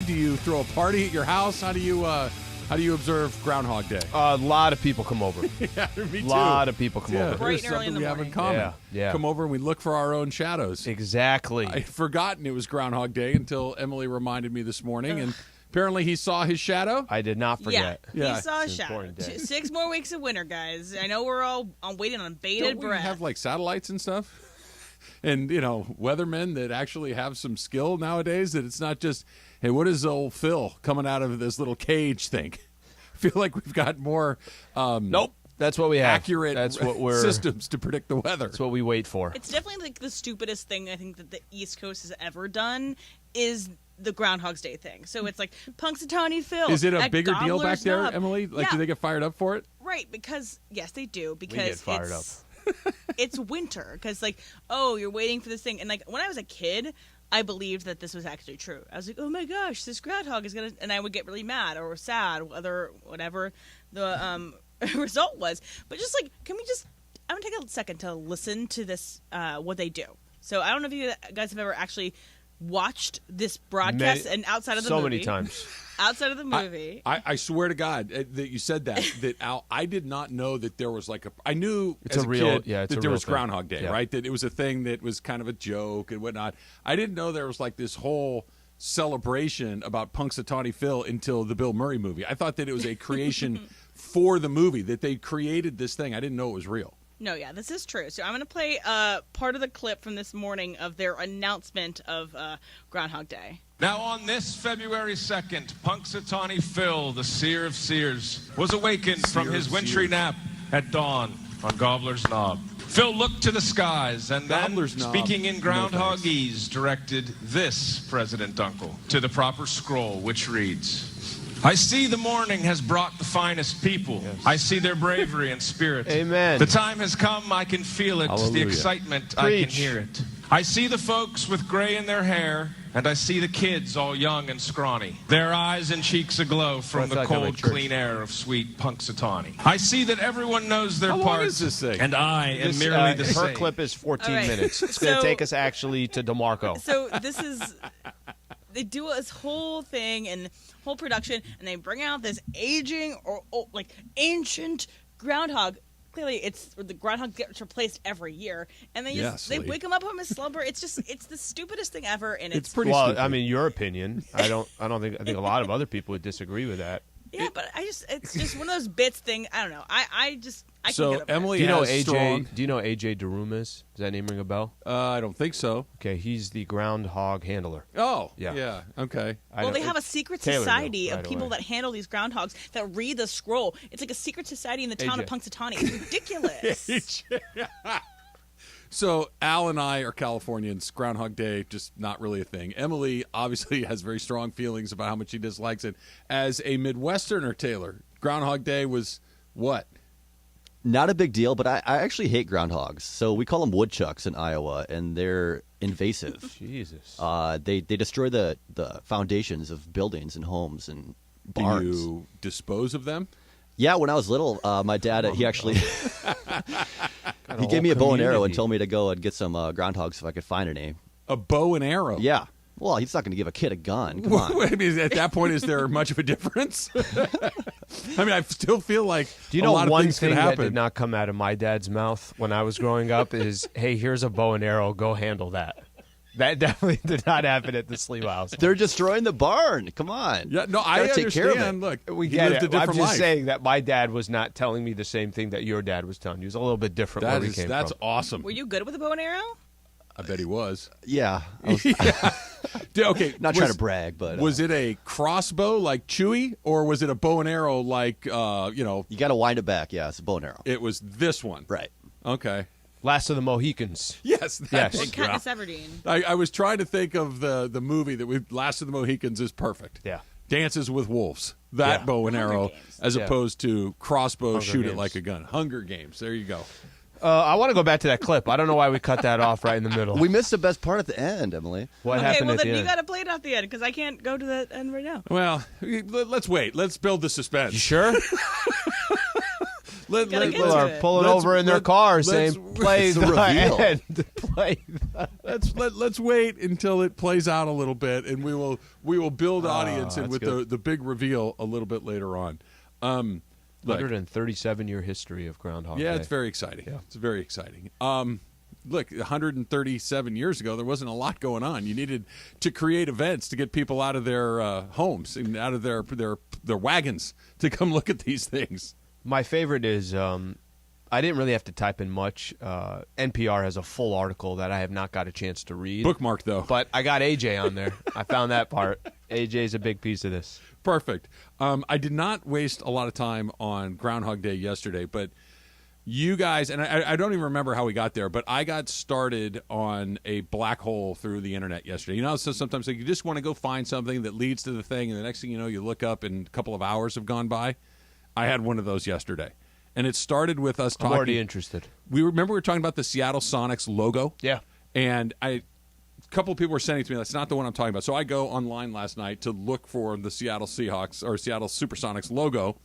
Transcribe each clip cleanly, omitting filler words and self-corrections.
Do you throw a party at your house? How do you observe Groundhog Day? A lot of people come over. Yeah, me too. A lot of people come over. Bright There's and early in something the we have in morning. common. Yeah. Come over and we look for our own shadows. Exactly. I'd forgotten it was Groundhog Day until Emily reminded me this morning, and apparently he saw his shadow. I did not forget. Yeah. He saw a It's an shadow. important day. 6 more weeks of winter, guys. I know we're all waiting on bated Don't we breath. have like satellites and stuff? And, weathermen that actually have some skill nowadays, that it's not just, hey, what does old Phil coming out of this little cage think? I feel like we've got more Nope. That's what we have. accurate systems to predict the weather. That's what we wait for. It's definitely like the stupidest thing I think that the East Coast has ever done is the Groundhog's Day thing. So it's like Punxsutawney Phil. Is it a at bigger deal back Gobbler's there, Knob. Emily? Like, Yeah. do they get fired up for it? Right, because yes, they do. Because get fired it's winter. Because you're waiting for this thing, and like when I was a kid, I believed that this was actually true. I was like, oh my gosh, this groundhog is gonna, and I would get really mad or sad, whatever the result was. But just like, I'm gonna take a second to listen to this, what they do. So I don't know if you guys have ever actually watched this broadcast and outside of the movie. So many times. Outside of the movie. I swear to God that you said that Al, I did not know that there was I knew It's as a real- kid yeah, it's that a there real was thing. Groundhog Day, Yeah. right? That it was a thing that was kind of a joke and whatnot. I didn't know there was like this whole celebration about Punxsutawney Phil until the Bill Murray movie. I thought that it was a creation for the movie, that they created this thing. I didn't know it was real. No, yeah, this is true. So I'm going to play part of the clip from this morning of their announcement of Groundhog Day. Now on this February 2nd, Punxsutawney Phil, the seer of seers, was awakened from his wintry nap at dawn on Gobbler's Knob. Phil looked to the skies and then, Gobbler's Knob. speaking in No Groundhogese, directed this, President Dunkel, to the proper scroll, which reads, I see the morning has brought the finest people. Yes. I see their bravery and spirit. Amen. The time has come, I can feel it. Hallelujah. The excitement, I can Preach. hear it. I see the folks with gray in their hair, and I see the kids all young and scrawny. Their eyes and cheeks aglow from Well, the it's like I'm cold, at church. clean air of sweet Punxsutawney. I see that everyone knows their How long parts, is this thing? and I am This, merely the her same. clip is 14 All right. minutes. It's going to So- take us actually to DeMarco. So this is, they do this whole thing and whole production, and they bring out this aging or ancient groundhog. Clearly, it's the groundhog gets replaced every year, and they Yes, Lee. wake him up from his slumber. It's the stupidest thing ever, and It's pretty Well, stupid. I mean, your opinion. I think a lot of other people would disagree with that. yeah. But it's just one of those bits thing. I don't know. I can't So get over Emily Do you know has AJ? strong. Do you know AJ Darumas? Does that name ring a bell? I don't think so. Okay, he's the groundhog handler. Oh, Yeah. Okay. Well, they have a secret Taylor knew society of right people away. that handle these groundhogs that read the scroll. It's like a secret society in the town of AJ. Punxsutawney. It's ridiculous. So Al and I are Californians. Groundhog Day, just not really a thing. Emily obviously has very strong feelings about how much she dislikes it. As a Midwesterner, Taylor, Groundhog Day was what? Not a big deal, but I actually hate groundhogs. So we call them woodchucks in Iowa, and they're invasive. Jesus. They destroy the foundations of buildings and homes and Do barns. you dispose of them? Yeah, when I was little, my dad he actually he gave me a bow and arrow and told me to go and get some groundhogs if I could find any. A bow and arrow. Yeah. Well, he's not going to give a kid a gun. Come on. I mean, at that point, is there much of a difference? I mean, I still feel like Do you a know lot of one things thing could that happen. did not come out of my dad's mouth when I was growing up is, hey, here's a bow and arrow. Go handle that. That definitely did not happen at the Sliwa house. They're destroying the barn. Come on. Yeah, no, I Gotta take care of it. understand. Look, We he get lived it. a different I'm just life. saying that my dad was not telling me the same thing that your dad was telling you. It was a little bit different where we came That's from. awesome. Were you good with a bow and arrow? I bet he was. Yeah. I was Okay, not trying to brag, but Was it a crossbow like Chewie, or was it a bow and arrow like you got to wind it back. Yeah, it's a bow and arrow. it was this one? Right. Okay. Last of the Mohicans. Yes. Yes. Thank you, Katniss Al. Everdeen. I was trying to think of the movie that we Last of the Mohicans is perfect. Yeah. Dances with Wolves. That Yeah. bow and Hunger arrow, Games. as Yeah. opposed to crossbow, Hunger shoot it Games. like a gun. Hunger Games. There you go. I want to go back to that clip. I don't know why we cut that off right in the middle. We missed the best part at the end, Emily. What Okay, happened well at then the you end? got to play it off the end because I can't go to the end right now. Well, let's wait. Let's build the suspense. You sure? Gotta get People to are it. pulling over in their car saying, "Play it's a the reveal. end." Play the. Let's wait until it plays out a little bit, and we will build audience and that's with the big reveal a little bit later on. Look, 137-year history of Groundhog yeah, Day. it's very exciting. Yeah. It's very exciting. Look, 137 years ago, there wasn't a lot going on. You needed to create events to get people out of their homes and out of their wagons to come look at these things. My favorite is I didn't really have to type in much. NPR has a full article that I have not got a chance to read. Bookmark, though. But I got AJ on there. I found that part. AJ's a big piece of this. Perfect. I did not waste a lot of time on Groundhog Day yesterday, but you guys, and I don't even remember how we got there, but I got started on a black hole through the internet yesterday. You know, so sometimes you just want to go find something that leads to the thing, and the next thing you know, you look up and a couple of hours have gone by. I had one of those yesterday. And it started with us talking. I'm already interested. We were talking about the Seattle Sonics logo. Yeah. And a couple of people were sending it to me. That's not the one I'm talking about. So I go online last night to look for the Seattle Seahawks or Seattle Supersonics logo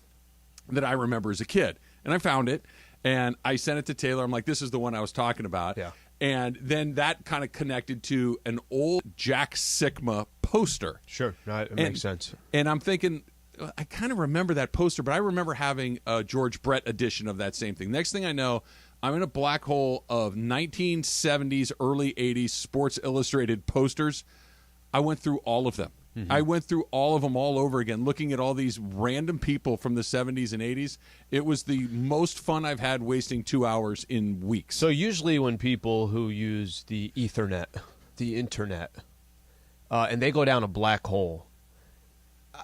that I remember as a kid. And I found it. And I sent it to Taylor. I'm like, this is the one I was talking about. Yeah. And then that kind of connected to an old Jack Sikma poster. Sure. No, it makes sense. And I'm thinking, I kind of remember that poster, but I remember having a George Brett edition of that same thing. Next thing I know, I'm in a black hole of 1970s, early 80s Sports Illustrated posters. I went through all of them. Mm-hmm. I went through all of them all over again, looking at all these random people from the 70s and 80s. It was the most fun I've had wasting 2 hours in weeks. So usually when people who use the Ethernet, the internet, and they go down a black hole,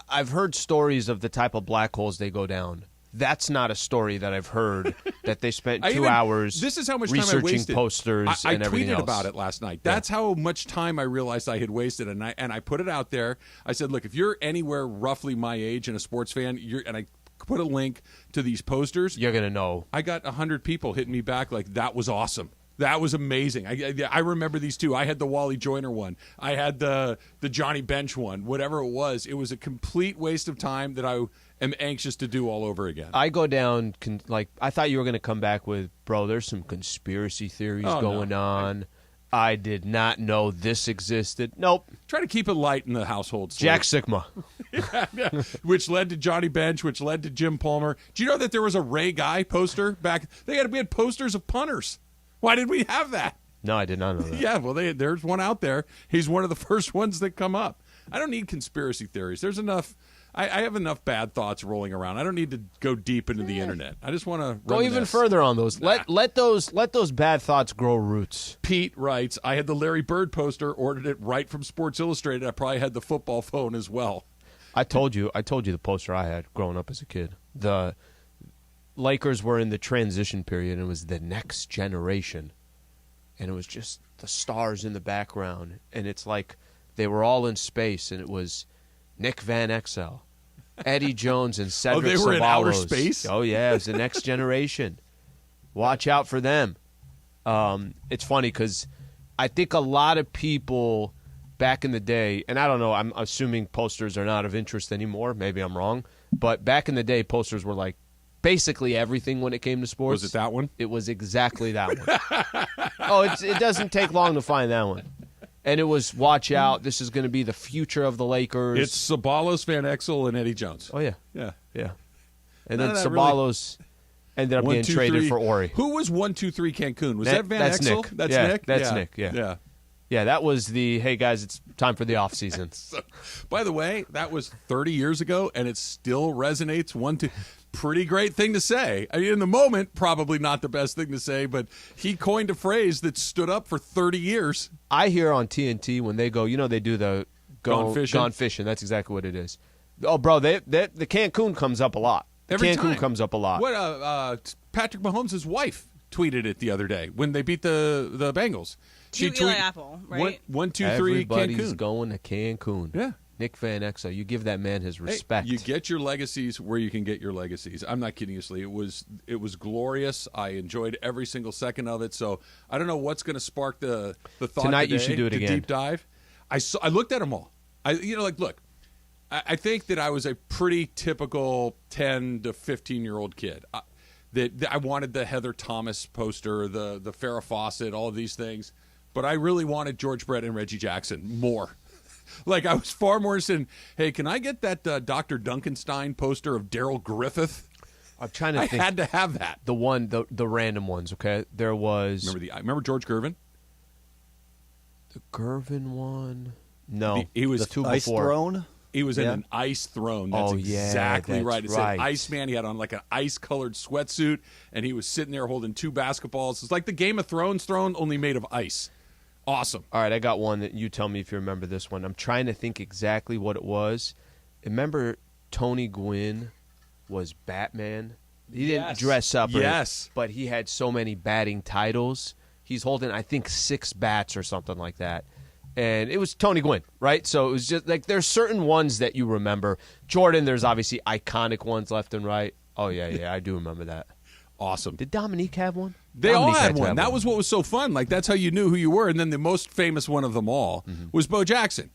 I've heard stories of the type of black holes they go down. That's not a story that I've heard that they spent 2 hours this is how much time I researching wasted. posters I and everything tweeted else. about it last night. That's how much time I realized I had wasted, and I put it out there. I said, look, if you're anywhere roughly my age and a sports fan, and I put a link to these posters. You're going to know. I got 100 people hitting me back like, that was awesome. That was amazing. I remember these two. I had the Wally Joyner one. I had the Johnny Bench one. Whatever it was a complete waste of time that I am anxious to do all over again. I go down, I thought you were going to come back with, bro, there's some conspiracy theories going on. I did not know this existed. Nope. Try to keep it light in the household. Jack Sikma. yeah. Which led to Johnny Bench, which led to Jim Palmer. Do you know that there was a Ray Guy poster back? We had posters of punters. Why did we have that? No, I did not know that. Yeah, well, there's one out there. He's one of the first ones that come up. I don't need conspiracy theories. There's enough. I have enough bad thoughts rolling around. I don't need to go deep into the internet. I just want to go even further on those. Let those bad thoughts grow roots. Pete writes, I had the Larry Bird poster, ordered it right from Sports Illustrated. I probably had the football phone as well. I told you the poster I had growing up as a kid. The Lakers were in the transition period, and it was the next generation. And it was just the stars in the background. And it's like they were all in space, and it was Nick Van Exel, Eddie Jones, and Cedric they were Ceballos. in outer space? Oh, yeah, it was the next generation. Watch out for them. It's funny because I think a lot of people back in the day, and I don't know, I'm assuming posters are not of interest anymore. Maybe I'm wrong. But back in the day, posters were like basically everything when it came to sports. Was it that one? It was exactly that one. It doesn't take long to find that one. And it was, watch out, this is going to be the future of the Lakers. It's Ceballos, Van Exel, and Eddie Jones. Oh, yeah. Yeah. Yeah. And then Ceballos ended up getting traded for Ori. Who was 1-2-3 Cancun? Was that Van that's Exel? Nick. That's yeah, Nick? That's yeah. Nick, yeah. Yeah. Yeah, that was the, hey, guys, it's time for the offseason. So, by the way, that was 30 years ago, and it still resonates. Pretty great thing to say. I mean, in the moment, probably not the best thing to say, but he coined a phrase that stood up for 30 years. I hear on TNT when they go, they do the Gone fishing. That's exactly what it is. Oh, bro, the Cancun comes up a lot. Every Cancun time. comes up a lot. What Patrick Mahomes' wife tweeted it the other day when they beat the Bengals. She Eli Apple, right? 1-2-3 Everybody's Cancun. going to Cancun. Yeah. Nick Van Exel, you give that man his respect. Hey, you get your legacies where you can get your legacies. I'm not kidding you, Slee. It was glorious. I enjoyed every single second of it. So I don't know what's going to spark the thought tonight. Today You should do it to again. Deep dive. I looked at them all. Look. I think that I was a pretty typical 10 to 15-year-old kid. that I wanted the Heather Thomas poster, the Farrah Fawcett, all of these things. But I really wanted George Brett and Reggie Jackson more. Like, I was far more interested in, hey, can I get that Dr. Duncanstein poster of Daryl Griffith? I'm trying to think. I had to have that. The random ones, okay? There was... Remember George Gervin? The Gervin one? No. He was the two Ice before. Throne. He was in an ice throne. That's exactly that's right. It right. said Iceman. He had on like an ice-colored sweatsuit, and he was sitting there holding 2 basketballs. It's like the Game of Thrones throne, only made of ice. Awesome. All right, I got one that you tell me if you remember this one. I'm trying to think exactly what it was. Remember Tony Gwynn was Batman? He didn't dress up, but he had so many batting titles. He's holding, I think, 6 bats or something like that. And it was Tony Gwynn, right? So it was just like there's certain ones that you remember. Jordan, there's obviously iconic ones left and right. Oh, yeah, I do remember that. Awesome. Did Dominique have one? They all had one. That was what was so fun. Like, that's how you knew who you were. And then the most famous one of them all was Bo Jackson.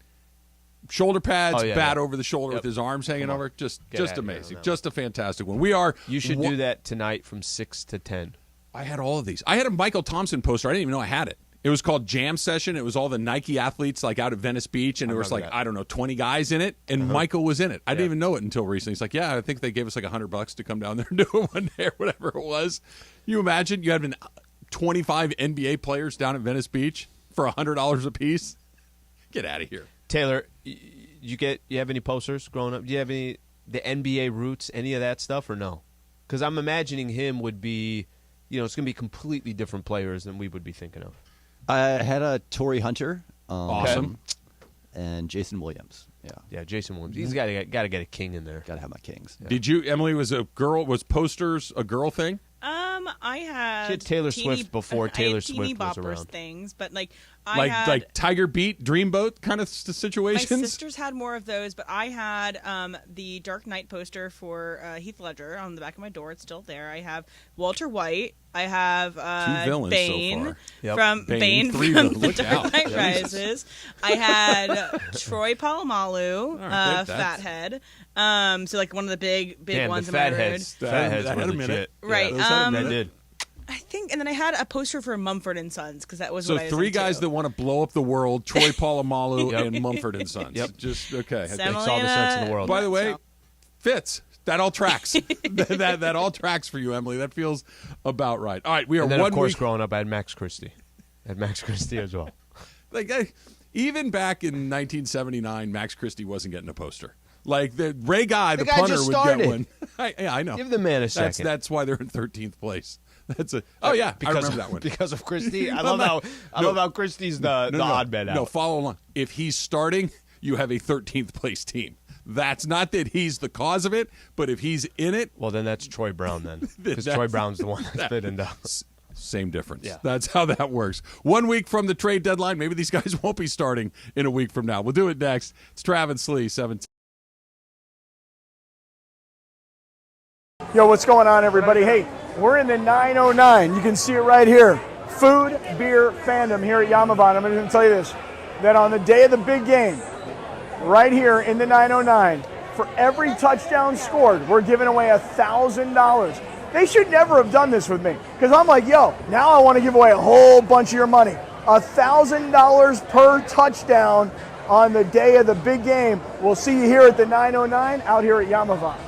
Shoulder pads, bat over the shoulder with his arms hanging over. Just amazing. Just a fantastic one. You should do that tonight from 6 to 10. I had all of these. I had a Michael Thompson poster. I didn't even know I had it. It was called Jam Session. It was all the Nike athletes like out at Venice Beach, and there was like, I don't know, 20 guys in it, and Michael was in it. I didn't even know it until recently. He's like, yeah, I think they gave us like $100 to come down there and do it one day or whatever it was. You imagine you had 25 NBA players down at Venice Beach for $100 a piece? Get out of here. Taylor, you have any posters growing up? Do you have the NBA roots, any of that stuff, or no? Because I'm imagining him would be, it's going to be completely different players than we would be thinking of. I had a Torrey Hunter. Awesome. And Jason Williams. Yeah, Jason Williams. He's got to get a king in there. Got to have my kings. Yeah. Did you, Emily, was posters a girl thing? I had... She had Taylor Swift before Taylor Swift was around. Things, but like Tiger Beat, Dreamboat kind of situations? My sisters had more of those, but I had the Dark Knight poster for Heath Ledger on the back of my door. It's still there. I have Walter White. I have 2 villains Bane so far. from Bane from The Dark Knight Rises. I had Troy Polamalu, Fathead. So like one of the big ones in my room. Fatheads were legit. Right. They did. I think, and then I had a poster for Mumford and Sons because that was so what I was 3 into. guys that want to blow up the world: Troy Polamalu and Mumford and Sons. Just okay. Makes all the sense in the world. By the way, fits. That all tracks. that all tracks for you, Emily. That feels about right. All right, we are. And then, one of course, week... growing up, I had Max Christie. As well. Even back in 1979, Max Christie wasn't getting a poster. Like the Ray Guy, the punter, would get one. I know. Give the man a second. That's why they're in 13th place. I remember that one because of Christie. I love how Christie's the odd man out. No, follow along. If he's starting, you have a 13th place team. That's not that he's the cause of it, but if he's in it, well, then that's Troy Brown. Then because Troy Brown's the one that's fit into. Same difference. Yeah. That's how that works. 1 week from the trade deadline, maybe these guys won't be starting in a week from now. We'll do it next. It's Travis Slee, 17. Yo, what's going on, everybody? Hey, we're in the 909. You can see it right here. Food, beer, fandom here at Yamaban. I'm going to tell you this, that on the day of the big game, right here in the 909, for every touchdown scored, we're giving away $1,000. They should never have done this with me because I'm like, yo, now I want to give away a whole bunch of your money. $1,000 per touchdown on the day of the big game. We'll see you here at the 909 out here at Yamavan.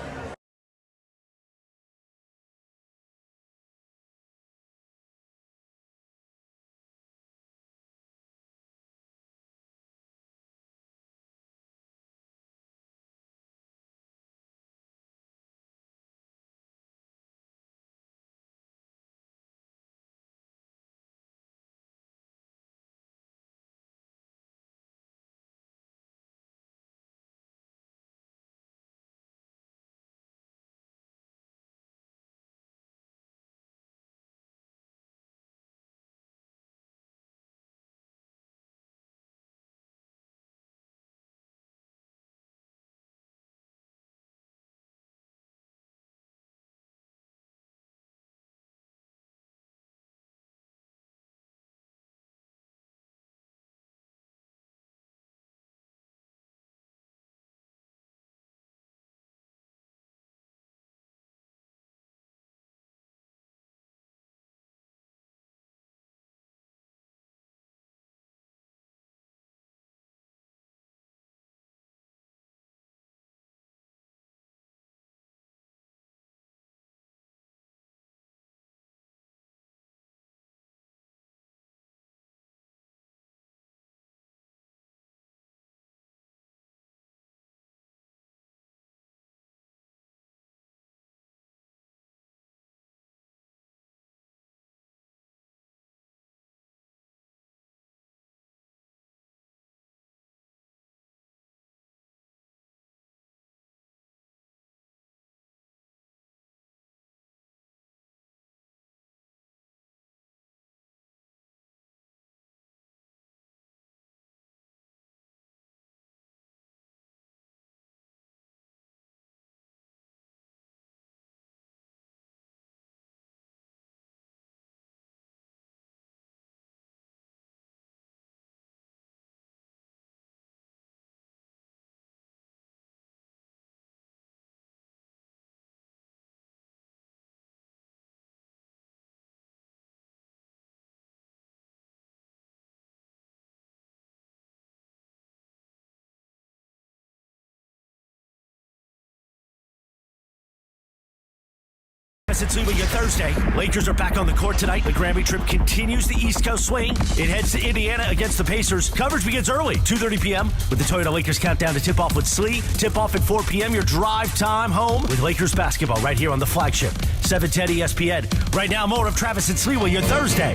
Travis and Sliwa, your Thursday. Lakers are back on the court tonight. The Grammy trip continues the East Coast swing. It heads to Indiana against the Pacers. Coverage begins early, 2:30 p.m. with the Toyota Lakers countdown to tip-off with Slee. Tip-off at 4 p.m. Your drive time home with Lakers basketball right here on the flagship 710 ESPN. Right now, more of Travis and Sliwa, your Thursday.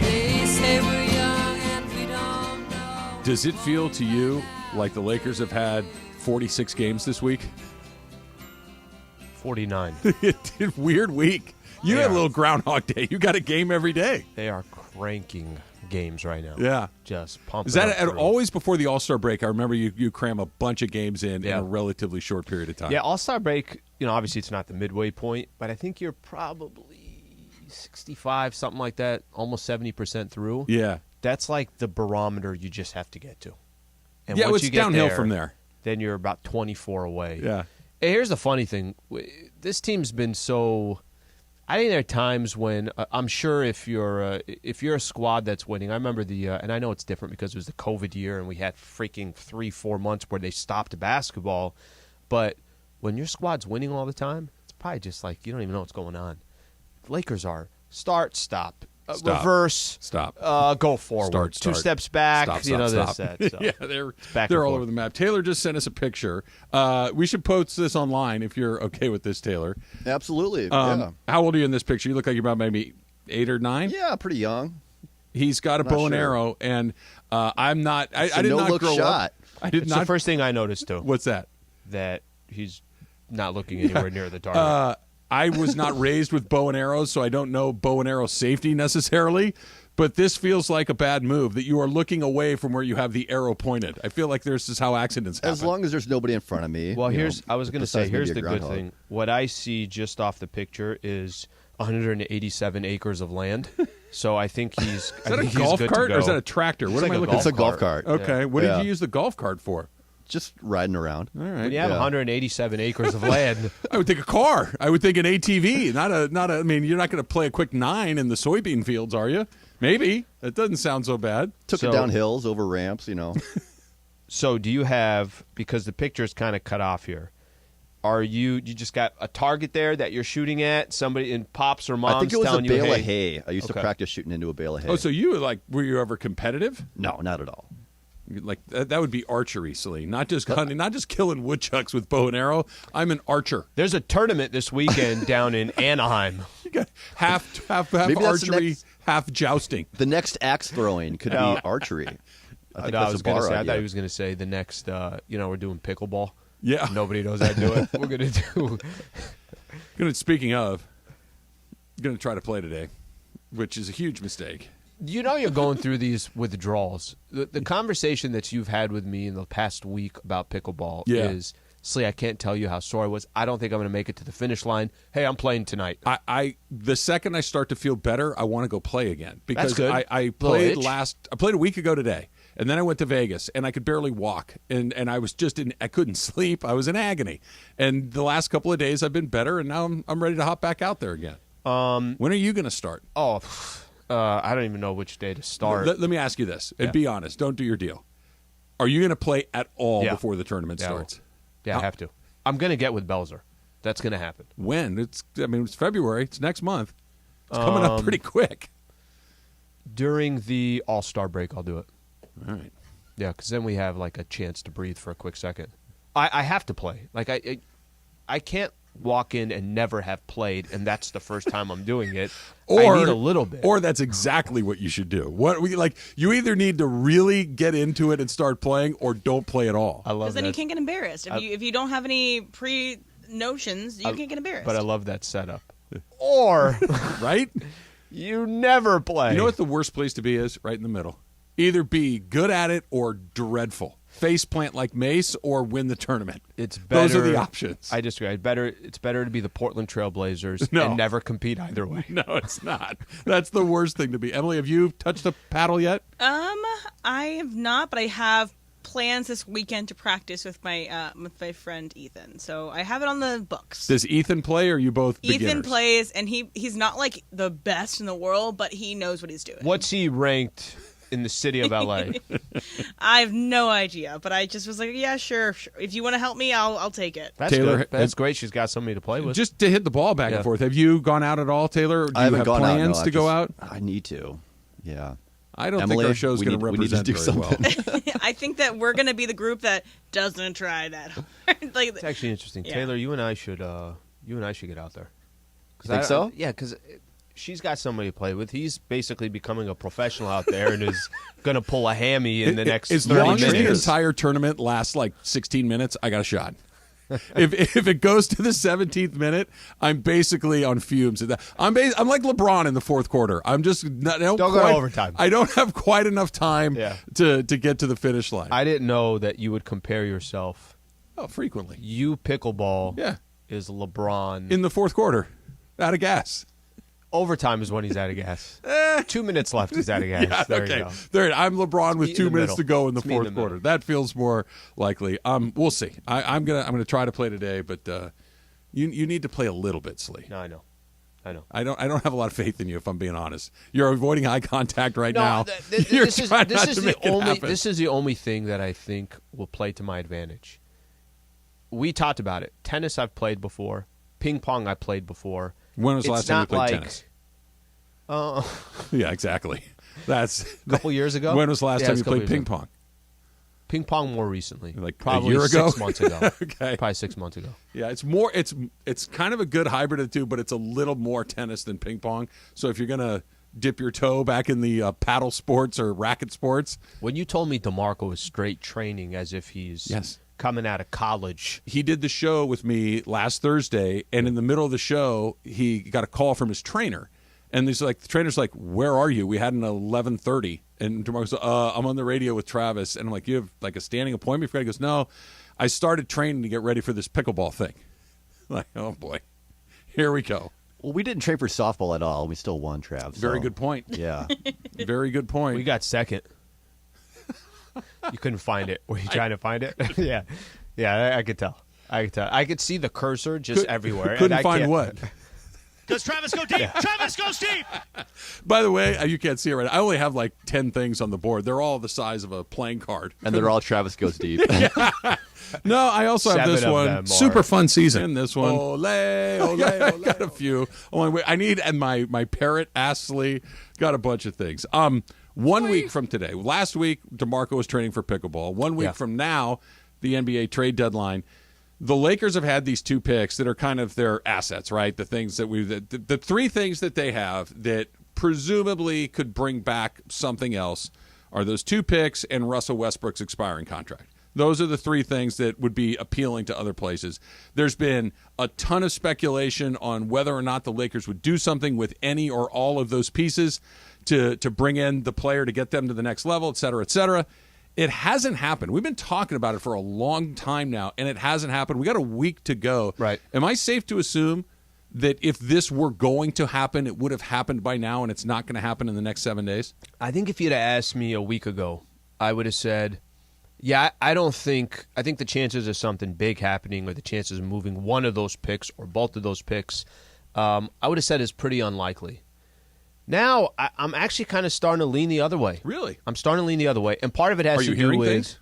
Does it feel to you like the Lakers have had 46 games this week? 49. Weird week. You had a little Groundhog Day. You got a game every day. They are cranking games right now. Yeah. Just pumping. Is that always before the All-Star break? I remember you cram a bunch of games in a relatively short period of time. Yeah, All-Star break, obviously it's not the midway point, but I think you're probably 65, something like that, almost 70% through. Yeah. That's like the barometer you just have to get to. And yeah, once it's you get downhill there, from there. Then you're about 24 away. Yeah. Hey, here's the funny thing. This team's been so... I think there are times when I'm sure if you're a squad that's winning, I remember and I know it's different because it was the COVID year and we had freaking 3-4 months where they stopped basketball, but when your squad's winning all the time, it's probably just like you don't even know what's going on. The Lakers are start, stop. Reverse, stop, go forward, start, 2 steps back, stop, this, stop. that. So. Yeah, they're all over the map. Taylor just sent us a picture. We should post this online if you're okay with this, Taylor. Absolutely. How old are you in this picture? You look like you're about maybe 8 or 9. Yeah, pretty young. He's got a bow and arrow, and I'm not. I did not grow up. I did it's not. The first thing I noticed too. What's that? That he's not looking anywhere near the target. I was not raised with bow and arrows, so I don't know bow and arrow safety necessarily. But this feels like a bad move that you are looking away from where you have the arrow pointed. I feel like this is how accidents happen. As long as there's nobody in front of me. Well, I was going to say, here's the good thing. What I see just off the picture is 187 acres of land. So I think he's. Is that a golf cart or is that a tractor? What am I looking? It's a golf cart. Okay. Yeah. What did you use the golf cart for? Just riding around. All right. When you have 187 acres of land, I would think a car. I would think an ATV. Not a. I mean, you're not going to play a quick 9 in the soybean fields, are you? Maybe. That doesn't sound so bad. Took it down hills, over ramps, So do you have, because the picture is kind of cut off here, you just got a target there that you're shooting at? Somebody in pops or moms I think it was telling a bale you, of hay. I used to practice shooting into a bale of hay. Oh, so were you ever competitive? No, not at all. Like that would be archery, silly. Not just hunting, not just killing woodchucks with bow and arrow. I'm an archer. There's a tournament this weekend down in Anaheim. You got half archery, half jousting. The next axe throwing could be archery. I thought he was going to say the next. We're doing pickleball. Yeah, nobody knows how to do it. We're going to do. Speaking of, I'm going to try to play today, which is a huge mistake. You're going through these withdrawals. The conversation that you've had with me in the past week about pickleball is, Slee, I can't tell you how sore I was. I don't think I'm going to make it to the finish line. Hey, I'm playing tonight. The second I start to feel better, I want to go play again. Because That's good. I played a week ago today, and then I went to Vegas, and I could barely walk. And I was I couldn't sleep. I was in agony. And the last couple of days I've been better, and now I'm ready to hop back out there again. When are you going to start? I don't even know which day to start. Let me ask you this, and be honest. Don't do your deal. Are you going to play at all before the tournament starts? Yeah, I have to. I'm going to get with Belzer. That's going to happen. When? It's February. It's next month. It's coming up pretty quick. During the All-Star break, I'll do it. All right. Yeah, because then we have like a chance to breathe for a quick second. I have to play. Like I can't walk in and never have played, and that's the first time I'm doing it. I need a little bit. Or that's exactly what you should do. You either need to really get into it and start playing, or don't play at all. I love that. Because then you can't get embarrassed. If you don't have any pre-notions, you can't get embarrassed. But I love that setup. Or, right? You never play. You know what the worst place to be is? Right in the middle. Either be good at it or dreadful. Face plant like Mace or win the tournament. It's better. Those are the options. I disagree. It's better to be the Portland Trailblazers and never compete either way. No, it's not. That's the worst thing to be. Emily, have you touched a paddle yet? I have not, but I have plans this weekend to practice with my friend Ethan. So I have it on the books. Does Ethan play, or are you both beginners? Ethan plays, and he's not like the best in the world, but he knows what he's doing. What's he ranked in the city of L.A.? I have no idea, but I just was like, yeah, sure. If you want to help me, I'll take it. That's Taylor, good. That's great. She's got somebody to play with. Just to hit the ball back and forth. Have you gone out at all, Taylor? Do I haven't you have gone plans out. No, to go out? I need to. Yeah. I don't Emily, think our show's going to represent we need to do very well. something. I think that we're going to be the group that doesn't try that hard. It's actually interesting. Yeah. Taylor, you and I should get out there. Think so? Yeah, because she's got somebody to play with. He's basically becoming a professional out there and is going to pull a hammy in the next 30 as long as the minutes. entire tournament lasts like 16 minutes, I got a shot. If it goes to the 17th minute, I'm basically on fumes. I'm like LeBron in the fourth quarter. I'm just don't go overtime. I don't have quite enough time Yeah. to get to the finish line. I didn't know that you would compare yourself. Frequently. You pickleball Yeah. is LeBron. In the fourth quarter, out of gas. Overtime is when he's out of gas. 2 minutes left, he's out of gas. Yeah, there okay. you go. There, I'm LeBron with meet 2 in the minutes middle. to go in the Let's meet in fourth the quarter. middle. That feels more likely. We'll see. I'm gonna try to play today, but you need to play a little bit, Slee. No, I know. I don't have a lot of faith in you, if I'm being honest. You're avoiding eye contact right No, now. this is the Only. only thing that I think will play to my advantage. We talked about it. Tennis I've played before. Ping pong I played before. When was the last time you played tennis? Yeah, exactly. That's A couple years ago. When was the last Yeah, time it's you a couple played years ping ago. pong? Ping pong more recently, Like a probably year ago? 6 months ago. Okay. Probably 6 months ago. Yeah, it's more. It's kind of a good hybrid of the two, but it's a little more tennis than ping pong. So if you're gonna dip your toe back in the paddle sports or racket sports, When you told me DeMarco is straight training as if he's coming out of college. he did the show with me last Thursday, and in the middle of the show, he got a call from his trainer. And he's like, the trainer's like, "Where are you? We had an 11:30." And DeMarco's like, "I'm on the radio with Travis." And I'm like, "You have like a standing appointment for that?" He goes, "No, I started training to get ready for this pickleball thing." I'm like, oh boy, here we go. Well, we didn't train for softball at all. We still won, Trav. Very so, good point. Yeah. Very good point. We got second. You couldn't find it. Were you trying to find it? Yeah. Yeah, I could tell. I could see the cursor just everywhere. Couldn't and I find can't- what? Does Travis go deep? Travis goes deep. By the way, you can't see it right now. I only have like 10 things on the board. They're all the size of a playing card. And they're all Travis goes deep. No, I also have 7 this of one. them are- Super fun season. And this one. Ole, ole, I got a few. Oh, wait, I need, and my parrot, Astley, got a bunch of things. 1 week from today, last week, DeMarco was training for pickleball. 1 week from now, the NBA trade deadline. The Lakers have had these 2 picks that are kind of their assets, right? The things that the 3 things that they have that presumably could bring back something else are those 2 picks and Russell Westbrook's expiring contract. Those are the 3 things that would be appealing to other places. There's been a ton of speculation on whether or not the Lakers would do something with any or all of those pieces to bring in the player to get them to the next level, et cetera, et cetera. It hasn't happened. We've been talking about it for a long time now, and it hasn't happened. We got a week to go. Right. Am I safe to assume that if this were going to happen, it would have happened by now, and it's not going to happen in the next 7 days? I think if you'd have asked me a week ago, I would have said, yeah, I think the chances of something big happening or the chances of moving one of those picks or both of those picks, I would have said is pretty unlikely. Now, I'm actually kind of starting to lean the other way. Really? I'm starting to lean the other way. And part of it has Are to you do hearing with, things?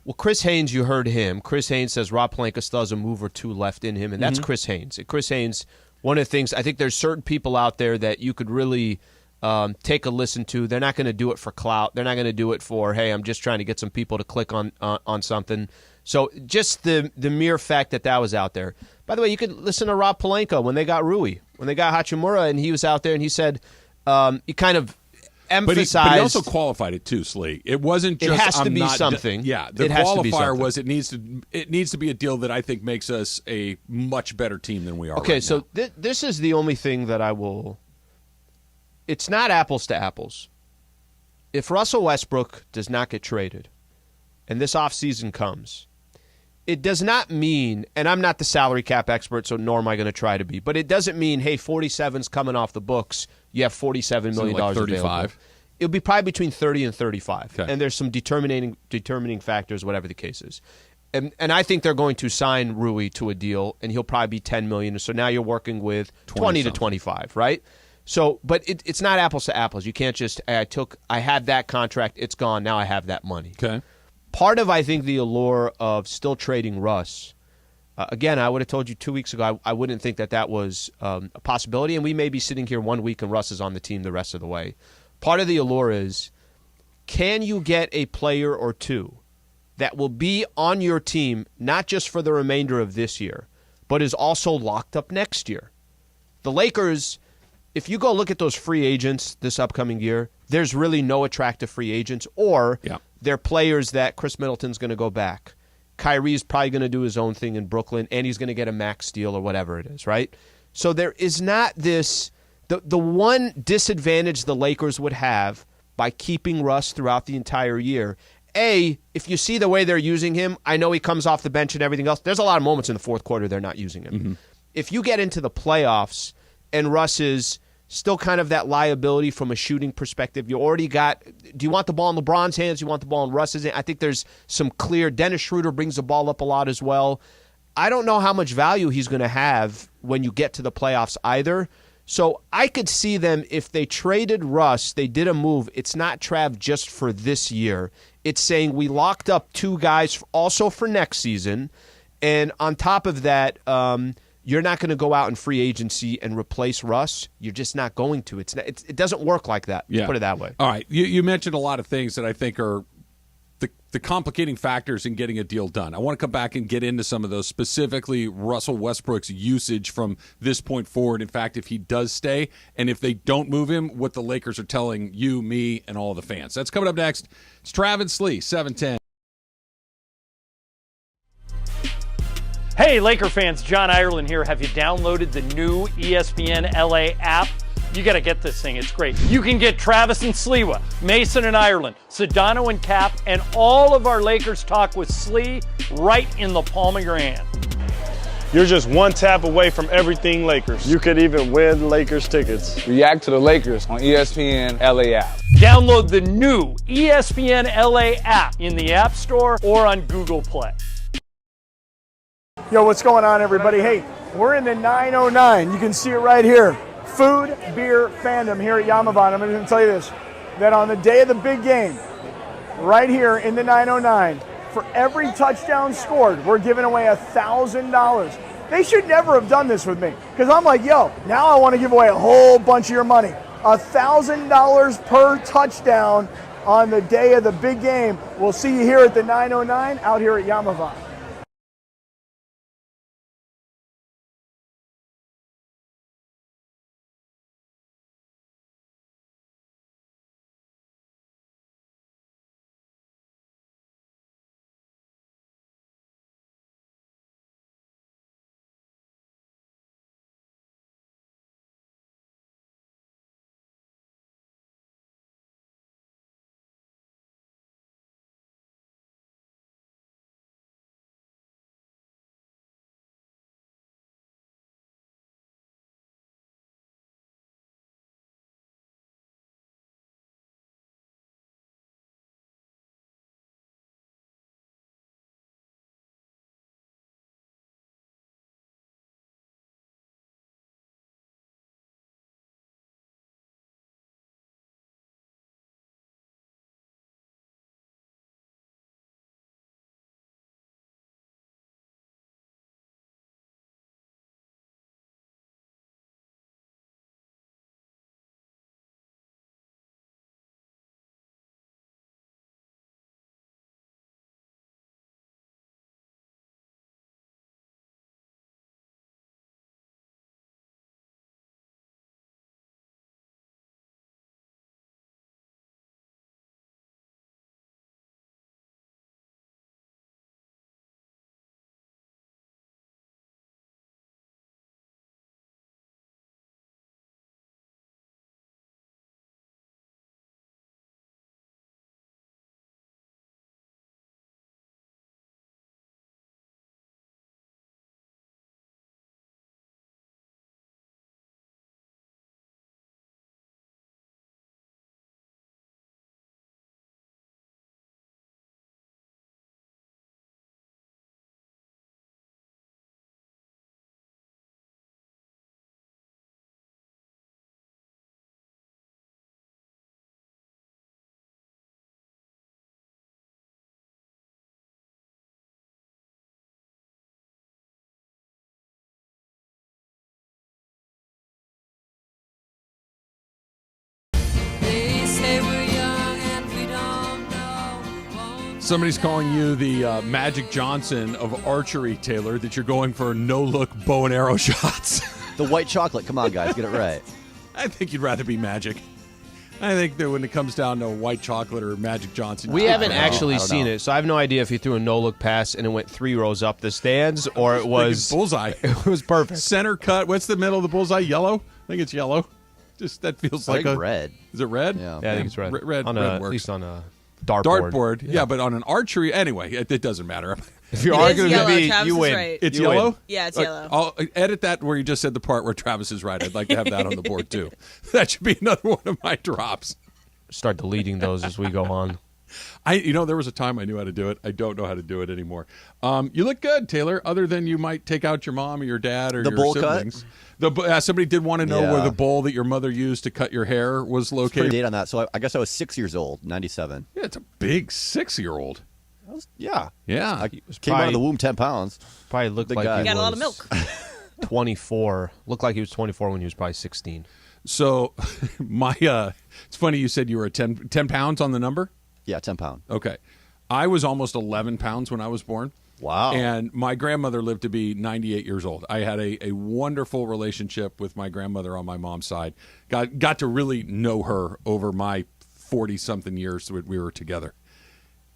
well, Chris Haynes, you heard him. Chris Haynes says Rob Pelinka still has a move or 2 left in him, and that's Chris Haynes. And Chris Haynes, one of the things, I think there's certain people out there that you could really take a listen to. They're not going to do it for clout. They're not going to do it for, hey, I'm just trying to get some people to click on something. So just the mere fact that was out there. By the way, you could listen to Rob Pelinka when they got Rui, when they got Hachimura, and he was out there and he said, he kind of emphasized. But he also qualified it too, Slee. It wasn't just it has to I'm be not something. Yeah, the It has to be qualifier something. was it needs to be a deal that I think makes us a much better team than we are. Okay, right so this is the only thing that I will. It's not apples to apples. If Russell Westbrook does not get traded, and this offseason comes, it does not mean, and I'm not the salary cap expert, so nor am I going to try to be, but it doesn't mean, hey, 47's coming off the books, you have $47 million like 35. available. It'll be probably between 30 and 35, Okay. and there's some determining factors, whatever the case is. And I think they're going to sign Rui to a deal, and he'll probably be $10 million. So now you're working with 20 to 25, right? So, but it's not apples to apples. You can't just, I had that contract, it's gone, now I have that money. Okay. Part of, I think, the allure of still trading Russ, again, I would have told you 2 weeks ago, I wouldn't think that was a possibility, and we may be sitting here 1 week and Russ is on the team the rest of the way. Part of the allure is, can you get a player or two that will be on your team, not just for the remainder of this year, but is also locked up next year? The Lakers, if you go look at those free agents this upcoming year, there's really no attractive free agents, or they're players that Chris Middleton's going to go back. Kyrie's probably going to do his own thing in Brooklyn, and he's going to get a max deal or whatever it is, right? So there is not this the one disadvantage the Lakers would have by keeping Russ throughout the entire year. If you see the way they're using him, I know he comes off the bench and everything else. There's a lot of moments in the fourth quarter they're not using him. Mm-hmm. If you get into the playoffs and Russ is still kind of that liability from a shooting perspective, you already got, do you want the ball in LeBron's hands? Do you want the ball in Russ's hands? I think there's some clear, Dennis Schroeder brings the ball up a lot as well. I don't know how much value he's going to have when you get to the playoffs either. So I could see them, if they traded Russ, they did a move. It's not, Trav, just for this year. It's saying we locked up two guys also for next season. And on top of that, you're not going to go out in free agency and replace Russ. You're just not going to. It doesn't work like that. Yeah. Put it that way. All right. You mentioned a lot of things that I think are the complicating factors in getting a deal done. I want to come back and get into some of those, specifically Russell Westbrook's usage from this point forward. In fact, if he does stay, and if they don't move him, what the Lakers are telling you, me, and all the fans. That's coming up next. It's Travis Lee, 710. Hey, Laker fans, John Ireland here. Have you downloaded the new ESPN LA app? You got to get this thing. It's great. You can get Travis and Sliwa, Mason and Ireland, Sedano and Cap, and all of our Lakers talk with Slee right in the palm of your hand. You're just one tap away from everything Lakers. You could even win Lakers tickets. React to the Lakers on ESPN LA app. Download the new ESPN LA app in the App Store or on Google Play. Yo, what's going on, everybody? Hey, we're in the 909. You can see it right here. Food, beer, fandom here at Yamavon. I'm going to tell you this, that on the day of the big game, right here in the 909, for every touchdown scored, we're giving away $1,000. They should never have done this with me, because I'm like, yo, now I want to give away a whole bunch of your money. $1,000 per touchdown on the day of the big game. We'll see you here at the 909 out here at Yamavon. Somebody's calling you the Magic Johnson of archery, Taylor, that you're going for no-look bow and arrow shots. The white chocolate. Come on, guys. Get it right. I think you'd rather be Magic. I think that when it comes down to white chocolate or Magic Johnson. We haven't actually seen it, so I have no idea if he threw a no-look pass and it went 3 rows up the stands or it was... bullseye. It was perfect. Center cut. What's the middle of the bullseye? Yellow? I think it's yellow. Just that feels like red. Is it red? Yeah, I think it's red. Red on works. at least on a dartboard. Yeah, but on an archery, anyway, it doesn't matter. If you're It arguing is with yellow. me, Travis you is win. right. It's You yellow? win. Yeah, it's yellow. I'll edit that where you just said the part where Travis is right. I'd like to have that on the board, too. That should be another one of my drops. Start deleting those as we go on. There was a time I knew how to do it. I don't know how to do it anymore. You look good, Taylor, other than you might take out your mom or your dad or The your bowl siblings. Somebody did want to know where the bowl that your mother used to cut your hair was Pretty located. date on that. So I guess I was 6 years old, 97. Yeah, it's a big 6-year-old. Yeah. Yeah. I came out of the womb 10 pounds. Probably looked Big like guy. he Got a lot of was milk. 24. Looked like he was 24 when he was probably 16. So it's funny you said you were 10 pounds on the number. Yeah, 10 pound. Okay. I was almost 11 pounds when I was born. Wow. And my grandmother lived to be 98 years old. I had a wonderful relationship with my grandmother on my mom's side. Got to really know her over my 40-something years that we were together.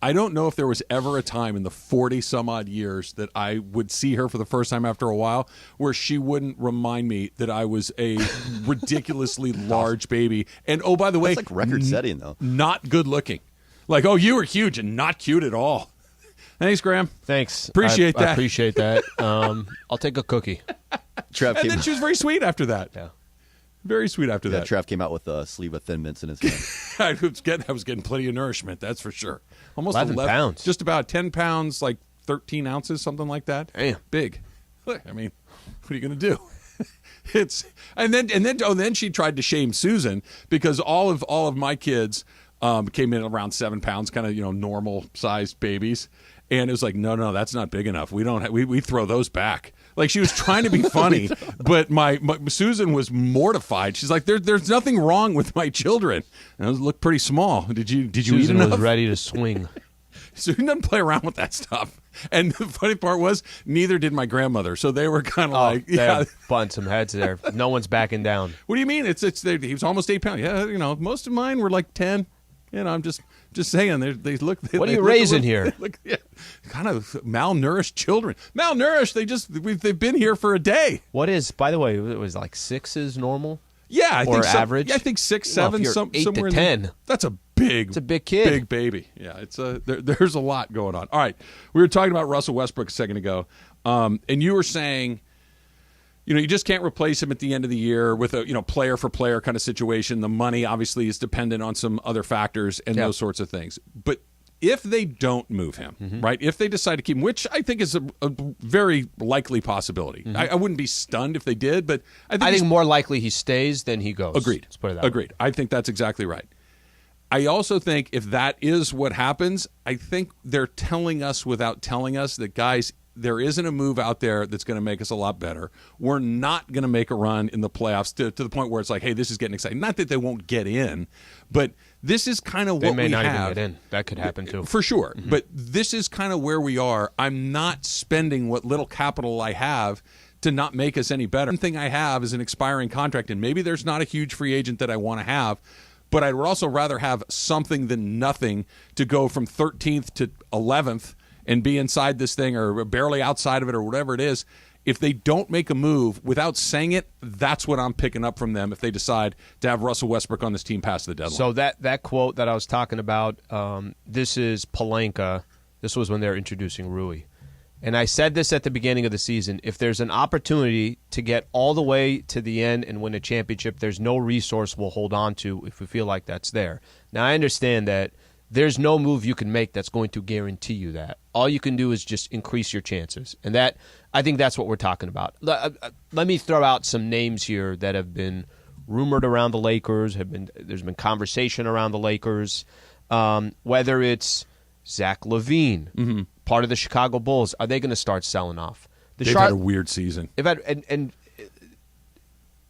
I don't know if there was ever a time in the 40-some-odd years that I would see her for the first time after a while where she wouldn't remind me that I was a ridiculously large baby. And, oh, by the way, That's like record-setting, though. Not good looking. Like, oh, you were huge and not cute at all. Thanks, Graham. Thanks. Appreciate that. I appreciate that. I'll take a cookie. Trev And came, then she was very sweet after that. Yeah. Very sweet after that. Trev came out with Sliwa Thin Mints in his hand. I was getting plenty of nourishment, that's for sure. Almost 11 pounds. Just about 10 pounds, like 13 ounces, something like that. Damn. Big. I mean, what are you going to do? Then she tried to shame Susan because all of my kids came in around 7 pounds, kind of normal sized babies, and it was like no, that's not big enough. We throw those back. Like she was trying to be funny, but my Susan was mortified. She's like, there's nothing wrong with my children. And those look pretty small. Did you Susan eat enough? was ready to swing. Susan doesn't play around with that stuff. And the funny part was, neither did my grandmother. So they were kind of like, They're butting some heads there. No one's backing down. What do you mean? He was almost 8 pounds. Yeah, most of mine were like 10. I'm just saying. They look. What are you raising here? They look, kind of malnourished children. Malnourished. They've been here for a day. What is, by the way, it was like 6 is normal? Yeah, I or think average. Yeah, I think 6, Well, 7, if you're 8 somewhere to 10. That's a big. It's a big kid. Big baby. Yeah, it's there's a lot going on. All right, we were talking about Russell Westbrook a second ago, and you were saying, you just can't replace him at the end of the year with a player for player kind of situation. The money obviously is dependent on some other factors and those sorts of things. But if they don't move him, right? If they decide to keep him, which I think is a very likely possibility. I wouldn't be stunned if they did, but I think more likely he stays than he goes. Agreed. Let's put it that way. Agreed. I think that's exactly right. I also think if that is what happens, I think they're telling us without telling us that, guys, there isn't a move out there that's going to make us a lot better. We're not going to make a run in the playoffs to the point where it's like, hey, this is getting exciting. Not that they won't get in, but this is kind of what we have. They may not even get in. That could happen too. For sure. But this is kind of where we are. I'm not spending what little capital I have to not make us any better. One thing I have is an expiring contract, and maybe there's not a huge free agent that I want to have, but I'd also rather have something than nothing to go from 13th to 11th and be inside this thing or barely outside of it or whatever it is. If they don't make a move without saying it, that's what I'm picking up from them if they decide to have Russell Westbrook on this team past the deadline. So that quote that I was talking about, this is Palenka. This was when they were introducing Rui. And I said this at the beginning of the season. If there's an opportunity to get all the way to the end and win a championship, there's no resource we'll hold on to if we feel like that's there. Now, I understand that there's no move you can make that's going to guarantee you that. All you can do is just increase your chances. And that, I think that's what we're talking about. Let me throw out some names here that have been rumored around the Lakers. There's been conversation around the Lakers. Whether it's Zach LaVine, part of the Chicago Bulls, are they going to start selling off? They've had a weird season. And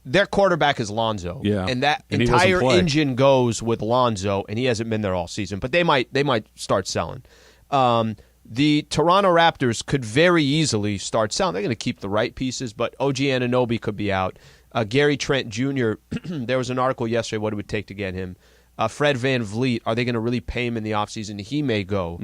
their quarterback is Lonzo. Yeah. And that And entire engine goes with Lonzo, and he hasn't been there all season. But they might start selling. The Toronto Raptors could very easily start selling. They're going to keep the right pieces, but OG Anunoby could be out. Gary Trent Jr., there was an article yesterday what it would take to get him. Fred VanVleet, are they going to really pay him in the offseason? He may go.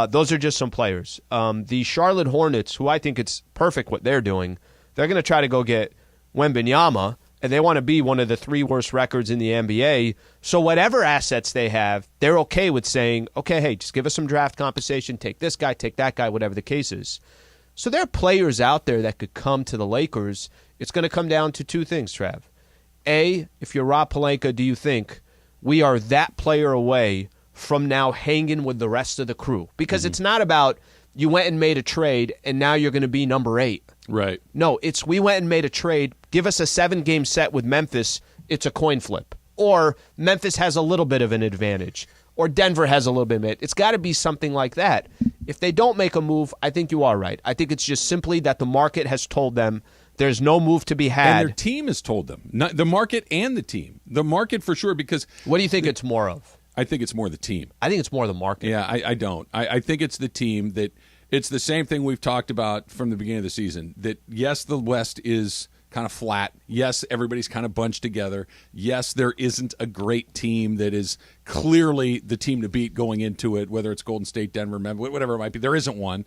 Those are just some players. The Charlotte Hornets, who I think it's perfect what they're doing, they're going to try to go get Wembanyama, and they want to be one of the 3 worst records in the NBA. So whatever assets they have, they're okay with saying, okay, hey, just give us some draft compensation, take this guy, take that guy, whatever the case is. So there are players out there that could come to the Lakers. It's going to come down to 2 things, Trav. A, if you're Rob Pelinka, do you think we are that player away from now hanging with the rest of the crew? Because it's not about you went and made a trade and now you're going to be number 8. Right. No, it's we went and made a trade. Give us a 7-game set with Memphis. It's a coin flip. Or Memphis has a little bit of an advantage. Or Denver has a little bit of it. It's got to be something like that. If they don't make a move, I think you are right. I think it's just simply that the market has told them there's no move to be had. And their team has told them. Not the market and the team. The market for sure, because... What do you think it's more of? I think it's more the team. I think it's more the market. Yeah, I don't. I think it's the team that... It's the same thing we've talked about from the beginning of the season, that yes, the West is kind of flat. Yes, everybody's kind of bunched together. Yes, there isn't a great team that is clearly the team to beat going into it, whether it's Golden State, Denver, Memphis, whatever it might be. There isn't one.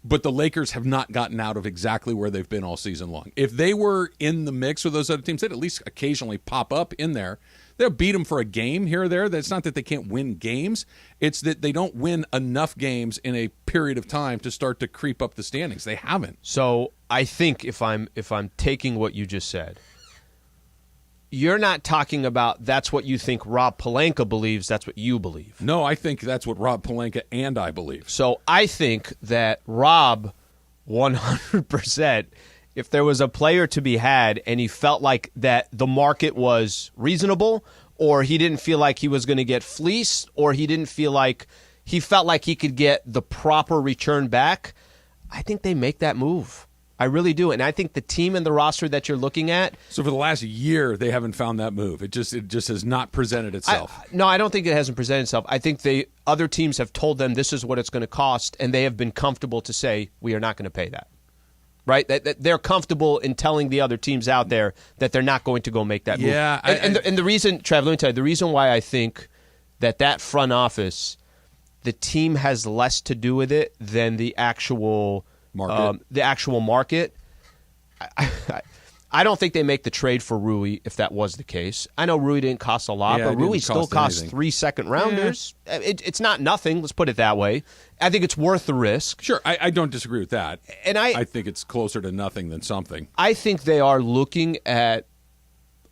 But the Lakers have not gotten out of exactly where they've been all season long. If they were in the mix with those other teams, they'd at least occasionally pop up in there. They'll beat them for a game here or there. It's not that they can't win games. It's that they don't win enough games in a period of time to start to creep up the standings. They haven't. So I think if I'm taking what you just said, you're not talking about that's what you think Rob Pelinka believes, that's what you believe. No, I think that's what Rob Pelinka and I believe. So I think that Rob, 100%, if there was a player to be had and he felt like that the market was reasonable, or he didn't feel like he was going to get fleeced, or he didn't feel like he felt like he could get the proper return back, I think they make that move. I really do. And I think the team and the roster that you're looking at. So for the last year, they haven't found that move. It just has not presented itself. No, I don't think it hasn't presented itself. I think other teams have told them this is what it's going to cost, and they have been comfortable to say, we are not going to pay that. Right? That they're comfortable in telling the other teams out there that they're not going to go make that move. Yeah. And the reason, Trav, let me tell you, the reason why I think that front office, the team has less to do with it than the actual market. I don't think they make the trade for Rui if that was the case. I know Rui didn't cost a lot, but Rui still costs 3 second-rounders. Yeah. It's not nothing, let's put it that way. I think it's worth the risk. Sure, I don't disagree with that. And I think it's closer to nothing than something. I think they are looking at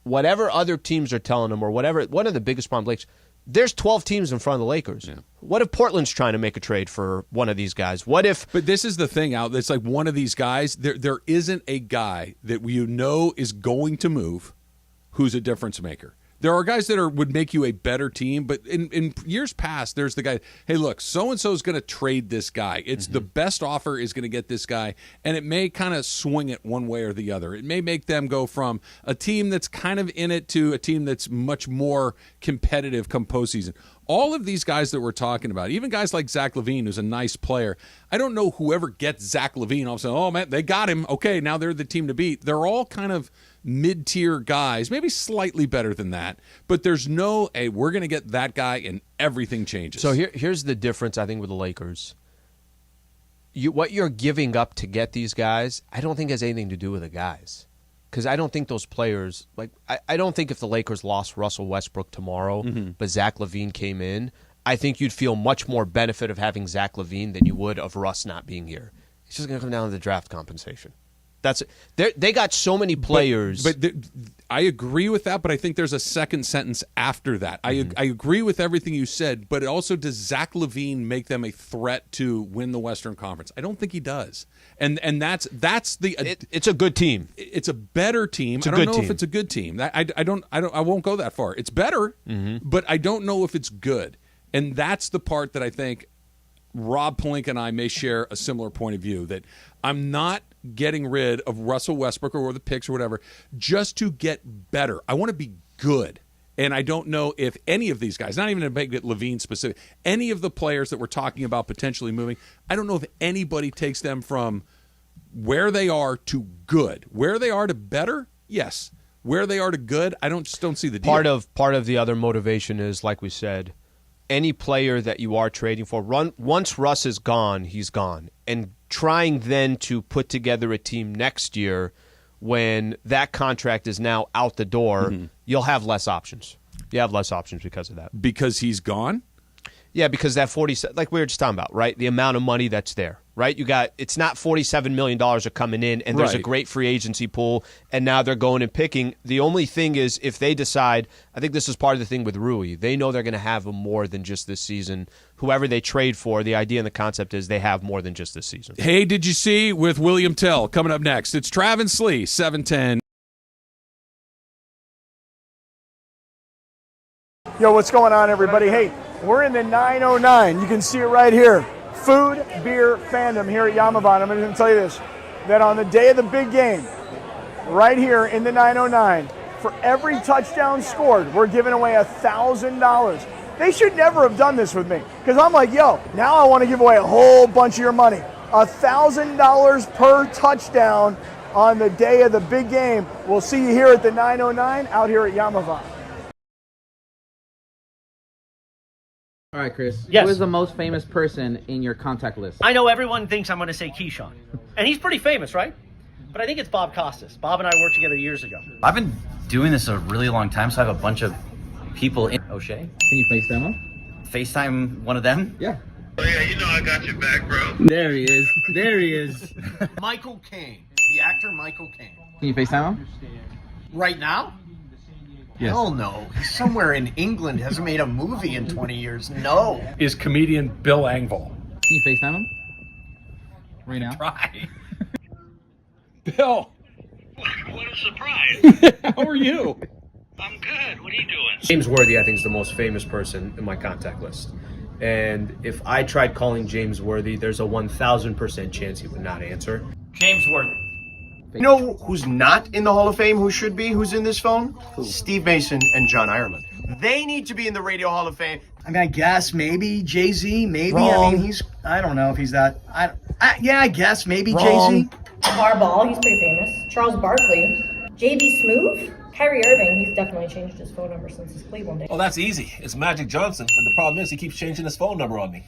whatever other teams are telling them or whatever. One of the biggest problems, there's 12 teams in front of the Lakers. Yeah. What if Portland's trying to make a trade for one of these guys? What if... But this is the thing, Al. It's like one of these guys, there isn't a guy that you know is going to move who's a difference maker. There are guys that would make you a better team, but in years past, there's the guy, hey, look, so-and-so is going to trade this guy. It's the best offer is going to get this guy, and it may kind of swing it one way or the other. It may make them go from a team that's kind of in it to a team that's much more competitive come postseason. All of these guys that we're talking about, even guys like Zach LaVine, who's a nice player, I don't know whoever gets Zach LaVine all of a sudden, oh, man, they got him. Okay, now they're the team to beat. They're all kind of mid-tier guys, maybe slightly better than that, but there's no, hey, we're going to get that guy and everything changes. So here's the difference, I think, with the Lakers. What you're giving up to get these guys, I don't think has anything to do with the guys. Because I don't think those players, like, I don't think if the Lakers lost Russell Westbrook tomorrow, but Zach LaVine came in, I think you'd feel much more benefit of having Zach LaVine than you would of Russ not being here. It's just going to come down to the draft compensation. That's it. They got so many players. But I agree with that, but I think there's a second sentence after that. I agree with everything you said, but also does Zach LaVine make them a threat to win the Western Conference? I don't think he does. And that's the it's a good team. It's a better team. I don't know if it's a good team. I won't go that far. It's better, but I don't know if it's good. And that's the part that I think Rob Pelinka and I may share a similar point of view, that I'm not getting rid of Russell Westbrook or the picks or whatever just to get better. I want to be good. And I don't know if any of these guys, not even to make it Levine specific, any of the players that we're talking about potentially moving, I don't know if anybody takes them from where they are to good. Where they are to better, yes. Where they are to good, I just don't see the deal. Part of the other motivation is, like we said, any player that you are trading for, once Russ is gone, he's gone. And trying then to put together a team next year when that contract is now out the door, you'll have less options. You have less options because of that. Because he's gone? Yeah, because that 47, like we were just talking about, right? The amount of money that's there, right? It's not $47 million are coming in, and there's a great free agency pool, and now they're going and picking. The only thing is, if they decide, I think this is part of the thing with Rui, they know they're going to have more than just this season. Whoever they trade for, the idea and the concept is they have more than just this season. Hey, did you see with William Tell coming up next? It's Trav and Slee, 710. Yo, what's going on, everybody? Hey, we're in the 909. You can see it right here. Food, beer, fandom here at Yamavon. I'm going to tell you this, that on the day of the big game, right here in the 909, for every touchdown scored, we're giving away $1,000. They should never have done this with me, because I'm like, yo, now I want to give away a whole bunch of your money. $1,000 per touchdown on the day of the big game. We'll see you here at the 909 out here at Yamavon. All right, Chris. Yes. Who is the most famous person in your contact list? I know everyone thinks I'm going to say Keyshawn. And he's pretty famous, right? But I think it's Bob Costas. Bob and I worked together years ago. I've been doing this a really long time, so I have a bunch of people in O.J. Can you FaceTime him? FaceTime one of them? Yeah. Oh, yeah, you know I got your back, bro. There he is. There he is. Michael Caine. The actor Michael Caine. Can you FaceTime him? Right now? Yes. Hell no. He's somewhere in England, hasn't made a movie in 20 years. No. Is comedian Bill Engvall. Can you FaceTime him? Right now? Try. Bill. What a surprise. How are you? I'm good. What are you doing? James Worthy, I think, is the most famous person in my contact list. And if I tried calling James Worthy, there's a 1,000% chance he would not answer. James Worthy. You know who's not in the Hall of Fame, who should be, who's in this phone? Who? Steve Mason and John Ireland. They need to be in the Radio Hall of Fame. I mean, I guess maybe Jay-Z, maybe. Wrong. I mean, I don't know if he's that. I guess maybe Wrong. Jay-Z. Harbaugh, he's pretty famous. Charles Barkley. J.B. Smoove. Kyrie Irving, he's definitely changed his phone number since his Cleveland days. Oh, that's easy. It's Magic Johnson, but the problem is he keeps changing his phone number on me.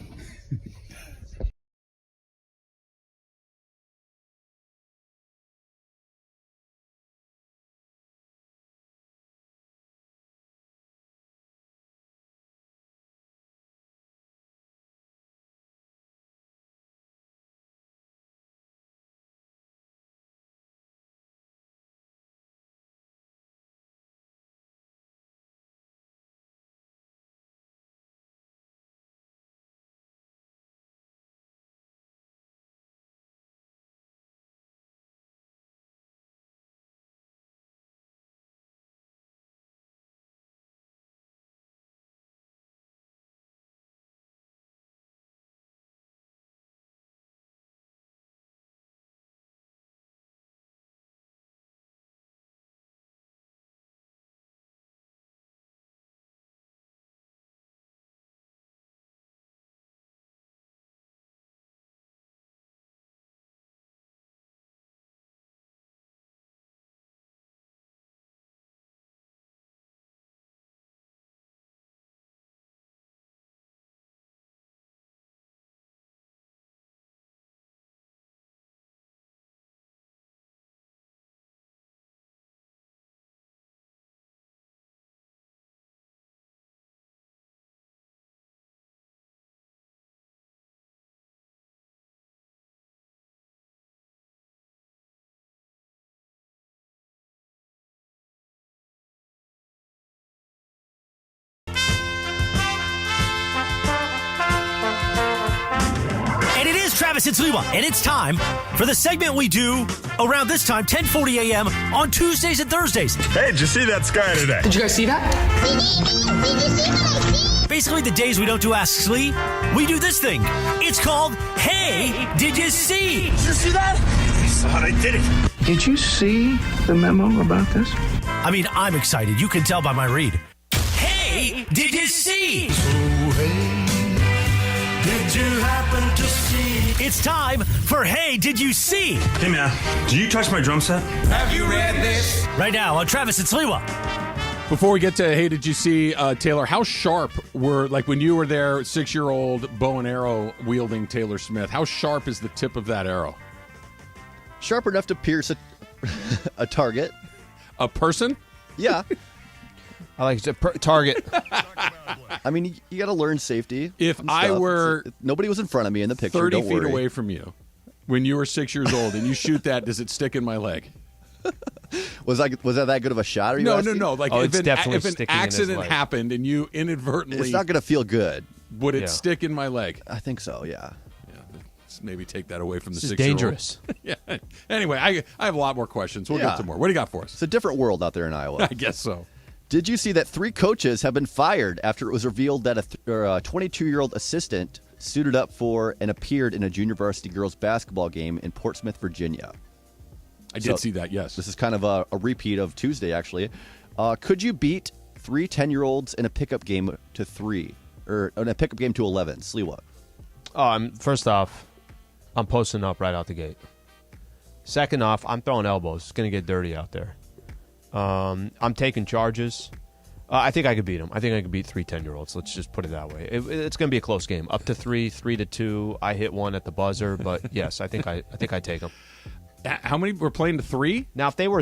Travis and Sliwa, and it's time for the segment we do around this time, 10:40 a.m. on Tuesdays and Thursdays. Hey, did you see that sky today? Did you guys see that? Basically, the days we don't do Ask Slee, we do this thing. It's called Hey, Did You See? Did you see that? I saw it. I did it. Did you see the memo about this? I mean, I'm excited. You can tell by my read. Hey, did you see? Did you happen to see? It's time for Hey, Did You See? Hey, man, did you touch my drum set? Have you read this? Right now on Travis and Sliwa. Before we get to Hey, did you see, Taylor, how sharp were, like when you were there, 6-year-old bow and arrow wielding Taylor Smith, how sharp is the tip of that arrow? Sharp enough to pierce a target. A person? Yeah. I like target. I mean, you got to learn safety. If I were... Nobody was in front of me in the picture, 30 don't feet worry. away from you when you were 6 years old and you shoot that, does it stick in my leg? Was that good of a shot? Are you No. Like, Like if an accident happened and you inadvertently... It's not going to feel good. Would it stick in my leg? I think so, yeah. Let's maybe take that away from the This is 6-year-old. dangerous. Yeah. Anyway, I have a lot more questions. We'll get to more. What do you got for us? It's a different world out there in Iowa. I guess so. Did you see that 3 coaches have been fired after it was revealed that a 22-year-old assistant suited up for and appeared in a junior varsity girls basketball game in Portsmouth, Virginia? I did see that, yes. This is kind of a repeat of Tuesday, actually. Could you beat 3 10-year-olds in a pickup game to 3? Or in a pickup game to 11? Sliwa. First off, I'm posting up right out the gate. Second off, I'm throwing elbows. It's going to get dirty out there. I'm taking charges. I think I could beat them. I think I could beat 3 10-year-olds. Let's just put it that way. It's going to be a close game. Up to 3, 3-2. I hit one at the buzzer, but yes, I think I take them. How many were playing to 3? Now, if they were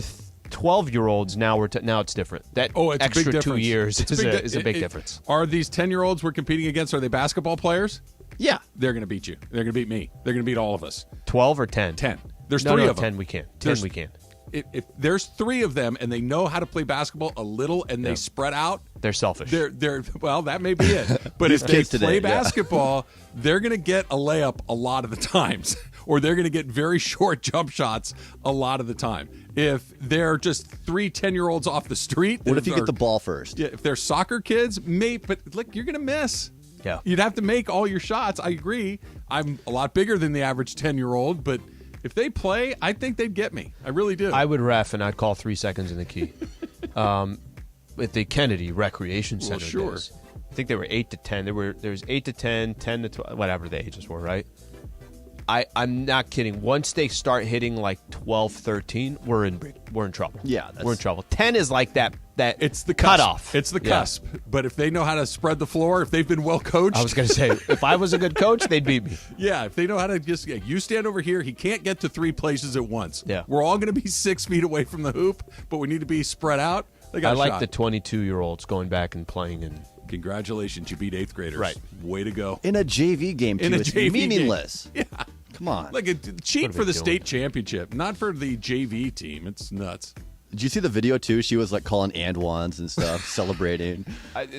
12-year-olds, now it's different. That it's extra a big 2 difference. years is a big difference. Are these 10-year-olds we're competing against, are they basketball players? Yeah. They're going to beat you. They're going to beat me. They're going to beat all of us. 12 or 10? 10. There's no, 3 no, of them. 10 we can't. 10 we can't. If there's 3 of them and they know how to play basketball a little and they spread out, they're selfish. They're well, that may be it. But if they play basketball, they're going to get a layup a lot of the times, or they're going to get very short jump shots a lot of the time. If they're just 3 10-year-olds off the street, what if you get the ball first? Yeah, if they're soccer kids, but look, you're going to miss. Yeah, you'd have to make all your shots. I agree. I'm a lot bigger than the average 10-year-old, but if they play, I think they'd get me. I really do. I would ref, and I'd call 3 seconds in the key. At the Kennedy Recreation Center. Well, sure. Days, I think they were 8 to 10. There was 8 to 10, 10 to 12, whatever the ages were, right? I'm not kidding. Once they start hitting like 12, 13, we're in trouble. Yeah, we're in trouble. 10 is like that. It's the cutoff. It's the cusp. But if they know how to spread the floor, if they've been well coached, I was going to say, if I was a good coach, they'd beat me. Yeah, if they know how to you stand over here. He can't get to 3 places at once. Yeah, we're all going to be 6 feet away from the hoop, but we need to be spread out. They got I like the 22-year-olds going back and playing. And congratulations, you beat 8th graders. Right, way to go. In a JV game, too. It's meaningless. Game. Yeah. Come on. Like cheat for the state championship, not for the JV team. It's nuts. Did you see the video, too? She was, like, calling and ones and stuff, celebrating.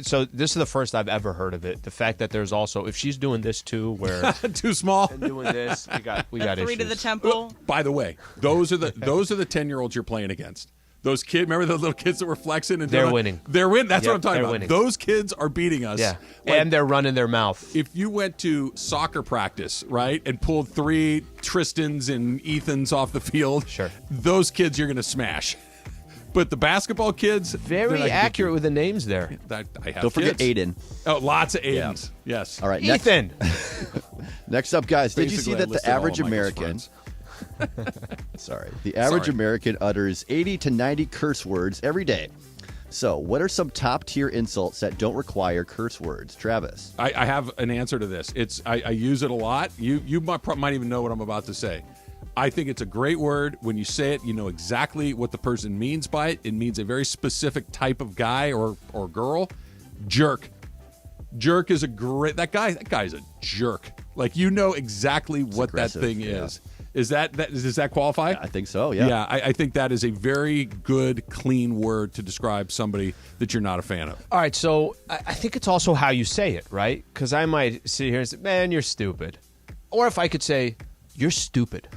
So this is the first I've ever heard of it. The fact that there's also, if she's doing this, too, where... Too small. And doing this, we got 3 issues. to the temple. By the way, those are the 10-year-olds you're playing against. Those kids, remember those little kids that were flexing? And they're winning. They're winning. That's what I'm talking about. Winning. Those kids are beating us. Yeah, like, and they're running their mouth. If you went to soccer practice, right, and pulled 3 Tristans and Ethans off the field, sure, those kids you're going to smash. But the basketball kids, very accurate with the names there. I have Don't forget Aiden. Oh, lots of Aidens. Yeah. Yes. All right, Ethan. Next up, guys. Basically, did you see that the average American? The average American utters 80 to 90 curse words every day. So, what are some top-tier insults that don't require curse words? Travis. I have an answer to this. I use it a lot. You might even know what I'm about to say. I think it's a great word. When you say it, you know exactly what the person means by it. It means a very specific type of guy or girl. Jerk. Jerk is a great... That guy's a jerk. Like, you know exactly what that thing is. Does that qualify? I think so, yeah. Yeah, I think that is a very good, clean word to describe somebody that you're not a fan of. All right, so I think it's also how you say it, right? Because I might sit here and say, man, you're stupid. Or if I could say, you're stupid.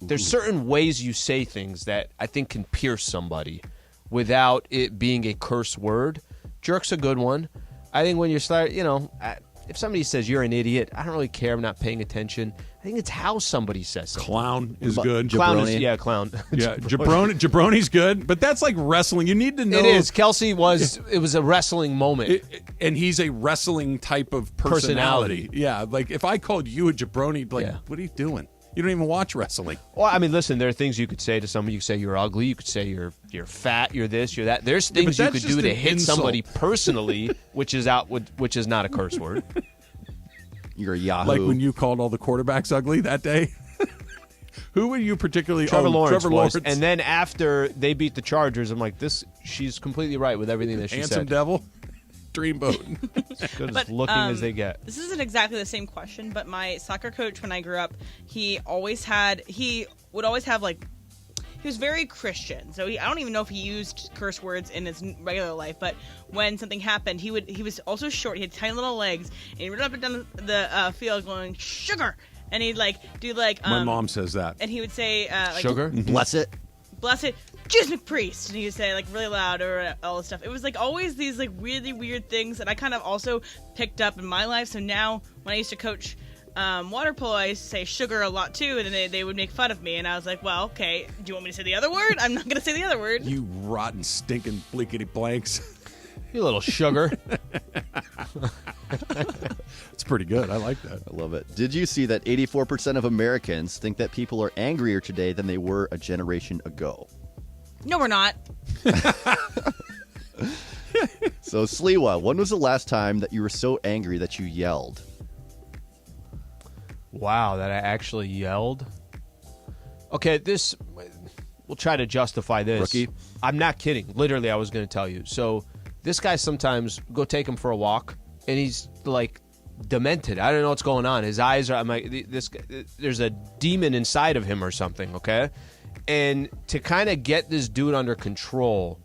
There's certain ways you say things that I think can pierce somebody without it being a curse word. Jerk's a good one. I think when you start, if somebody says you're an idiot, I don't really care. I'm not paying attention. I think it's how somebody says something. Clown is good. Clown Jabroni. is, yeah, clown. Yeah, jabroni's good, but that's like wrestling. You need to know. It is. Kelsey was. It was a wrestling moment, and he's a wrestling type of personality. Yeah, like if I called you a jabroni, like, what are you doing? You don't even watch wrestling. Well, I mean, listen. There are things you could say to somebody. You could say you're ugly. You could say you're fat. You're this. You're that. There's things you could do to hit insult. somebody personally, which is not a curse word. You're a Yahoo. Like when you called all the quarterbacks ugly that day. Who were you particularly? Trevor Lawrence Trevor was. Lawrence. And then after they beat the Chargers, I'm like, she's completely right with everything that she Handsome said. devil, dreamboat. Good as looking as they get. This isn't exactly the same question, but my soccer coach when I grew up, he would always have like. He was very Christian, so I don't even know if he used curse words in his regular life. But when something happened, he was also short. He had tiny little legs, and he ran up and down the field going sugar, and he'd like do like. My mom says that. And he would say like, sugar, bless it, Jesus McPriest, and he would say like really loud or all this stuff. It was like always these like really weird things that I kind of also picked up in my life. So now when I used to coach. Water polo, I used to say sugar a lot too, and then they would make fun of me, and I was like, well, okay, do you want me to say the other word? I'm not going to say the other word. You rotten, stinking, bleakety blanks. You little sugar. It's pretty good. I like that. I love it. Did you see that 84% of Americans think that people are angrier today than they were a generation ago? No, we're not. So, Sliwa, when was the last time that you were so angry that you yelled? Wow, that I actually yelled. Okay, we'll try to justify this. Rookie? I'm not kidding. Literally, I was going to tell you. So this guy sometimes go take him for a walk, and he's like demented. I don't know what's going on. His eyes are. I'm like, this. There's a demon inside of him or something. Okay, and to kind of get this dude under control,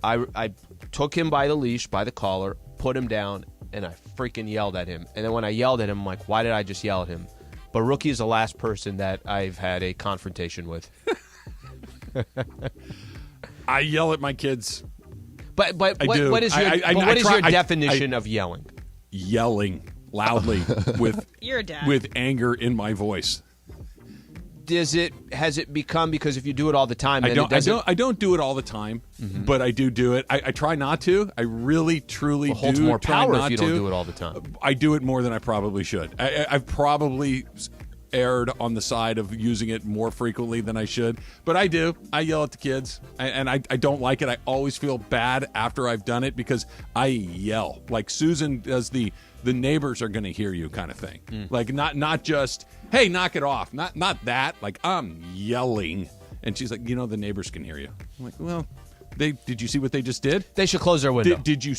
I took him by the leash, by the collar, put him down, and I freaking yelled at him. And then when I yelled at him, I'm like, why did I just yell at him? But Rookie is the last person that I've had a confrontation with. I yell at my kids. But what is your definition of yelling? Yelling loudly with You're a dad. with anger in my voice. Has it become, because if you do it all the time, I don't do it all the time, but I do it. I try not to. I really truly it holds do more try power not if you to. don't do it all the time. I do it more than I probably should. I've probably erred on the side of using it more frequently than I should, but I do. I yell at the kids, and I don't like it. I always feel bad after I've done it because I yell. Like Susan does the neighbors are going to hear you kind of thing. Like not just, hey, knock it off. Not that. Like I'm yelling, and she's like, the neighbors can hear you. I'm like, well, did you see what they just did? They should close their window. Did you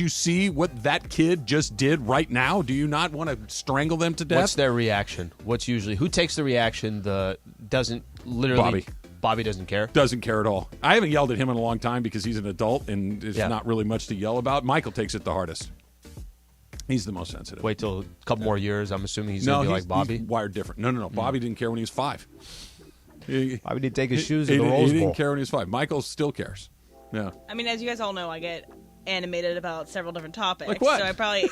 see what that kid just did right now? Do you not want to strangle them to death? What's their reaction? Who takes the reaction? Bobby doesn't care. Doesn't care at all. I haven't yelled at him in a long time because he's an adult and there's not really much to yell about. Michael takes it the hardest. He's the most sensitive. Wait till a couple more years. I'm assuming he's going to be like Bobby. He's wired different. No. Bobby didn't care when he was 5. Bobby didn't take his shoes in the Rose Bowl. He didn't care when he was 5. Michael still cares. Yeah. I mean, as you guys all know, I get animated about several different topics. Like what? So I probably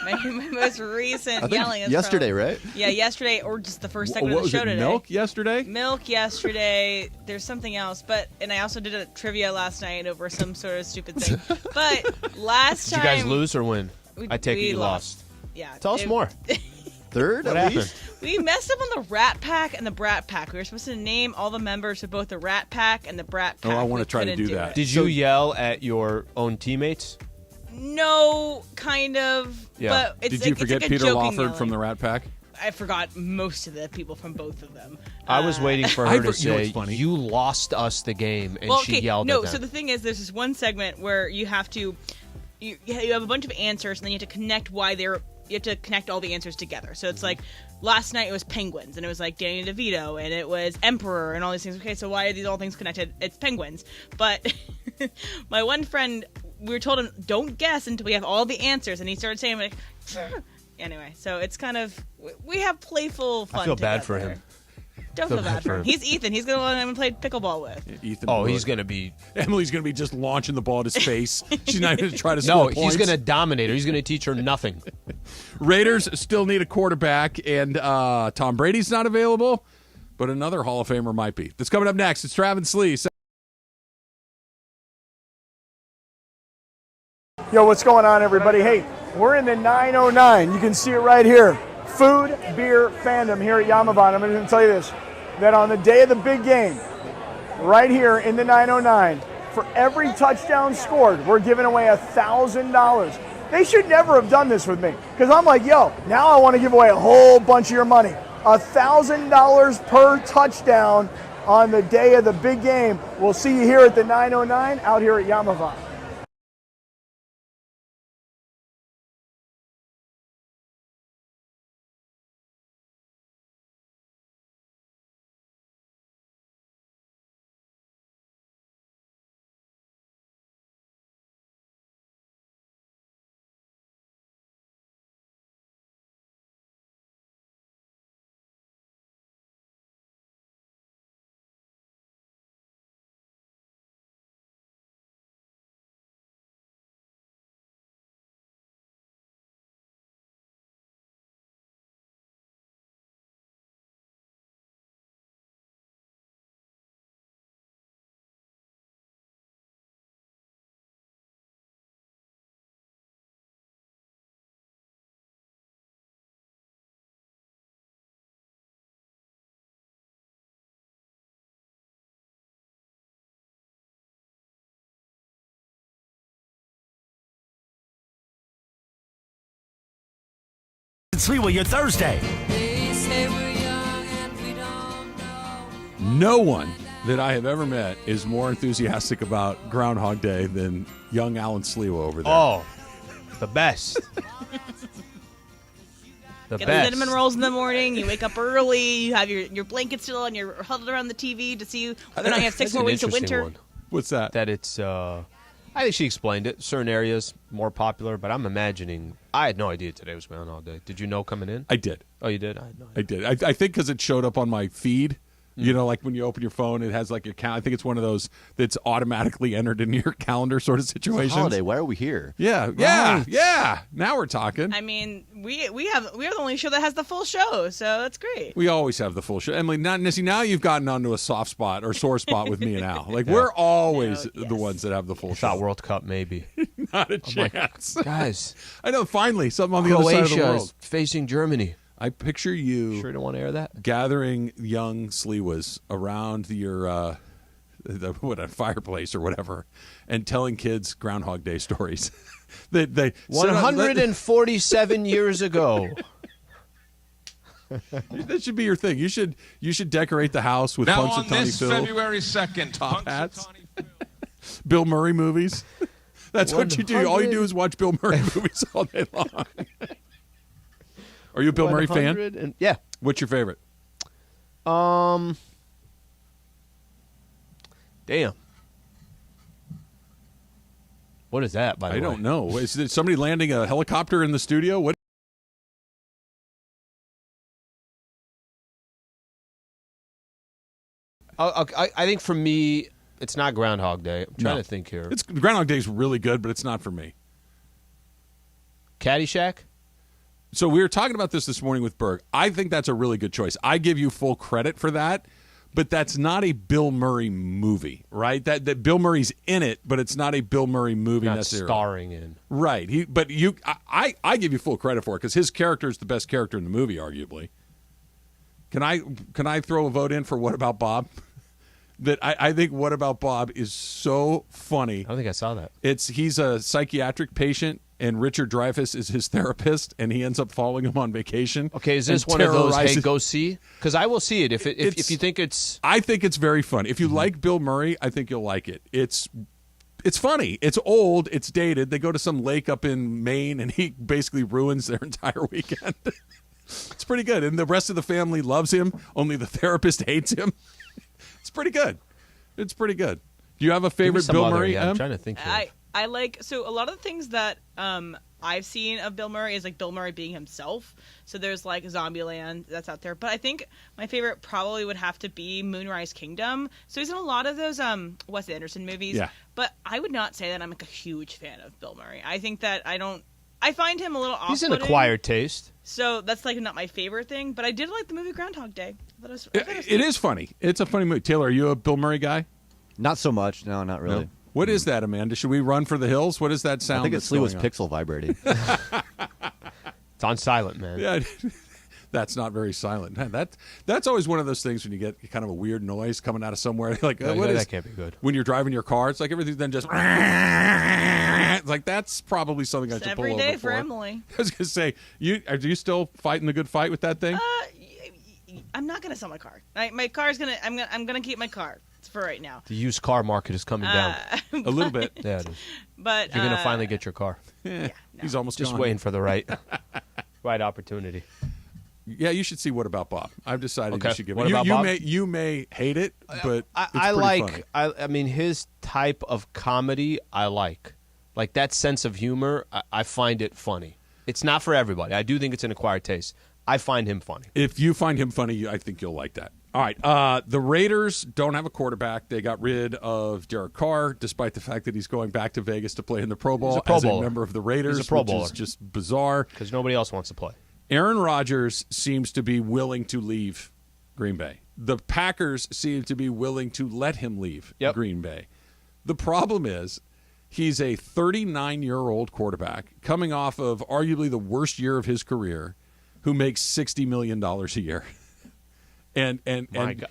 my most recent yelling is yesterday, right? Yeah, yesterday, or just the first segment of the show today. Milk yesterday? Milk yesterday. There's something else, and I also did a trivia last night over some sort of stupid thing. But last time, did you guys lose or win? I take it you lost. lost. Yeah. Tell us more. Third, what at happened? least? We messed up on the Rat Pack and the Brat Pack. We were supposed to name all the members of both the Rat Pack and the Brat Pack. Oh, I want to We try to couldn't do that. Did you yell at your own teammates? No, kind of. Yeah. But it's Did you forget it's like a Peter joking Lawford yelling. from the Rat Pack? I forgot most of the people from both of them. I was waiting for her to you know what's say, funny? you lost us the game, and Well, she okay, yelled no, at them. so the thing is, there's this one segment where you have to, you have a bunch of answers, and then you have to connect you have to connect all the answers together. So it's like, last night it was penguins, and it was like Danny DeVito, and it was Emperor, and all these things. Okay, so why are these all things connected? It's penguins. But my one friend, we were told him, don't guess until we have all the answers, and he started saying, like, anyway, so it's kind of, we have playful fun I feel bad together. for him. Don't feel bad for him. He's Ethan. He's going to want to play pickleball with. Yeah, Ethan. Oh, he's going to be... Emily's going to be just launching the ball at his face. She's not going to try to No, score points. he's going to dominate her. He's going to teach her nothing. Raiders still need a quarterback, and Tom Brady's not available, but another Hall of Famer might be. That's coming up next. It's Travis Slee. Yo, what's going on, everybody? Hey, we're in the 909. You can see it right here. Food, beer, fandom here at Yamabon. I'm going to tell you this, that on the day of the big game, right here in the 909, for every touchdown scored, we're giving away $1,000. They should never have done this with me, because I'm like, yo, now I want to give away a whole bunch of your money. $1,000 per touchdown on the day of the big game. We'll see you here at the 909 out here at Yamavon. Sliwa, your Thursday. No one that I have ever met is more enthusiastic about Groundhog Day than young Alan Sliwa over there. Oh, the best. The Get best. cinnamon rolls in the morning. You wake up early. You have your blanket still, and you're huddled around the TV to see whether or not you have 6 more weeks of winter. One. What's that? That it's, I think she explained it. Certain areas more popular, but I'm imagining. I had no idea today was Groundhog Day. Did you know coming in? I did. Oh, you did? I had no idea. I did. I think because it showed up on my feed. You know, like when you open your phone, it has like a count. I think it's one of those that's automatically entered into your calendar sort of situations. Holiday. Why are we here? Yeah, yeah. Now we're talking. I mean, we are the only show that has the full show, so that's great. We always have the full show. Emily, now you've gotten onto a soft spot or sore spot with me and Al. Like we're always the ones that have the full show. Thought World Cup maybe. Not a chance, guys. I know. Finally, something on the other side of the world. Is facing Germany. I picture you. Sure, don't want to air that. Gathering young Sliwas around your a fireplace or whatever, and telling kids Groundhog Day stories. they 147 years ago. That should be your thing. You should decorate the house with Now Punxsutawney on this Phil February 2nd, top hats, Bill Murray movies. That's what you do. 100. All you do is watch Bill Murray movies all day long. Are you a Bill Murray fan? Yeah. What's your favorite? Damn. What is that, by the way? I don't know. Is it somebody landing a helicopter in the studio? What? I think for me, it's not Groundhog Day. I'm trying to think here. It's Groundhog Day is really good, but it's not for me. Caddyshack? So we were talking about this morning with Berg. I think that's a really good choice. I give you full credit for that, but that's not a Bill Murray movie, right? That Bill Murray's in it, but it's not a Bill Murray movie Not necessarily. starring in. Right. I give you full credit for it because his character is the best character in the movie, arguably. Can I throw a vote in for What About Bob? That I think What About Bob is so funny. I don't think I saw that. He's a psychiatric patient, and Richard Dreyfuss is his therapist, and he ends up following him on vacation. Okay, is this one of those, hey, go see? Because I will see it if you think it's... I think it's very fun. If you like Bill Murray, I think you'll like it. It's funny. It's old. It's dated. They go to some lake up in Maine, and he basically ruins their entire weekend. It's pretty good. And the rest of the family loves him. Only the therapist hates him. It's pretty good. It's pretty good. Do you have a favorite Bill Murray? I'm trying to think. I like, so a lot of the things that I I've seen of Bill Murray is like Bill Murray being himself. So there's like Zombieland that's out there. But I think my favorite probably would have to be Moonrise Kingdom. So he's in a lot of those Wes Anderson movies. Yeah. But I would not say that I'm like a huge fan of Bill Murray. I think that I find him a little off-putting. He's an acquired taste. So that's like not my favorite thing. But I did like the movie Groundhog Day. It is funny. It's a funny movie. Taylor, are you a Bill Murray guy? Not so much. No, not really. No? What is that, Amanda? Should we run for the hills? What does that sound? I think it's Sliwa's pixel vibrating. It's on silent, man. Yeah, that's not very silent. That's always one of those things when you get kind of a weird noise coming out of somewhere. Like, that can't be good. When you're driving your car, it's like everything then just. It's like that's probably something I should pull over every day for for Emily. I was gonna say, are you still fighting the good fight with that thing? I'm not gonna sell my car. My car's gonna. I'm gonna keep my car for right now. The used car market is coming down a little bit. Yeah, it is. But you're gonna finally get your car. No. He's almost just gone. waiting for the right opportunity. Yeah, you should see What About Bob. I've decided you should give What it. About You Bob? you may hate it, but I it's like. pretty funny. I mean, his type of comedy. I like that sense of humor. I find it funny. It's not for everybody. I do think it's an acquired taste. I find him funny. If you find him funny, I think you'll like that. All right. The Raiders don't have a quarterback. They got rid of Derek Carr, despite the fact that he's going back to Vegas to play in the Pro Bowl He's a Pro as a Bowler. member of the Raiders, He's a Pro which Bowler. is just bizarre. Because nobody else wants to play. Aaron Rodgers seems to be willing to leave Green Bay. The Packers seem to be willing to let him leave Green Bay. The problem is he's a 39-year-old quarterback coming off of arguably the worst year of his career who makes $60 million a year. And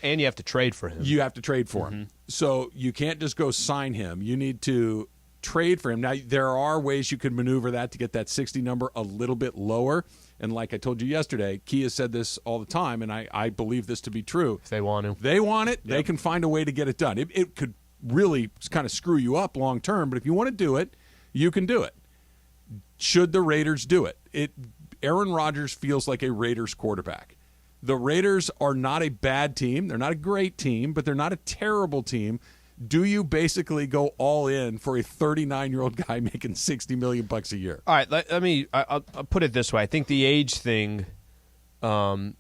you have to trade for him. You have to trade for him. So you can't just go sign him. You need to trade for him. Now, there are ways you can maneuver that to get that 60 number a little bit lower. And like I told you yesterday, Kia said this all the time, and I believe this to be true. If they want him. They want it. Yep. They can find a way to get it done. It could really kind of screw you up long term, but if you want to do it, you can do it. Should the Raiders do it? Aaron Rodgers feels like a Raiders quarterback. The Raiders are not a bad team. They're not a great team, but they're not a terrible team. Do you basically go all in for a 39-year-old guy making $60 million a year? All right, I'll put it this way. I think the age thing, 10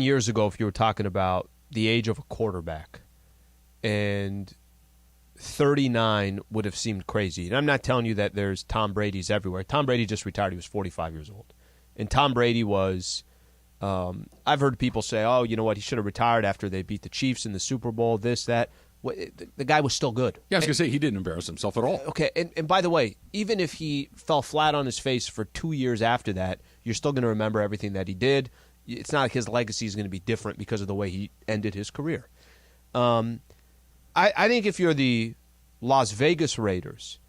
years ago, if you were talking about the age of a quarterback, and 39 would have seemed crazy. And I'm not telling you that there's Tom Brady's everywhere. Tom Brady just retired. He was 45 years old. And Tom Brady was, I've heard people say, oh, you know what, he should have retired after they beat the Chiefs in the Super Bowl, this, that. The guy was still good. Yeah, I was going to say, he didn't embarrass himself at all. Okay, and by the way, even if he fell flat on his face for 2 years after that, you're still going to remember everything that he did. It's not like his legacy is going to be different because of the way he ended his career. I think if you're the Las Vegas Raiders,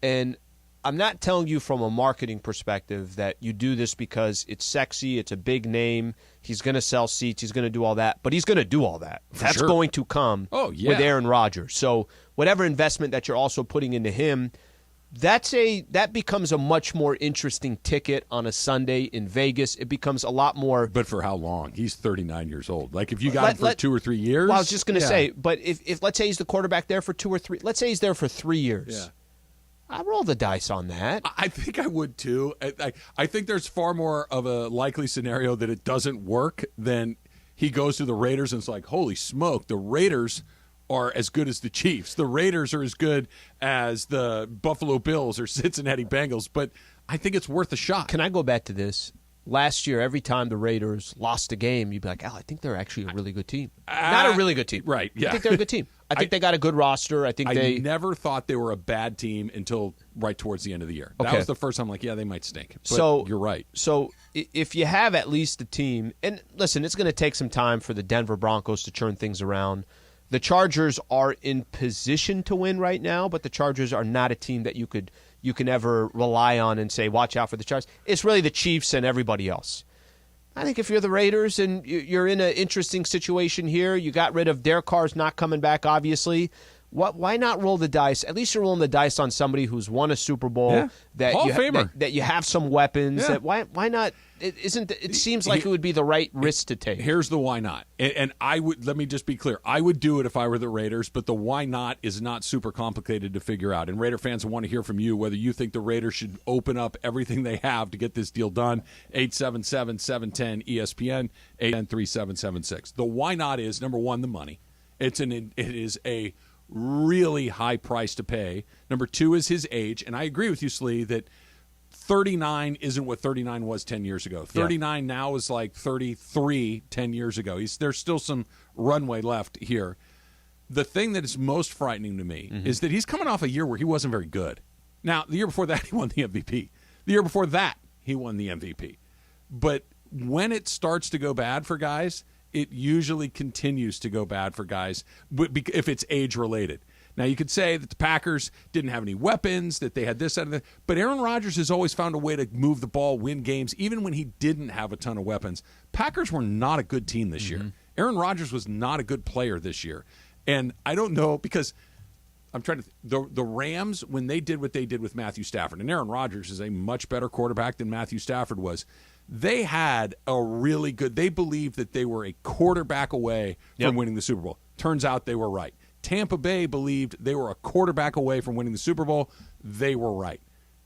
and I'm not telling you from a marketing perspective that you do this because it's sexy, it's a big name, he's going to sell seats, he's going to do all that, but he's going to do all that. That's sure. going to come with Aaron Rodgers. So whatever investment that you're also putting into him, that becomes a much more interesting ticket on a Sunday in Vegas. It becomes a lot more. But for how long? He's 39 years old. Like if you got him for 2 or 3 years. Well, I was just going to say, but if let's say he's the quarterback there for 2 or 3, let's say he's there for 3 years. Yeah. I roll the dice on that. I think I would too. I think there's far more of a likely scenario that it doesn't work than he goes to the Raiders and it's like, holy smoke, the Raiders are as good as the Chiefs. The Raiders are as good as the Buffalo Bills or Cincinnati Bengals, but I think it's worth a shot. Can I go back to this? Last year, every time the Raiders lost a game, you'd be like, I think they're actually a really good team. Not a really good team. Right, yeah. I think they're a good team. I think they got a good roster. I never thought they were a bad team until right towards the end of the year. Okay. That was the first time like, yeah, they might stink. But so you're right. So if you have at least a team, and listen, it's going to take some time for the Denver Broncos to turn things around. The Chargers are in position to win right now, but the Chargers are not a team that you can ever rely on and say, watch out for the Chargers. It's really the Chiefs and everybody else. I think if you're the Raiders and you're in an interesting situation here, you got rid of Derek Carr's not coming back, obviously. Why not roll the dice? At least you're rolling the dice on somebody who's won a Super Bowl, that Hall you of Famer. that you have some weapons. Yeah. That why not? It seems like it would be the right risk to take. Here's the why not. And I would, let me just be clear. I would do it if I were the Raiders, but the why not is not super complicated to figure out. And Raider fans want to hear from you whether you think the Raiders should open up everything they have to get this deal done. 877-710-ESPN, 810-3776. The why not is, number one, the money. It is a really high price to pay. Number two is his age. And I agree with you, Slee, that 39 isn't what 39 was 10 years ago. 39 now is like 33 10 years ago. There's still some runway left here. The thing that is most frightening to me is that he's coming off a year where he wasn't very good. Now, the year before that, he won the MVP. The year before that, he won the MVP. But when it starts to go bad for guys, it usually continues to go bad for guys if it's age-related. Now, you could say that the Packers didn't have any weapons, that they had this, that, and that. But Aaron Rodgers has always found a way to move the ball, win games, even when he didn't have a ton of weapons. Packers were not a good team this year. Aaron Rodgers was not a good player this year. And I don't know, because I'm trying to the Rams, when they did what they did with Matthew Stafford, and Aaron Rodgers is a much better quarterback than Matthew Stafford was, they had a really good – they believed that they were a quarterback away from winning the Super Bowl. Turns out they were right. Tampa Bay believed they were a quarterback away from winning the Super Bowl. They were right.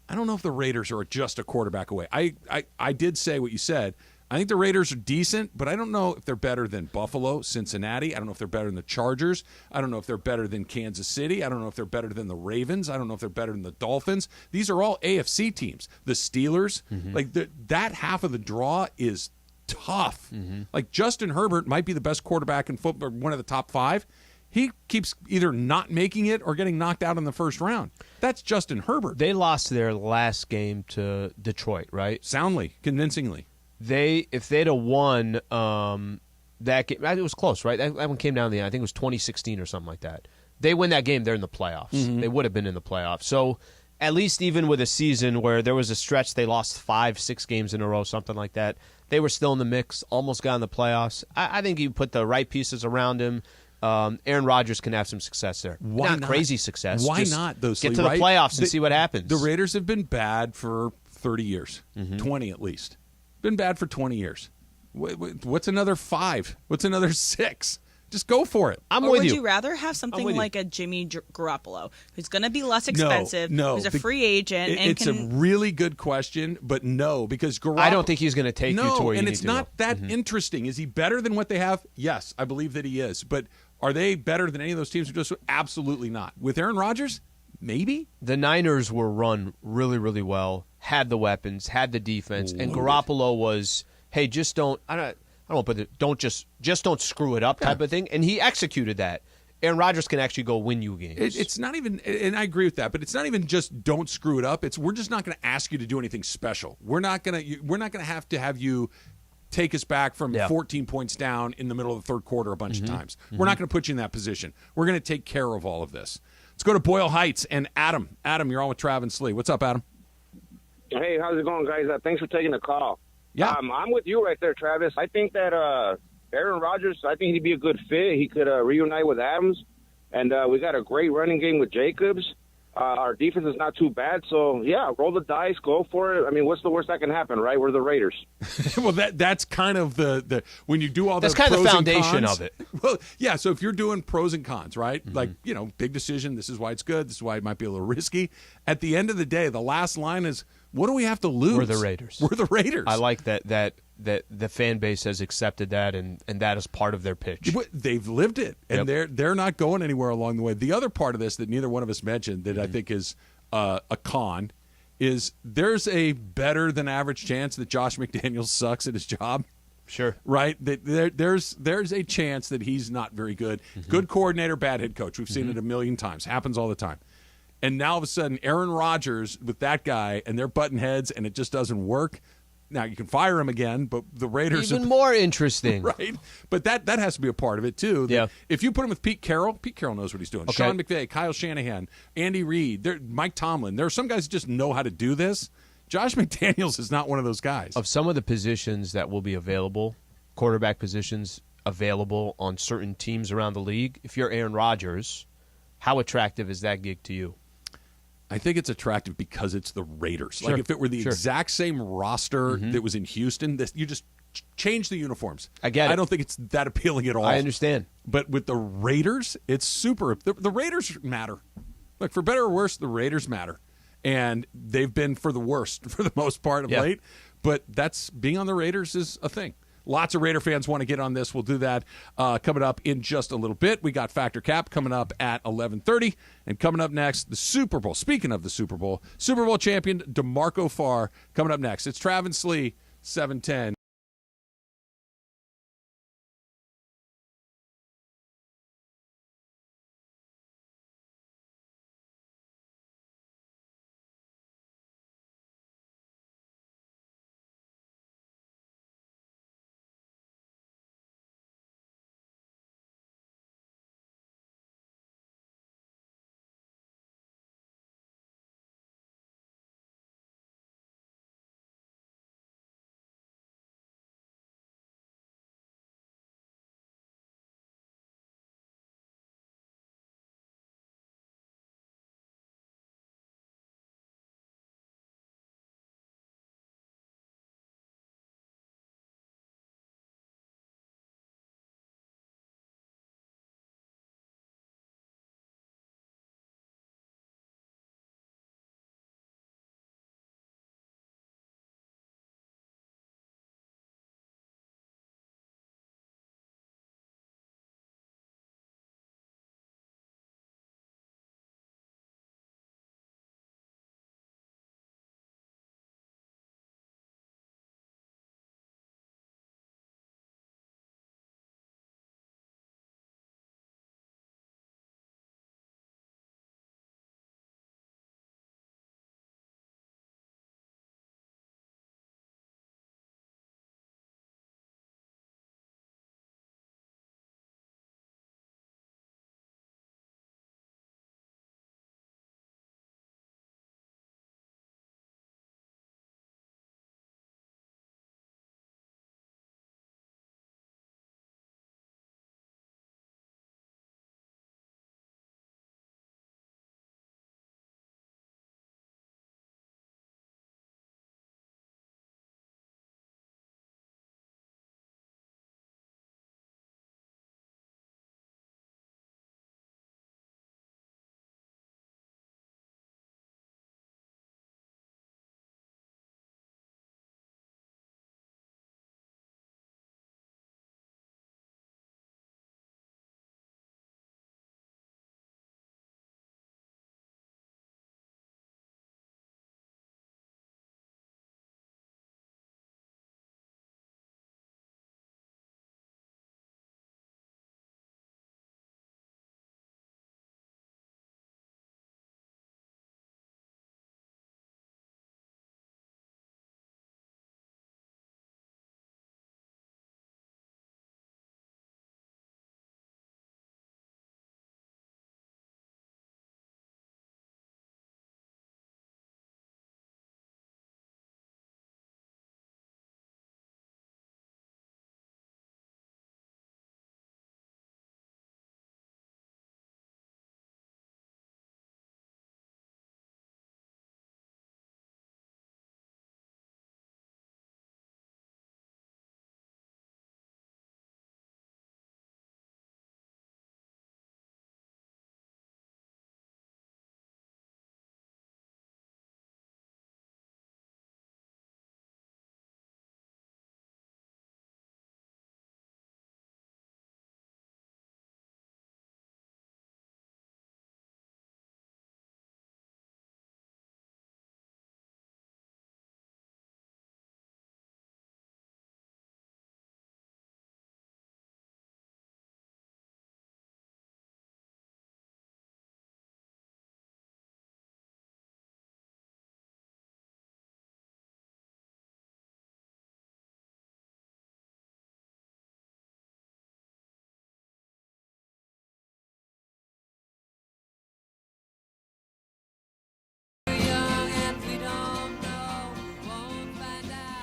I don't know if the Raiders are just a quarterback away. I did say what you said. I think the Raiders are decent, but I don't know if they're better than Buffalo, Cincinnati. I don't know if they're better than the Chargers. I don't know if they're better than Kansas City. I don't know if they're better than the Ravens. I don't know if they're better than the Dolphins. These are all AFC teams. The Steelers, like that half of the draw is tough. Like Justin Herbert might be the best quarterback in football, one of the top 5. He keeps either not making it or getting knocked out in the first round. That's Justin Herbert. They lost their last game to Detroit, right? Soundly, convincingly. If they'd have won that game, it was close, right? That one came down to the end. I think it was 2016 or something like that. They win that game, they're in the playoffs. They would have been in the playoffs. So at least even with a season where there was a stretch they lost 5-6 games in a row, something like that, they were still in the mix, almost got in the playoffs. I think you put the right pieces around him. Aaron Rodgers can have some success there. Why not? Crazy success. Why Just not, though, get to the playoffs and see what happens. The Raiders have been bad for 30 years, 20 at least. Been bad for 20 years. What's another 5? What's another 6? Just go for it. Or would you rather have something like a Jimmy Garoppolo, who's going to be less expensive, who's a free agent? It's a really good question, but no, because Garoppolo... I don't think he's going to take you to where you and need it's to not go. that interesting. Is he better than what they have? Yes, I believe that he is. But are they better than any of those teams? Just absolutely not. With Aaron Rodgers, maybe? The Niners were run really, really well, had the weapons, had the defense, and Garoppolo was, hey, just don't screw it up type of thing, and he executed that. Aaron Rodgers can actually go win you games. It's not even, and I agree with that, but it's not even just don't screw it up. It's we're just not going to ask you to do anything special. We're not going to have you take us back from 14 points down in the middle of the third quarter a bunch of times. We're not going to put you in that position. We're going to take care of all of this. Let's go to Boyle Heights and Adam. Adam, you're on with Trav and Slee. What's up, Adam? Hey, how's it going, guys? Thanks for taking the call. Yeah. I'm with you right there, Travis. I think that Aaron Rodgers, I think he'd be a good fit. He could reunite with Adams. And we got a great running game with Jacobs. Our defense is not too bad. So, yeah, roll the dice, go for it. I mean, what's the worst that can happen, right? We're the Raiders. Well, that's kind of the when you do all that's the kind of pros the and foundation cons, of it. Well, yeah, so if you're doing pros and cons, right? Like, big decision, this is why it's good, this is why it might be a little risky. At the end of the day, the last line is, what do we have to lose? We're the Raiders. We're the Raiders. I like that the fan base has accepted that, and that is part of their pitch. They've lived it, and they're not going anywhere along the way. The other part of this that neither one of us mentioned that I think is a con is there's a better than average chance that Josh McDaniels sucks at his job. Sure. Right? There's a chance that he's not very good. Good coordinator, bad head coach. We've seen it a million times. Happens all the time. And now all of a sudden, Aaron Rodgers with that guy, and they're butting heads, and it just doesn't work. Now, you can fire him again, but the Raiders even more interesting. Right? But that has to be a part of it, too. Yeah. If you put him with Pete Carroll knows what he's doing. Okay. Sean McVay, Kyle Shanahan, Andy Reid, Mike Tomlin. There are some guys who just know how to do this. Josh McDaniels is not one of those guys. Of some of the positions that will be available, quarterback positions available on certain teams around the league, if you're Aaron Rodgers, How attractive is that gig to you? I think it's attractive because it's the Raiders. Sure. Like if it were the Sure. exact same roster that was in Houston, you just change the uniforms. I get it. I don't think it's that appealing at all. I understand. But with the Raiders, it's super. The Raiders matter. Look, for better or worse, the Raiders matter. And they've been for the worst for the most part of late. But that's being on the Raiders is a thing. Lots of Raider fans want to get on this. We'll do that coming up in just a little bit. We got Factor Cap coming up at 11:30. And coming up next, the Super Bowl. Speaking of the Super Bowl champion DeMarco Farr coming up next. It's Trav and Slee, 710.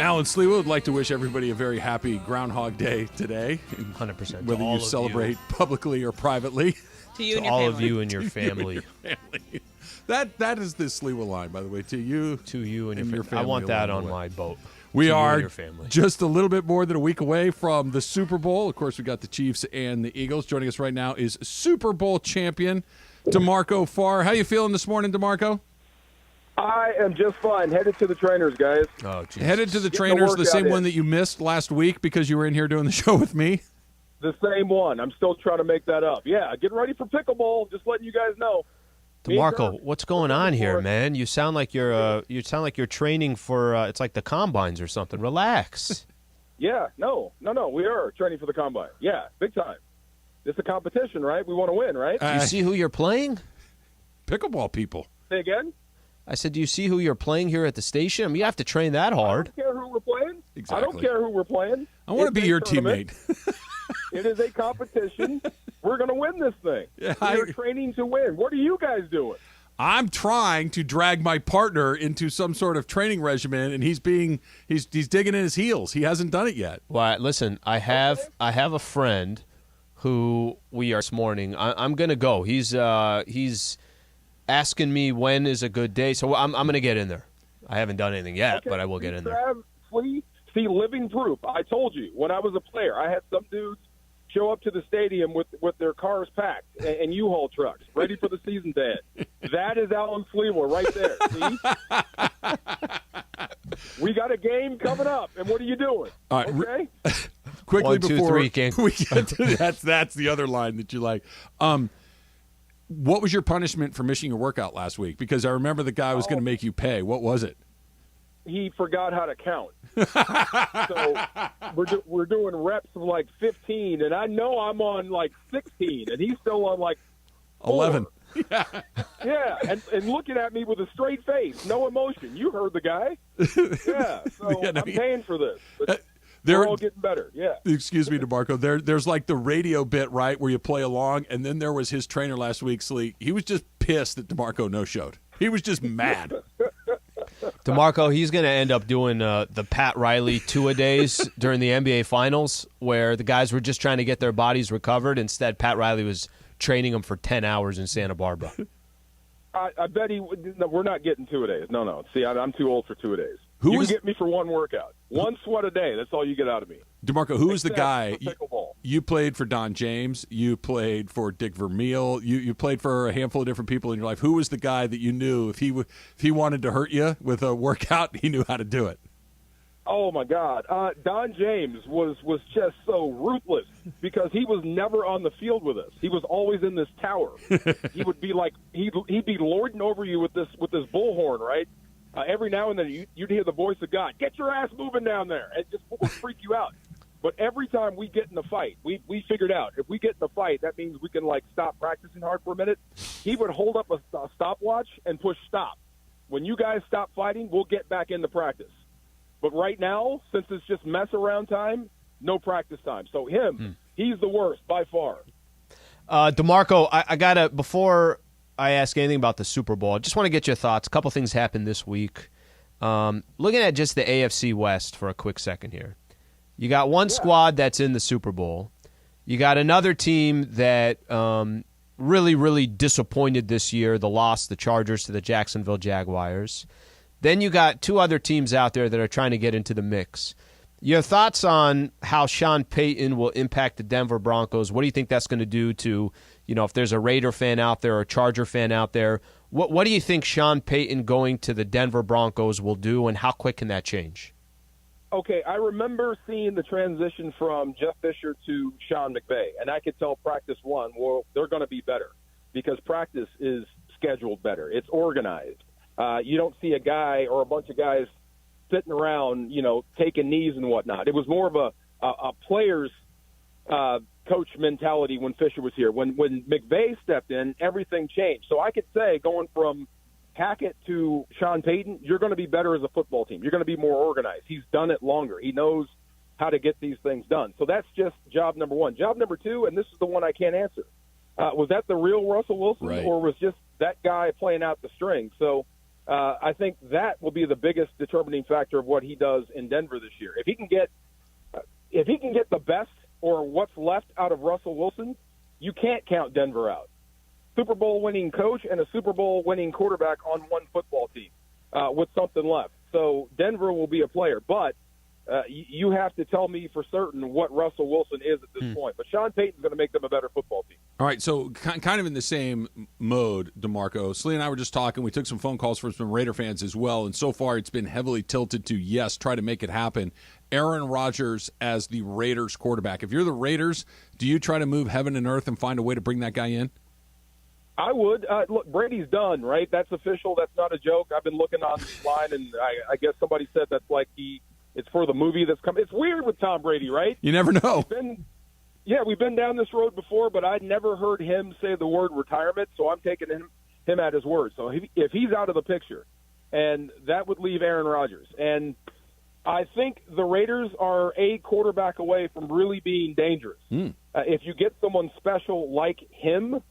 Alan Sliwa would like to wish everybody a very happy Groundhog Day today. 100%. Whether you celebrate publicly or privately. To you and to your all family. of you and your family. That is the Sliwa line, by the way. To you and your family. I want that along on the way. my boat. We To you and are your family. just a little bit more than a week away from the Super Bowl. Of course, we got the Chiefs and the Eagles. Joining us right now is Super Bowl champion DeMarco Farr. How you feeling this morning, DeMarco? I am just fine. Headed to the trainers, guys. Oh, geez. Headed to the Getting trainers, the same workout one in. that you missed last week because you were in here doing the show with me. The same one. I'm still trying to make that up. Yeah, getting ready for pickleball. Just letting you guys know. DeMarco, what's going on here, man? You sound like you're training for it's like the combines or something. Relax. Yeah, no. We are training for the combine. Yeah, big time. It's a competition, right? We want to win, right? Do you see who you're playing? Pickleball people. Say again? I said, do you see who you're playing here at the station? I mean, you have to train that hard. I don't care who we're playing. Exactly. I don't care who we're playing. I want to It's be a your tournament. teammate. It is a competition. We're going to win this thing. Yeah, We're training to win. What are you guys doing? I'm trying to drag my partner into some sort of training regimen, and he's digging in his heels. He hasn't done it yet. Well, listen, I have a friend who we are this morning. I'm going to go. He's asking me when is a good day, so I'm going to get in there. I haven't done anything yet, but I will get in there. See, living proof. I told you, when I was a player, I had some dudes show up to the stadium with their cars packed and U-Haul trucks, ready for the season to end. That is Alan Sliwa right there. See? We got a game coming up, and what are you doing? All right, okay? Quickly 1, 2, before 3, gang. we get to that's the other line that you like. What was your punishment for missing your workout last week? Because I remember the guy was going to make you pay. What was it? He forgot how to count. So we're doing reps of like 15, and I know I'm on like 16, and he's still on like 4. 11. Yeah, and looking at me with a straight face, no emotion. You heard the guy. Yeah, so Yeah, no, I'm paying for this. But They're we're all getting better, yeah. Excuse me, DeMarco. There's like the radio bit, right, where you play along, and then there was his trainer last week, Slee. He was just pissed that DeMarco no-showed. He was just mad. DeMarco, he's going to end up doing the Pat Riley two-a-days during the NBA Finals, where the guys were just trying to get their bodies recovered. Instead, Pat Riley was training them for 10 hours in Santa Barbara. I bet we're not getting two-a-days. No. See, I'm too old for two-a-days. You can get me for one workout. One sweat a day. That's all you get out of me. DeMarco, who was the guy? For pickleball. You played for Don James. You played for Dick Vermeil. You played for a handful of different people in your life. Who was the guy that you knew if he wanted to hurt you with a workout, he knew how to do it? Oh, my God. Don James was just so ruthless because he was never on the field with us. He was always in this tower. He would be like he'd be lording over you with this bullhorn, right? Every now and then you'd hear the voice of God, get your ass moving down there. It just would freak you out. But every time we get in a fight, we figured out if we get in a fight, that means we can, like, stop practicing hard for a minute. He would hold up a stopwatch and push stop. When you guys stop fighting, we'll get back into practice. But right now, since it's just mess around time, no practice time. So he's the worst by far. DeMarco, I got to, before I ask anything about the Super Bowl, I just want to get your thoughts. A couple things happened this week. Looking at just the AFC West for a quick second here. You got one squad that's in the Super Bowl. You got another team that really, really disappointed this year, the loss, the Chargers to the Jacksonville Jaguars. Then you got two other teams out there that are trying to get into the mix. Your thoughts on how Sean Payton will impact the Denver Broncos? What do you think that's going to do to, if there's a Raider fan out there or a Charger fan out there, what do you think Sean Payton going to the Denver Broncos will do, and how quick can that change? Okay, I remember seeing the transition from Jeff Fisher to Sean McVay, and I could tell practice one, well, they're going to be better because practice is scheduled better. It's organized. You don't see a guy or a bunch of guys sitting around, taking knees and whatnot. It was more of a player's coach mentality when Fisher was here. When McVay stepped in, everything changed. So I could say going from Hackett to Sean Payton, you're going to be better as a football team. You're going to be more organized. He's done it longer. He knows how to get these things done. So that's just job number one. Job number two, and this is the one I can't answer, was that the real Russell Wilson or was just that guy playing out the string? So I think that will be the biggest determining factor of what he does in Denver this year. If he can get the best or what's left out of Russell Wilson, you can't count Denver out. Super Bowl winning coach and a Super Bowl winning quarterback on one football team with something left. So Denver will be a player, but you have to tell me for certain what Russell Wilson is at this point. But Sean Payton's going to make them a better football team. All right, so kind of in the same mode, DeMarco. Slee and I were just talking. We took some phone calls from some Raider fans as well, and so far it's been heavily tilted to, yes, try to make it happen. Aaron Rodgers as the Raiders quarterback. If you're the Raiders, do you try to move heaven and earth and find a way to bring that guy in? I would. Look, Brady's done, right? That's official. That's not a joke. I've been looking online, and I guess somebody said that's like it's for the movie that's coming. It's weird with Tom Brady, right? You never know. We've been down this road before, but I'd never heard him say the word retirement, so I'm taking him at his word. So if he's out of the picture, and that would leave Aaron Rodgers. And I think the Raiders are a quarterback away from really being dangerous. If you get someone special like him,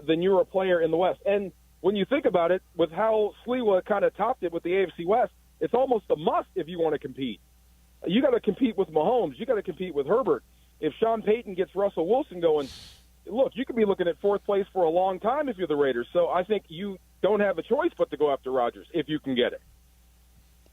then you're a player in the West. And when you think about it, with how Sliwa kind of topped it with the AFC West, it's almost a must if you want to compete. You got to compete with Mahomes. You got to compete with Herbert. If Sean Payton gets Russell Wilson going, look, you could be looking at fourth place for a long time if you're the Raiders. So I think you don't have a choice but to go after Rodgers if you can get it.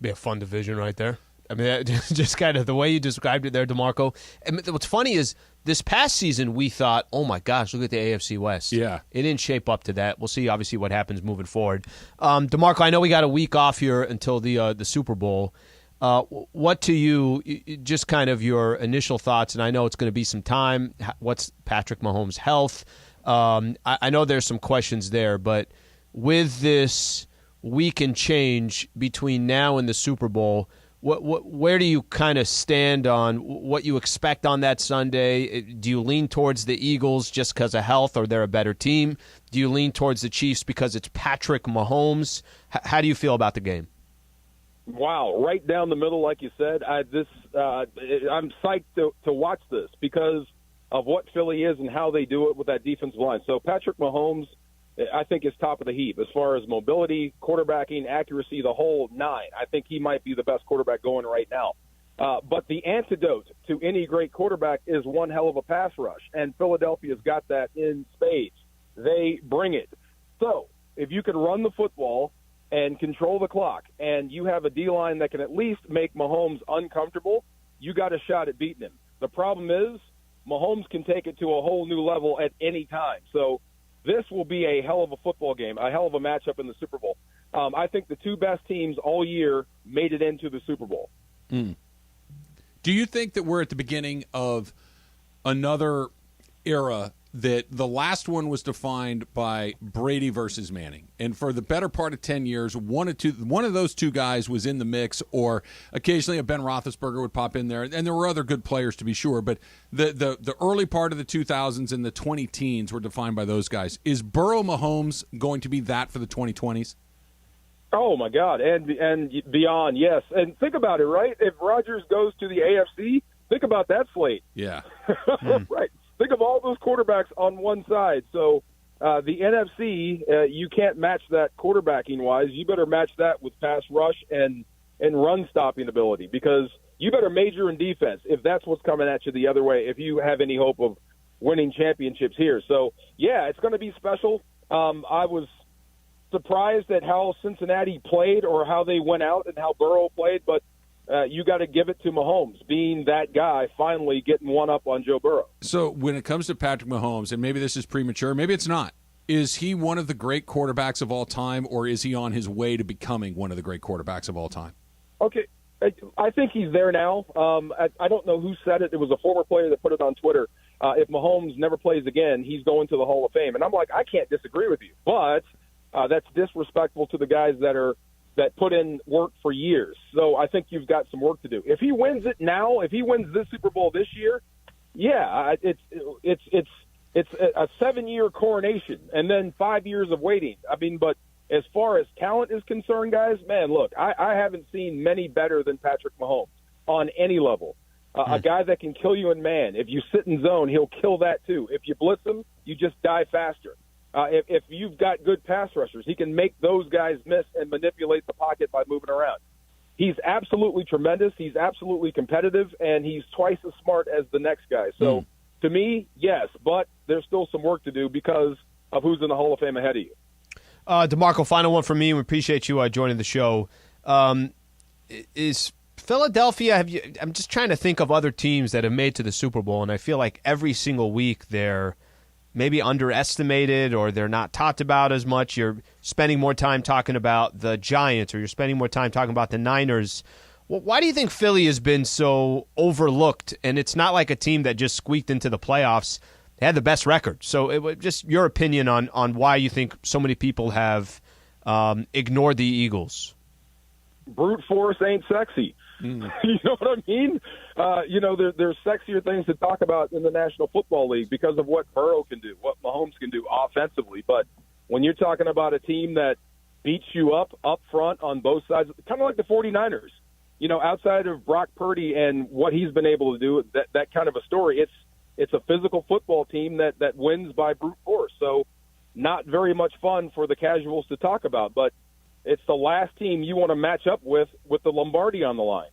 Be a fun division right there. I mean, just kind of the way you described it there, DeMarco. And what's funny is this past season we thought, oh, my gosh, look at the AFC West. Yeah. It didn't shape up to that. We'll see, obviously, what happens moving forward. DeMarco, I know we got a week off here until the Super Bowl. What to you, just kind of your initial thoughts, and I know it's going to be some time, what's Patrick Mahomes' health? I know there's some questions there, but with this week and change between now and the Super Bowl, where do you kind of stand on what you expect on that Sunday? Do you lean towards the Eagles just because of health, or they're a better team? Do you lean towards the Chiefs because it's Patrick Mahomes? How do you feel about the game? Wow, right down the middle, like you said. I'm psyched to watch this because of what Philly is and how they do it with that defensive line. So Patrick Mahomes, I think, is top of the heap as far as mobility, quarterbacking, accuracy, the whole nine. I think he might be the best quarterback going right now. But the antidote to any great quarterback is one hell of a pass rush, and Philadelphia's got that in spades. They bring it. So if you could run the football and control the clock, and you have a D-line that can at least make Mahomes uncomfortable, you got a shot at beating him. The problem is Mahomes can take it to a whole new level at any time. So this will be a hell of a football game, a hell of a matchup in the Super Bowl. I think the two best teams all year made it into the Super Bowl. Do you think that we're at the beginning of another era that the last one was defined by Brady versus Manning, and for the better part of 10 years, one of those two guys was in the mix, or occasionally a Ben Roethlisberger would pop in there, and there were other good players to be sure, but the early part of the 2000s and the 20 teens were defined by those guys. Is Burrow Mahomes going to be that for the 2020s? Oh my God, and beyond, yes. And think about it, right? If Rodgers goes to the AFC, think about that slate. Yeah. Right. Think of all those quarterbacks on one side. So the NFC, you can't match that quarterbacking-wise. You better match that with pass rush and run-stopping ability, because you better major in defense if that's what's coming at you the other way, if you have any hope of winning championships here. So, yeah, it's going to be special. I was surprised at how Cincinnati played, or how they went out and how Burrow played, but you got to give it to Mahomes, being that guy, finally getting one up on Joe Burrow. So when it comes to Patrick Mahomes, and maybe this is premature, maybe it's not, is he one of the great quarterbacks of all time, or is he on his way to becoming one of the great quarterbacks of all time? Okay, I think he's there now. I don't know who said it. It was a former player that put it on Twitter. If Mahomes never plays again, he's going to the Hall of Fame. And I'm like, I can't disagree with you. But that's disrespectful to the guys that put in work for years. So I think you've got some work to do. If he wins it now, if he wins this Super Bowl this year, yeah, it's a 7-year coronation and then 5 years of waiting. I mean, but as far as talent is concerned, guys, man, look, I haven't seen many better than Patrick Mahomes on any level. A guy that can kill you in man. If you sit in zone, he'll kill that too. If you blitz him, you just die faster. If you've got good pass rushers, he can make those guys miss and manipulate the pocket by moving around. He's absolutely tremendous. He's absolutely competitive, and he's twice as smart as the next guy. So, to me, yes, but there's still some work to do, because of who's in the Hall of Fame ahead of you. DeMarco, final one from me. We appreciate you joining the show. Is Philadelphia? I'm just trying to think of other teams that have made to the Super Bowl, and I feel like every single week they're maybe underestimated or they're not talked about as much. You're spending more time talking about the Giants, or you're spending more time talking about the Niners. Well, why do you think Philly has been so overlooked? And it's not like a team that just squeaked into the playoffs. They had the best record. So just your opinion on why you think so many people have ignored the Eagles. Brute force ain't sexy. You know what I mean? There's sexier things to talk about in the National Football League because of what Burrow can do, what Mahomes can do offensively. But when you're talking about a team that beats you up front on both sides, kind of like the 49ers, outside of Brock Purdy and what he's been able to do, that kind of a story, it's a physical football team that wins by brute force. So not very much fun for the casuals to talk about, but it's the last team you want to match up with the Lombardi on the line.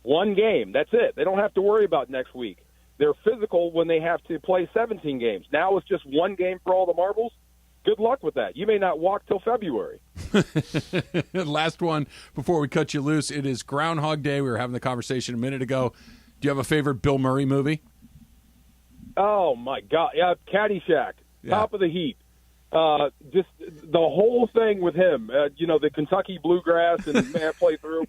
One game, that's it. They don't have to worry about next week. They're physical when they have to play 17 games. Now it's just one game for all the marbles. Good luck with that. You may not walk till February. Last one before we cut you loose. It is Groundhog Day. We were having the conversation a minute ago. Do you have a favorite Bill Murray movie? Oh, my God. Yeah, Caddyshack, top of the heap. Just the whole thing with him, the Kentucky Bluegrass and man play through,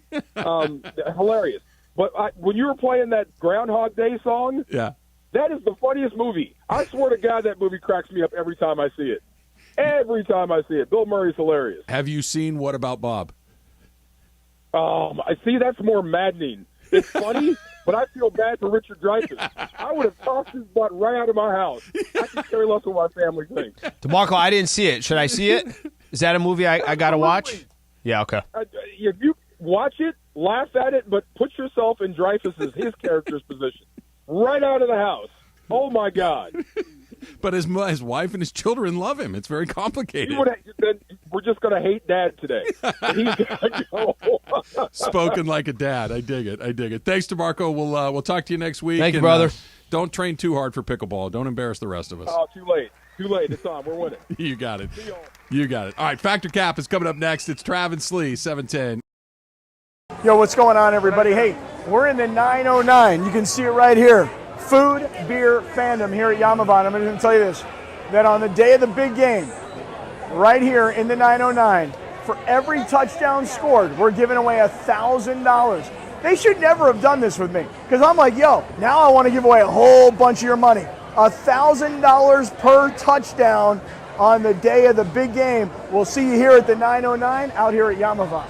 hilarious. But when you were playing that Groundhog Day song, that is the funniest movie. I swear to God, that movie cracks me up every time I see it. Every time I see it. Bill Murray's hilarious. Have you seen What About Bob? I see. That's more maddening. It's funny, but I feel bad for Richard Dreyfuss. I would have tossed his butt right out of my house. I can care less what my family thinks. DeMarco, I didn't see it. Should I see it? Is that a movie I got to watch? Yeah, okay. If you watch it, laugh at it, but put yourself in his character's position. Right out of the house. Oh, my God. But his wife and his children love him. It's very complicated. We're just going to hate Dad today. He's gotta go. Spoken like a dad. I dig it. Thanks, DeMarco. We'll talk to you next week. Thank you, brother. Don't train too hard for pickleball. Don't embarrass the rest of us. Oh, too late. It's on. We're winning. You got it. All right, Factor Cap is coming up next. It's Trav and Slee, 710. Yo, what's going on, everybody? Hey, we're in the 909. You can see it right here. Food, beer, fandom here at Yamabon. I'm going to tell you this, that on the day of the big game, right here in the 909, for every touchdown scored, we're giving away $1,000. They should never have done this with me, because I'm like, yo, now I want to give away a whole bunch of your money. $1,000 per touchdown on the day of the big game. We'll see you here at the 909 out here at Yamavon.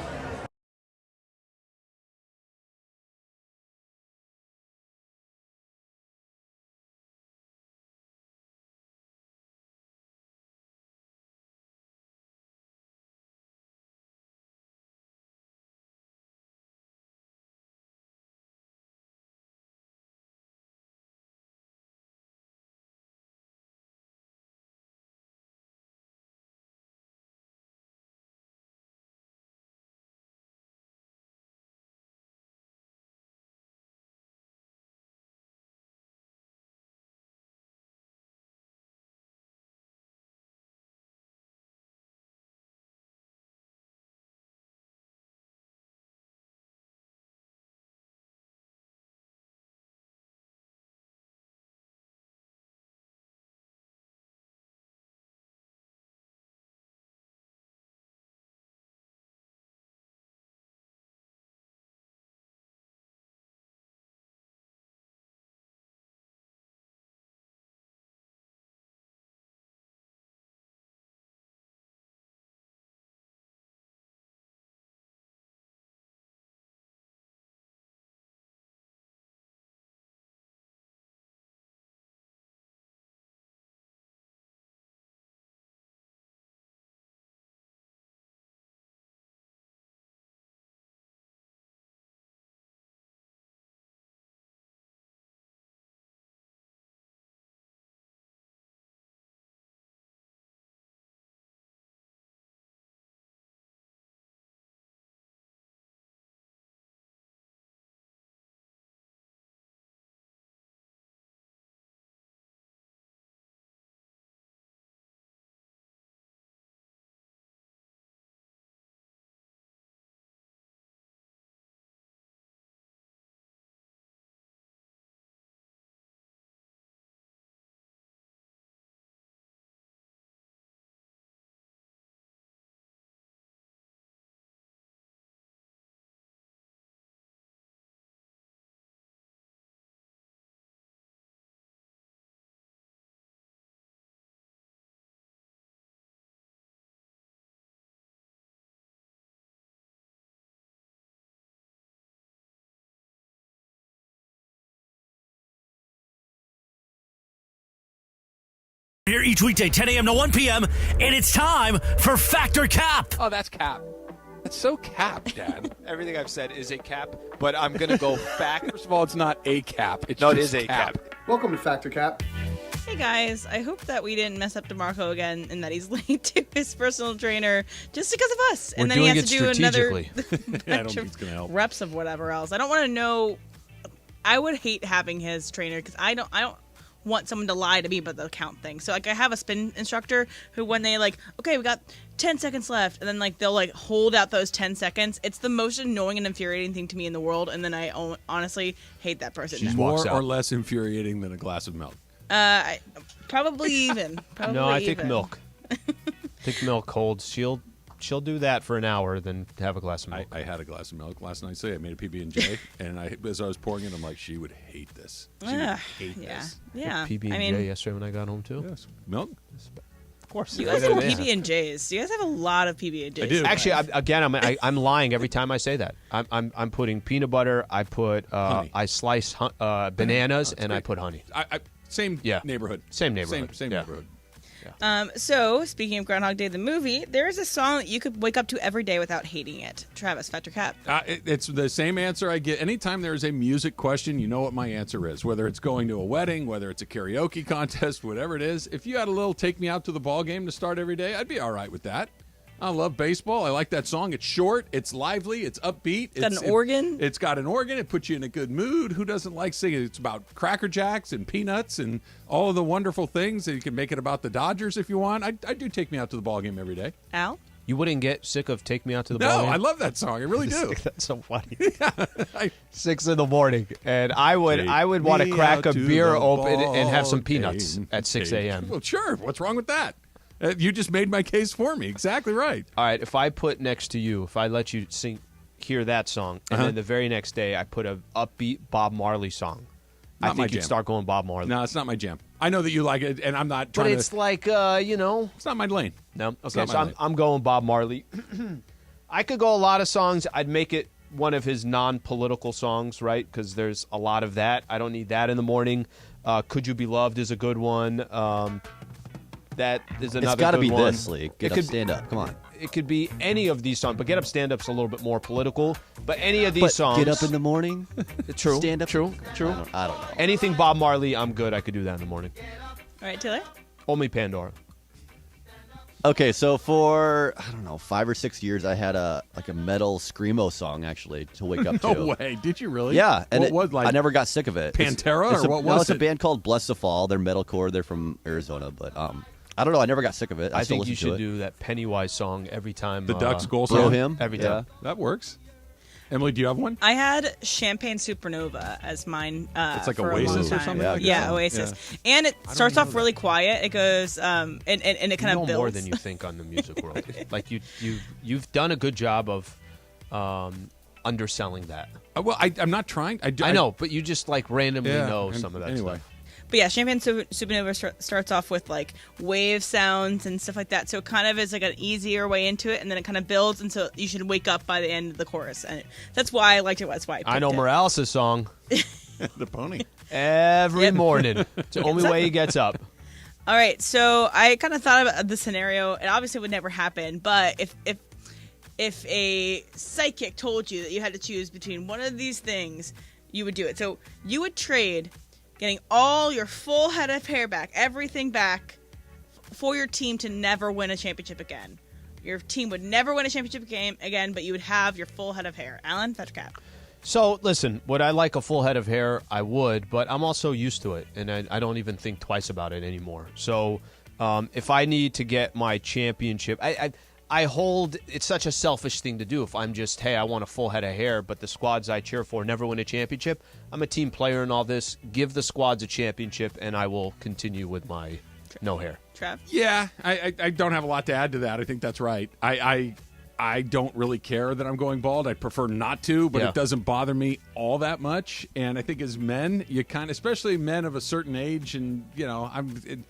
Here each weekday, 10 a.m. to 1 p.m., and it's time for Factor Cap. Oh, that's cap. That's so cap, Dad. Everything I've said is a cap, but I'm going to go back. First of all, it's not a cap. It's No, it just is a cap. Welcome to Factor Cap. Hey guys, I hope that we didn't mess up DeMarco again and that he's late to his personal trainer just because of us. We're and then he doing has it to do another strategically. I don't think it's going to help. reps of whatever else. I don't want to know. I would hate having his trainer because I don't want someone to lie to me about the count thing. So like I have a spin instructor who when they like, okay, we got 10 seconds left, and then like they'll like hold out those 10 seconons. It's the most annoying and infuriating thing to me in the world, and then I honestly hate that person. She's more or less infuriating than a glass of milk. Probably even. Probably No, I think even. milk. I think milk holds. She'll do that for an hour, then have a glass of milk. I had a glass of milk last night. So I made a PB&J, and as I was pouring it, I'm like, she would hate this. She would hate this. Yeah. PB&J I mean, yesterday when I got home too. Yes, milk. Of course. you guys have PB&Js. You guys have a lot of PB&Js. I do. Actually, I'm lying every time I say that. I'm putting peanut butter. I put I slice bananas, and I put honey. Same neighborhood. Same neighborhood. Same neighborhood. So, speaking of Groundhog Day, the movie, there is a song that you could wake up to every day without hating it. Travis, Factor Cap. It's the same answer I get. Anytime there is a music question, you know what my answer is. Whether it's going to a wedding, whether it's a karaoke contest, whatever it is. If you had a little take me out to the ball game to start every day, I'd be all right with that. I love baseball. I like that song. It's short. It's lively. It's upbeat. It's got an organ. It's got an organ. It puts you in a good mood. Who doesn't like singing? It's about Cracker Jacks and peanuts and all of the wonderful things. And you can make it about the Dodgers if you want. I do take me out to the ball game every day. Al? You wouldn't get sick of Take Me Out to the Ball Game? No, I love that song. I really do. That's so funny. 6 in the morning, and I would want to crack a beer open and have some peanuts at 6 a.m. Well, sure. What's wrong with that? You just made my case for me. Exactly right. All right, if I put next to you, if I let you hear that song, and then the very next day I put a upbeat Bob Marley song, I think you'd start going Bob Marley. No, it's not my jam. I know that you like it, and I'm not trying to... But it's like, it's not my lane. No? Okay, so I'm going Bob Marley. I could go a lot of songs. I'd make it one of his non-political songs, right? Because there's a lot of that. I don't need that in the morning. Could You Be Loved is a good one. That is another It's got to good be one. this, Lee. Get up, stand up. Come on. It could be any of these songs, but Get Up, Stand Up's a little bit more political. But any of these songs... Get up in the morning? True. Stand up? True. I don't know. Anything Bob Marley, I'm good. I could do that in the morning. All right, Taylor? Only Pandora. Okay, so for, 5 or 6 years, I had a metal screamo song, actually, to wake up to. No way. Did you really? Yeah. And what was like? I never got sick of it. Pantera, or what was No, it's it? a band called Bless the Fall. They're metalcore. They're from Arizona, but I don't know. I never got sick of it. I still think you listen should to it. do that Pennywise song every time. The Ducks goal Blow song? him? Every Yeah. time. That works. Emily, do you have one? I had Champagne Supernova as mine. It's like for Oasis a long or time. something like Yeah, that? Oasis. Yeah. And it starts off really quiet. It goes, and it kind You of know builds. more than you think on the music world. Like you've done a good job of underselling that. Well, I'm not trying. I know, but you just like randomly know some of that stuff. But yeah, Champagne Supernova starts off with like wave sounds and stuff like that. So it kind of is like an easier way into it, and then it kind of builds, and so you should wake up by the end of the chorus. And that's why I liked it. That's why I know Morales' song. The pony. Every morning. It's the only way he gets up. All right, so I kind of thought about the scenario. It obviously would never happen, but if a psychic told you that you had to choose between one of these things, you would do it. So you would trade getting all your full head of hair back, everything back, for your team to never win a championship again. Your team would never win a championship game again, but you would have your full head of hair. Alan, Factor Cap. So, listen, would I like a full head of hair? I would, but I'm also used to it, and I don't even think twice about it anymore. So, if I need to get my championship, I hold, it's such a selfish thing to do. If I'm just, hey, I want a full head of hair, but the squads I cheer for never win a championship, I'm a team player in all this. Give the squads a championship, and I will continue with my no hair. Trav? Yeah, I don't have a lot to add to that. I think that's right. I don't really care that I'm going bald. I prefer not to, but it doesn't bother me all that much. And I think as men, you kind of, especially men of a certain age, and, I'm in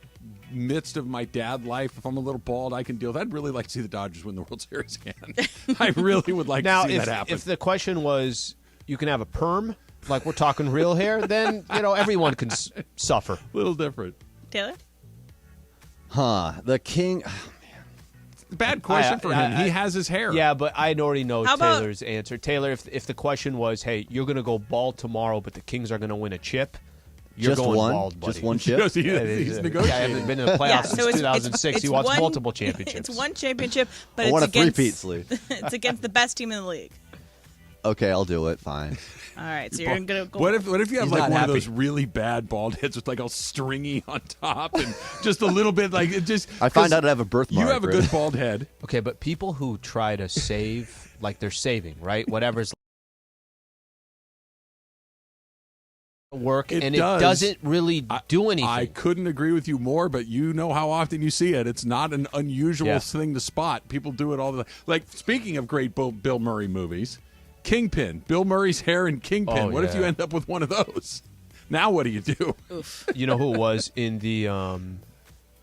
midst of my dad life, if I'm a little bald, I can deal with that. I'd really like to see the Dodgers win the World Series again. I really would like to see that happen. If the question was, you can have a perm, like we're talking real hair, then, everyone can suffer. A little different. Taylor? The king. Bad question for him. He has his hair. Yeah, but I already know How about- Taylor's answer. Taylor, if the question was, hey, you're going to go bald tomorrow, but the Kings are going to win a chip, you're Just going one? bald, buddy. Just one chip? He's negotiating. I haven't been in the playoffs since 2006. He wants multiple championships. It's one championship, but I it's want a against three-peat sleeve. it's against the best team in the league. Okay, I'll do it. Fine. All right, so you're gonna go. What if you have He's like not one happy. of those really bad bald heads with like all stringy on top and just a little bit like it just? I find out I have a birthmark. You have a good bald head. Okay, but people who try to save, like they're saving, right? Whatever's work, It and does. it doesn't really do anything. I couldn't agree with you more, but you know how often you see it. It's not an unusual thing to spot. People do it all the time. Like, speaking of great Bill Murray movies, Kingpin, Bill Murray's hair in Kingpin. Oh, what if you yeah. end up with one of those? Now what do you do? Oof. You know who it was in the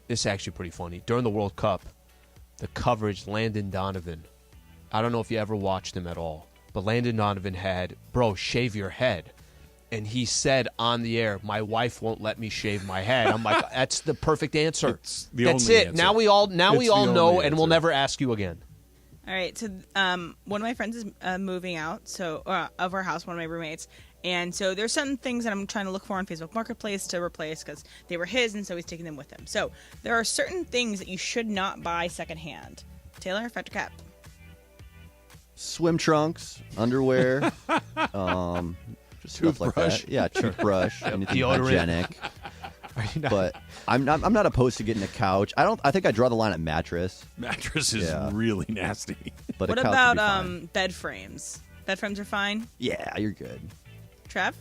this is actually pretty funny. During the World Cup, the coverage, Landon Donovan. I don't know if you ever watched him at all, but Landon Donovan had, bro, shave your head. And he said on the air, my wife won't let me shave my head. I'm like, that's the perfect answer. It's the That's only it. answer. Now we all It's know, the only and we'll answer. never ask you again. All right, so one of my friends is moving out, of our house, one of my roommates, and so there's certain things that I'm trying to look for on Facebook Marketplace to replace because they were his, and so he's taking them with him. So there are certain things that you should not buy secondhand. Taylor, Factor Cap. Swim trunks, underwear, just stuff like Toothbrush. that. Yeah, toothbrush, anything Deodorant. hygienic. But I'm not opposed to getting a couch. I think I draw the line at mattress. Mattress is Yeah. really nasty. But What a couch would about be fine. bed frames? Bed frames are fine. Yeah, you're good. Trev?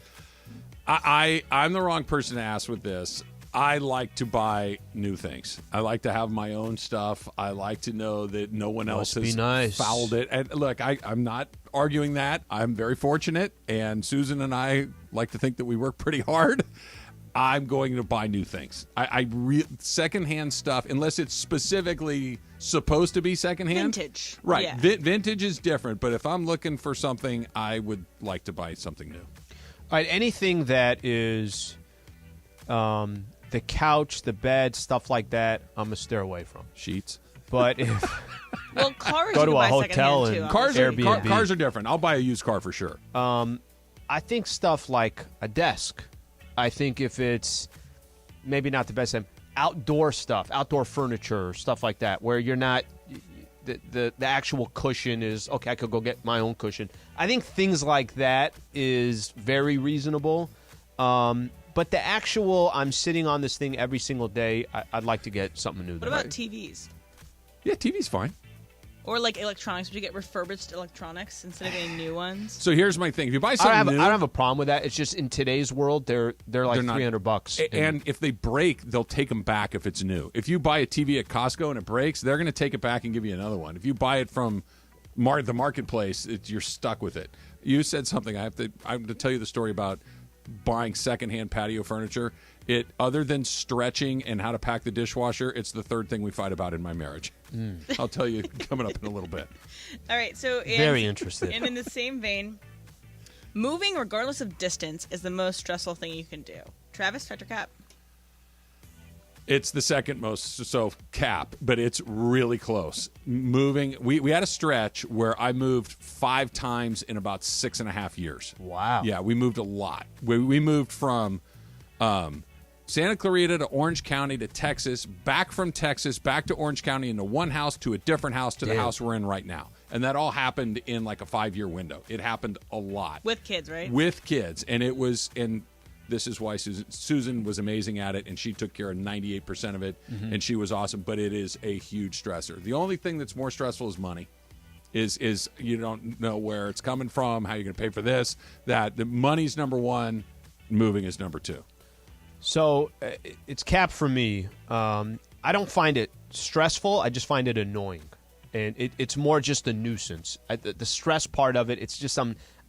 I'm the wrong person to ask with this. I like to buy new things. I like to have my own stuff. I like to know that no one else Must be has nice. fouled it. And look, I'm not arguing that. I'm very fortunate, and Susan and I like to think that we work pretty hard. I'm going to buy new things. Secondhand stuff, unless it's specifically supposed to be secondhand. Vintage. Right. Yeah. Vintage is different, but if I'm looking for something, I would like to buy something new. All right, anything that is the couch, the bed, stuff like that, I'm going to steer away from. Sheets. But if Well, cars Go you to can a buy hotel secondhand, and too. Cars Airbnb. cars are different. I'll buy a used car for sure. I think stuff like a desk, I think if it's maybe not the best, outdoor stuff, outdoor furniture, stuff like that, where you're not, the actual cushion is, okay, I could go get my own cushion. I think things like that is very reasonable. But the actual, I'm sitting on this thing every single day, I'd like to get something new. What about TVs? Yeah, TV's fine. Or like electronics? Would you get refurbished electronics instead of getting new ones? So here's my thing: if you buy I something don't new, have a problem with that. It's just in today's world, they're like not- $300. And if they break, they'll take them back if it's new. If you buy a TV at Costco and it breaks, they're going to take it back and give you another one. If you buy it from the marketplace, you're stuck with it. You said something. I'm going to tell you the story about buying secondhand patio furniture. Other than stretching and how to pack the dishwasher, it's the third thing we fight about in my marriage. I'll tell you coming up in a little bit. All right, so Very interested. And in the same vein, moving regardless of distance is the most stressful thing you can do. Travis, Factor Cap. It's the second most, so cap, but it's really close. Moving, we had a stretch where I moved 5 times in about 6.5 years. Wow. Yeah, we moved a lot. We moved from Santa Clarita to Orange County to Texas, back from Texas, back to Orange County, into one house to a different house to the house we're in right now. And that all happened in like a 5-year window. It happened a lot. With kids, right? With kids. And it was, and this is why Susan was amazing at it, and she took care of 98% of it, and she was awesome, but it is a huge stressor. The only thing that's more stressful is money. Is you don't know where it's coming from, how you're going to pay for this, that. The money's number one, moving is number 2. So it's cap for me. I don't find it stressful. I just find it annoying. And it's more just a nuisance. The stress part of it, it's just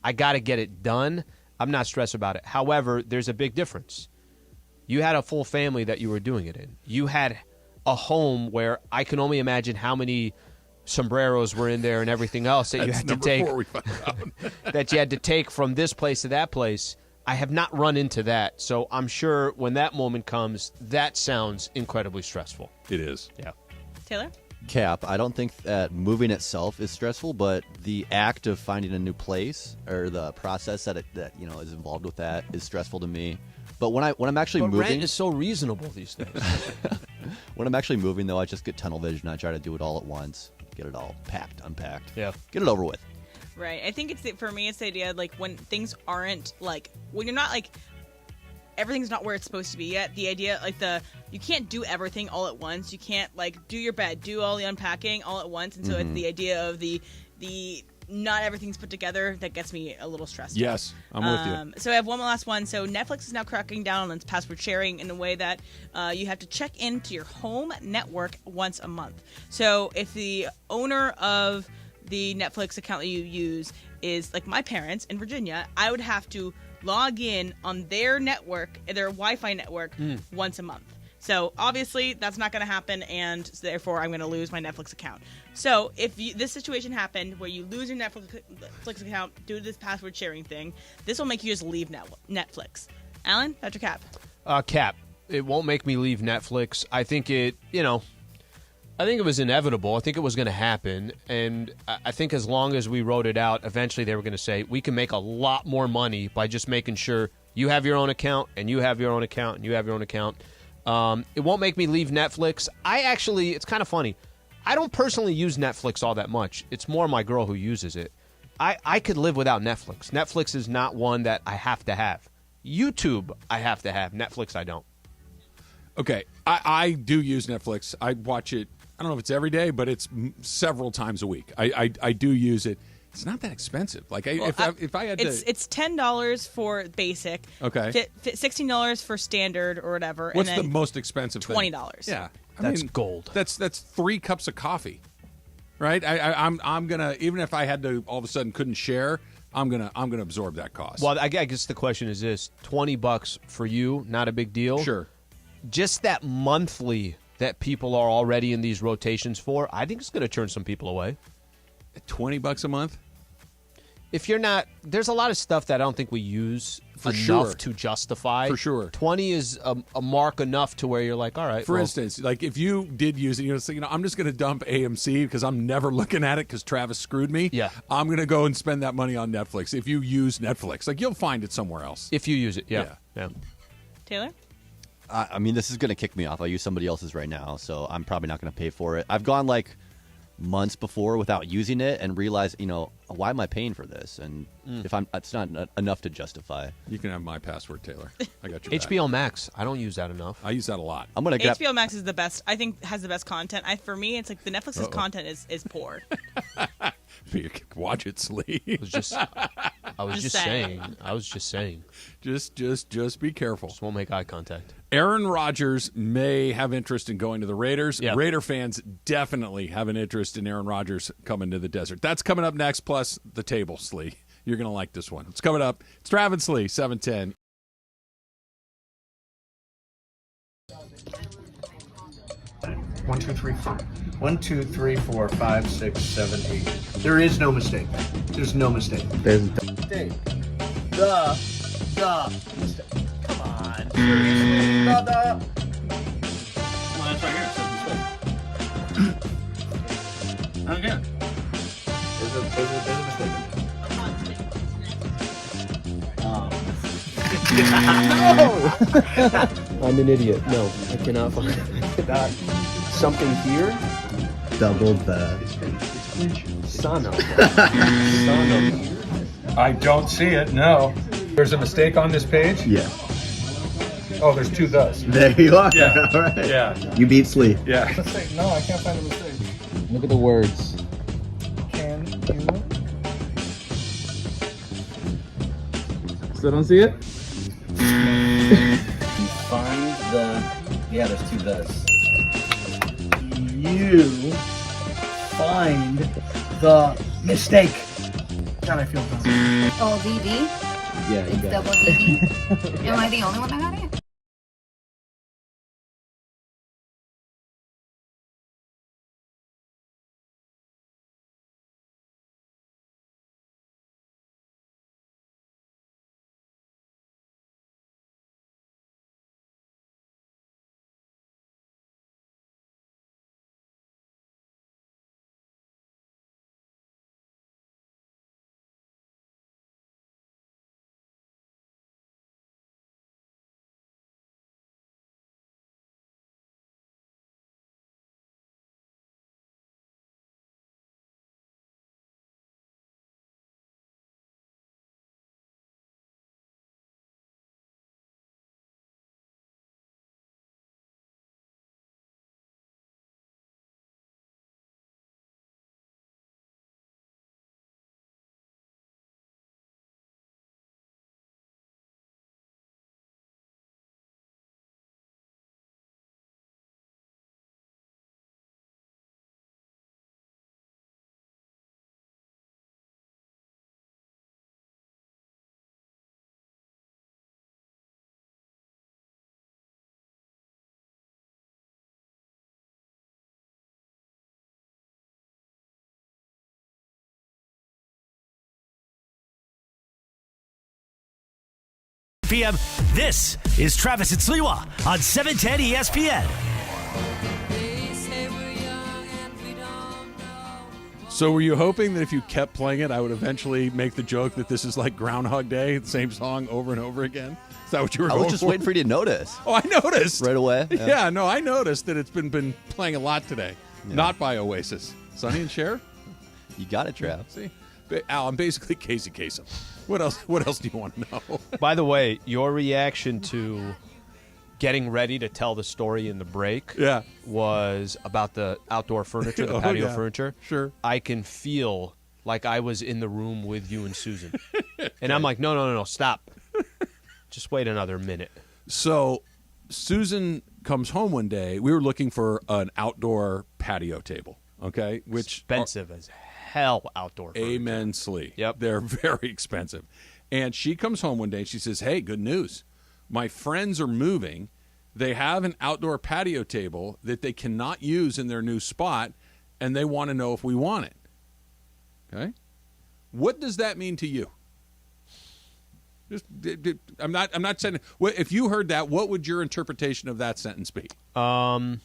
I got to get it done. I'm not stressed about it. However, there's a big difference. You had a full family that you were doing it in. You had a home where I can only imagine how many sombreros were in there and everything else that you had to take. 4 we found out. That you had to take from this place to that place. I have not run into that, so I'm sure when that moment comes, that sounds incredibly stressful. It is. Yeah. Taylor? Cap, I don't think that moving itself is stressful, but the act of finding a new place or the process that is involved with that is stressful to me. But when I'm actually moving, rent is so reasonable these days. When I'm actually moving, though, I just get tunnel vision. I try to do it all at once, get it all packed, unpacked, yeah, get it over with. Right. I think for me, it's the idea like when things aren't like when you're not like everything's not where it's supposed to be yet. The idea like you can't do everything all at once. You can't like do your bed, do all the unpacking all at once, and so it's the idea of the not everything's put together that gets me a little stressed. Yes, I'm with you. So I have one last one. So Netflix is now cracking down on its password sharing in a way that you have to check into your home network once a month. So if the owner of the Netflix account that you use is like my parents in Virginia, I would have to log in on their network, their Wi-Fi network, once a month. So obviously that's not going to happen, and therefore I'm going to lose my Netflix account. So if this situation happened where you lose your Netflix account due to this password sharing thing, this will make you just leave Netflix. Alan, Dr. Cap. Cap, it won't make me leave Netflix. I think it was inevitable. I think it was going to happen. And I think as long as we wrote it out, eventually they were going to say, we can make a lot more money by just making sure you have your own account and you have your own account and you have your own account. It won't make me leave Netflix. It's kind of funny. I don't personally use Netflix all that much. It's more my girl who uses it. I could live without Netflix. Netflix is not one that I have to have. YouTube, I have to have. Netflix, I don't. Okay, I do use Netflix. I watch it. I don't know if it's every day, but it's several times a week. I do use it. It's not that expensive. Like if I had to, it's $10 for basic. Okay. $16 for standard or whatever. What's and then the most expensive? $20. Yeah, that's gold. That's 3 cups of coffee, right? I'm gonna, even if I had to all of a sudden couldn't share, I'm gonna absorb that cost. Well, I guess the question is this: $20 for you, not a big deal. Sure. Just that monthly that people are already in these rotations for, I think it's going to turn some people away. $20 a month? If you're not, there's a lot of stuff that I don't think we use enough to justify. For sure. 20 is a mark enough to where you're like, all right. For instance, like if you did use it, I'm just going to dump AMC because I'm never looking at it because Travis screwed me. Yeah. I'm going to go and spend that money on Netflix. If you use Netflix, like you'll find it somewhere else. If you use it, yeah. Taylor? I mean, this is going to kick me off. I use somebody else's right now, so I'm probably not going to pay for it. I've gone like months before without using it and realized, why am I paying for this? And it's not enough to justify. You can have my password, Taylor. I got your HBO Max. I don't use that enough. I use that a lot. I'm gonna HBO Max is the best. I think has the best content. For me, it's like the Netflix's content is poor. You can watch it, Slee. I was just saying. Just be careful. Just won't make eye contact. Aaron Rodgers may have interest in going to the Raiders. Yep. Raider fans definitely have an interest in Aaron Rodgers coming to the desert. That's coming up next, plus the table, Slee. You're going to like this one. It's coming up. It's Travis Slee, 710. One, two, three, four. 1, 2, 3, 4, 5, 6, 7, 8. There is no mistake. There's no mistake. There's mistake. The mistake. Come on. Seriously, brother. Well, that's right here. It says mistake. Okay. There's a mistake. No! I'm an idiot. No, I cannot find Something here? Double the. Son of. I don't see it, no. There's a mistake on this page? Yeah. Oh, there's 2 thus. There you are. Yeah. All right. Yeah. You beat Slee. Yeah. No, I can't find the mistake. Look at the words. Can you? Still don't see it? You find the. Yeah, there's 2 thus. You find the mistake. God, I feel dumb. Oh, DD? Yeah, It's double DD? Am I the only one that got it? p.m. This is Travis and Sliwa on 710 ESPN. So were you hoping that if you kept playing it, I would eventually make the joke that this is like Groundhog Day, the same song over and over again? Is that what you were going for? I was just waiting for you to notice. Oh, I noticed. Right away? Yeah, no, I noticed that it's been playing a lot today. Yeah. Not by Oasis. Sonny and Cher? You got it, Trav. See? Al, I'm basically Casey Kasem. What else do you want to know? By the way, your reaction to getting ready to tell the story in the break was about the outdoor furniture, the patio furniture. Sure. I can feel like I was in the room with you and Susan. And I'm like, no, stop. Just wait another minute. So Susan comes home one day. We were looking for an outdoor patio table, okay? Which expensive as hell outdoor furniture. Amen, Slee. Yep. They're very expensive. And she comes home one day and she says, hey, good news. My friends are moving. They have an outdoor patio table that they cannot use in their new spot, and they want to know if we want it. Okay? What does that mean to you? I'm not saying. If you heard that, what would your interpretation of that sentence be? Well,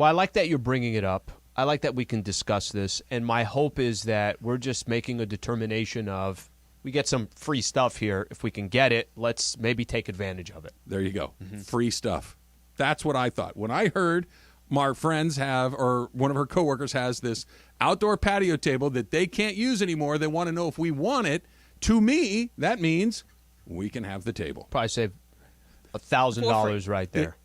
I like that you're bringing it up. I like that we can discuss this, and my hope is that we're just making a determination of we get some free stuff here. If we can get it, let's maybe take advantage of it. There you go. Mm-hmm. Free stuff. That's what I thought. When I heard my friends have, or one of her coworkers has this outdoor patio table that they can't use anymore, they want to know if we want it. To me, that means we can have the table. Probably save $1,000 right there.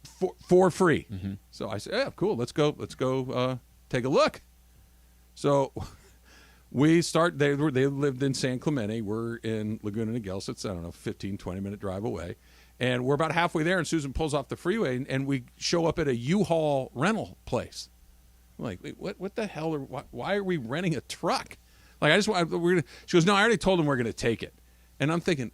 For free. Mm-hmm. So I said, yeah, cool. Let's go take a look. So we start. They lived in San Clemente. We're in Laguna Niguel, so it's, 15, 20-minute drive away. And we're about halfway there, and Susan pulls off the freeway, and we show up at a U-Haul rental place. I'm like, wait, what the hell? Why are we renting a truck? Like, she goes, no, I already told them we're going to take it. And I'm thinking,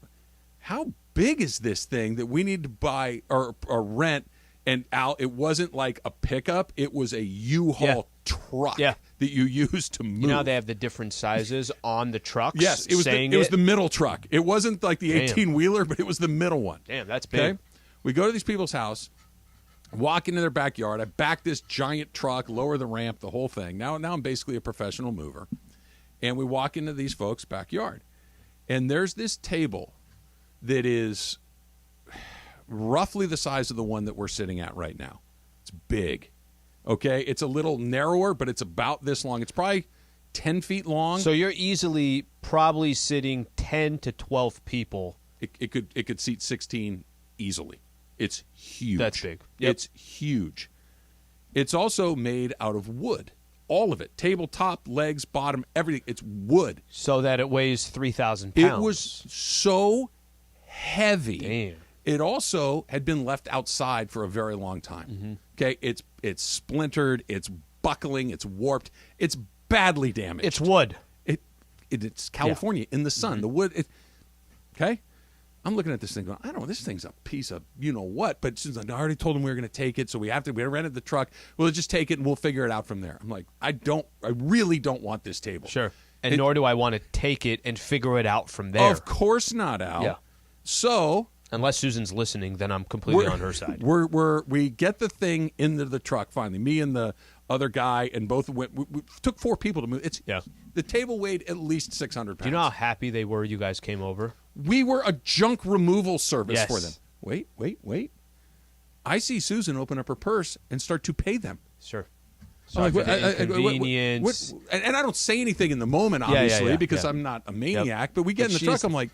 how big is this thing that we need to buy or rent? And Al, it wasn't like a pickup. It was a U-Haul truck that you use to move. You know how they have the different sizes on the trucks? Yes, it was the middle truck. It wasn't like the 18-wheeler, but it was the middle one. Damn, that's big. Okay? We go to these people's house, walk into their backyard. I back this giant truck, lower the ramp, the whole thing. Now I'm basically a professional mover. And we walk into these folks' backyard. And there's this table that is roughly the size of the one that we're sitting at right now. It's big. Okay? It's a little narrower, but it's about this long. It's probably 10 feet long. So you're easily probably sitting 10 to 12 people. It could seat 16 easily. It's huge. That's big. Yep. It's huge. It's also made out of wood. All of it. Tabletop, legs, bottom, everything. It's wood. So that it weighs 3,000 pounds. It was so heavy. Damn. It also had been left outside for a very long time. Mm-hmm. Okay? It's splintered. It's buckling. It's warped. It's badly damaged. It's wood. It's California in the sun. Mm-hmm. The wood. Okay? I'm looking at this thing going, I don't know, this thing's a piece of you-know-what, but since I already told them we were going to take it, so we rented the truck. We'll just take it and we'll figure it out from there. I'm like, I really don't want this table. Sure. And nor do I want to take it and figure it out from there. Of course not, Al. Yeah. So, unless Susan's listening, then I'm completely on her side. We get the thing into the truck finally. Me and the other guy, and both went. We took 4 people to move. The table weighed at least 600 pounds. Do you know how happy they were you guys came over? We were a junk removal service for them. Yes. Wait. I see Susan open up her purse and start to pay them. Sure. Sorry for the inconvenience. And I don't say anything in the moment, obviously, because I'm not a maniac. Yep. But we get in the truck, I'm like,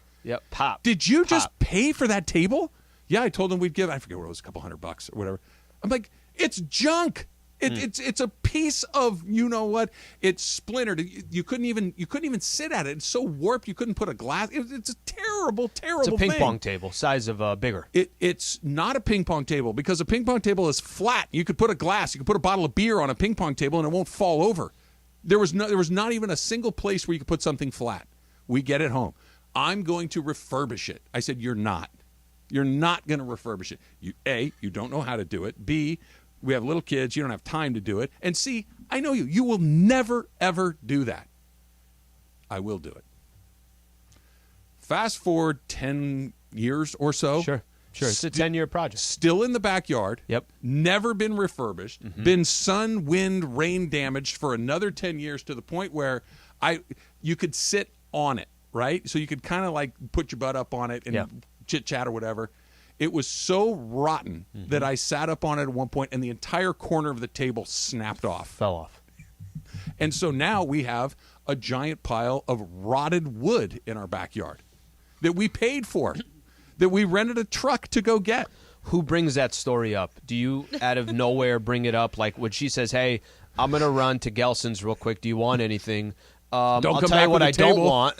pop. Did you just pay for that table? Yeah, I told them we'd give, I forget what it was, a couple $100 or whatever. I'm like, it's junk. It's a piece of you-know-what. It's splintered. You couldn't even sit at it. It's so warped you couldn't put a glass. It's a terrible thing. It's a ping pong table, size of bigger. It's not a ping pong table because a ping pong table is flat. You could put a glass. You could put a bottle of beer on a ping pong table and it won't fall over. There was not even a single place where you could put something flat. We get it home. I'm going to refurbish it. I said, you're not. You're not going to refurbish it. You don't know how to do it. B, we have little kids. You don't have time to do it. And C, I know you. You will never, ever do that. I will do it. Fast forward 10 years or so. Sure. It's a 10-year project. Still in the backyard. Yep. Never been refurbished. Been sun, wind, rain damaged for another 10 years to the point where you could sit on it, right? So you could kind of like put your butt up on it and chit-chat or whatever. It was so rotten that I sat up on it at one point and the entire corner of the table snapped off. Fell off. And so now we have a giant pile of rotted wood in our backyard that we paid for, that we rented a truck to go get. Who brings that story up? Do you, out of nowhere, bring it up? Like when she says, hey, I'm going to run to Gelson's real quick. Do you want anything? Don't I'll come tell back you what with I a table. don't want.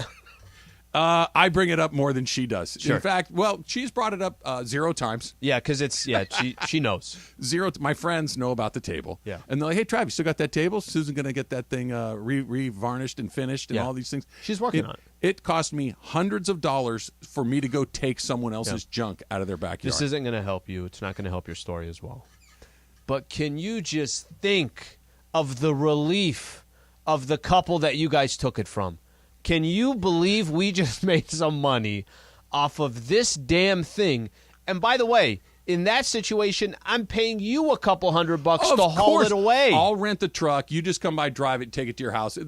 I bring it up more than she does. Sure. In fact, she's brought it up 0 times. Yeah, because she knows. My friends know about the table. Yeah. And they're like, hey, Trav, you still got that table? Susan going to get that thing re-varnished and finished and all these things. She's working on it. It cost me hundreds of dollars for me to go take someone else's junk out of their backyard. This isn't going to help you. It's not going to help your story as well. But can you just think of the relief of the couple that you guys took it from? Can you believe we just made some money off of this damn thing? And by the way, in that situation, I'm paying you a couple $100 to haul it away. I'll rent the truck. You just come by, drive it, take it to your house.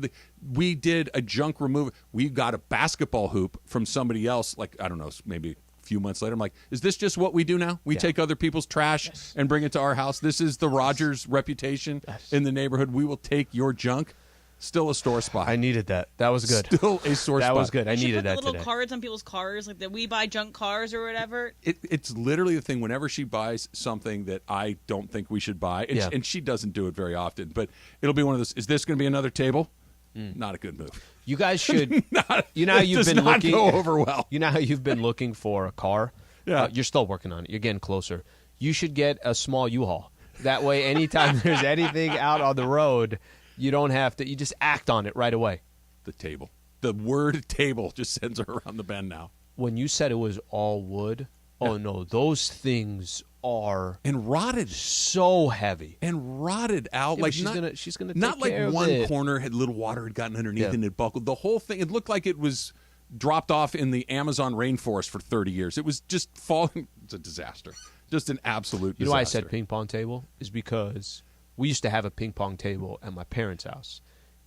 We did a junk removal. We got a basketball hoop from somebody else, like, I don't know, maybe a few months later. I'm like, is this just what we do now? We take other people's trash and bring it to our house. This is the Rodgers reputation in the neighborhood. We will take your junk. Still a store spot. I needed that. That was good. Still a sore spot. That was good. I You should needed put the that little today. cards on people's cars, like that we buy junk cars or whatever. It's literally the thing. Whenever she buys something that I don't think we should buy, and, Yeah. and she doesn't do it very often, but it'll be one of those. Is this going to be another table? Not a good move. You guys should. You know how it you've does been not looking. go over well. You know how you've been looking for a car. Yeah. You're still working on it. You're getting closer. You should get a small U-Haul. That way, anytime there's anything out on the road, you don't have to. You just act on it right away. The table. The word table just sends her around the bend now. When you said it was all wood, oh no, those things are and rotted, so heavy and rotted out. Yeah, like she's gonna take not like care of one it. corner had little water had gotten underneath Yeah. and it buckled. The whole thing. It looked like it was dropped off in the Amazon rainforest for 30 years. It was just falling. It's a disaster. Just an absolute disaster. You know why I said ping pong table? Is because we used to have a ping pong table at my parents' house.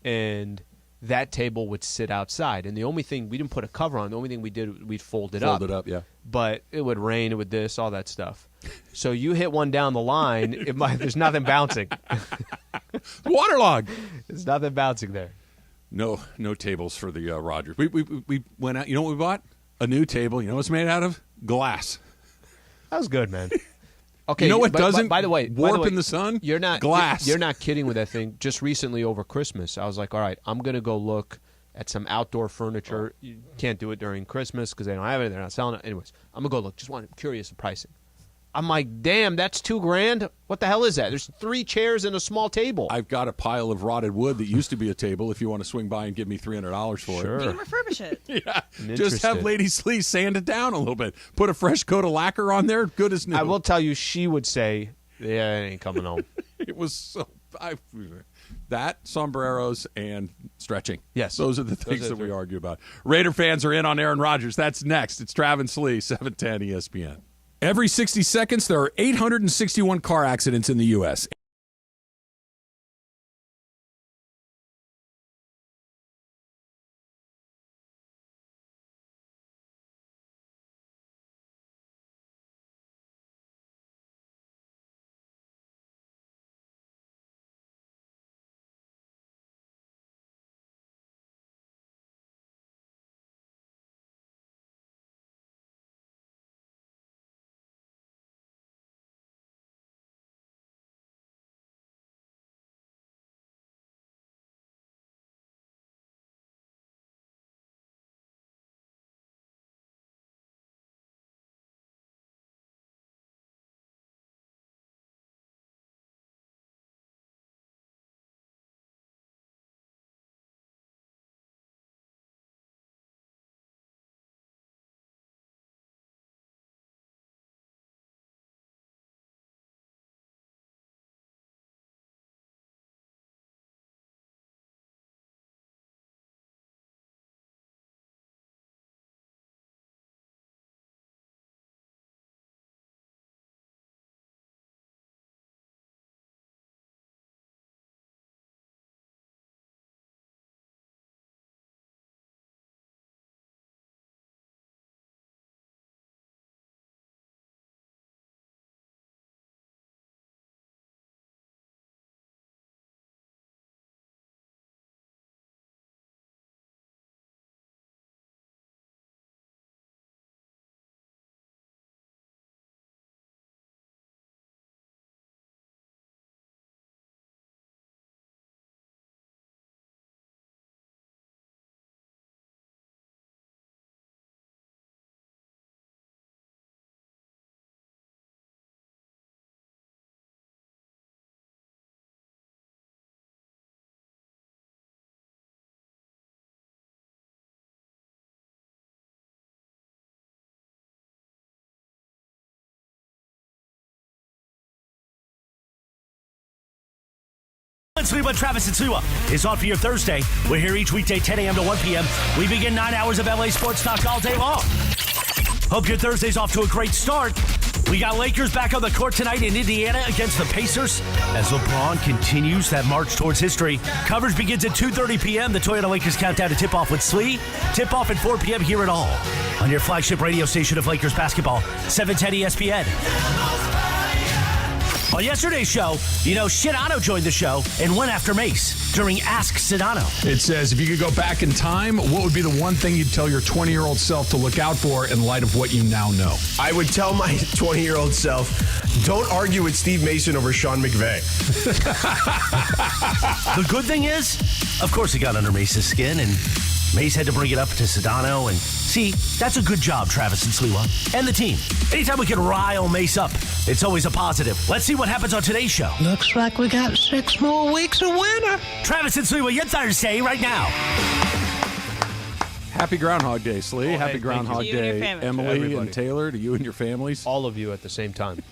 And that table would sit outside. And the only thing, we didn't put a cover on. The only thing we did, we'd fold it up. Fold it up, yeah. But it would rain, it would this, all that stuff. So you hit one down the line, there's nothing bouncing. Waterlogged. There's nothing bouncing there. No tables for the Rodgers. We went out. You know what we bought? A new table. You know what it's made out of? Glass. That was good, man. Okay, you know what but, doesn't by the way, warp in the sun? You're not glass. You're not kidding with that thing. Just recently over Christmas, I was like, all right, I'm gonna go look at some outdoor furniture. You can't do it during Christmas because they don't have it. They're not selling it. Anyways, I'm gonna go look. Just curious of pricing. I'm like, damn, that's $2,000. What the hell is that? There's 3 chairs and a small table. I've got a pile of rotted wood that used to be a table. If you want to swing by and give me $300 for Sure. it, You can refurbish it. yeah. I'm Just have interested. Lady Slee sand it down a little bit. Put a fresh coat of lacquer on there. Good as new. I will tell you, she would say, yeah, it ain't coming home. It was so. That, sombreros, and stretching. Yes. Those are the things are the that we 3. argue about. Raider fans are in on Aaron Rodgers. That's next. It's Travis Lee, 710 ESPN. Every 60 seconds, there are 861 car accidents in the U.S. Sliwa, Travis and Sliwa is on for your Thursday. We're here each weekday, 10 a.m. to 1 p.m. We begin 9 hours of LA sports talk all day long. Hope your Thursday's off to a great start. We got Lakers back on the court tonight in Indiana against the Pacers as LeBron continues that march towards history. Coverage begins at 2:30 p.m. The Toyota Lakers countdown to tip-off with Slee. Tip-off at 4 p.m. Hear it all on your flagship radio station of Lakers basketball, 710 ESPN. On yesterday's show, Sedano joined the show and went after Mace during Ask Sedano. It says, if you could go back in time, what would be the one thing you'd tell your 20-year-old self to look out for in light of what you now know? I would tell my 20-year-old self, don't argue with Steve Mason over Sean McVay. The good thing is, of course, he got under Mace's skin, and Mace had to bring it up to Sedano. And see, that's a good job, Travis and Sliwa, and the team. Anytime we can rile Mace up, it's always a positive. Let's see what happens on today's show. Looks like we got 6 more weeks of winter. Travis and Sliwa, your Thursday right now. Happy Groundhog Day, Slee. Happy Groundhog you and your Day, family. Emily and Taylor, to you and your families. All of you at the same time.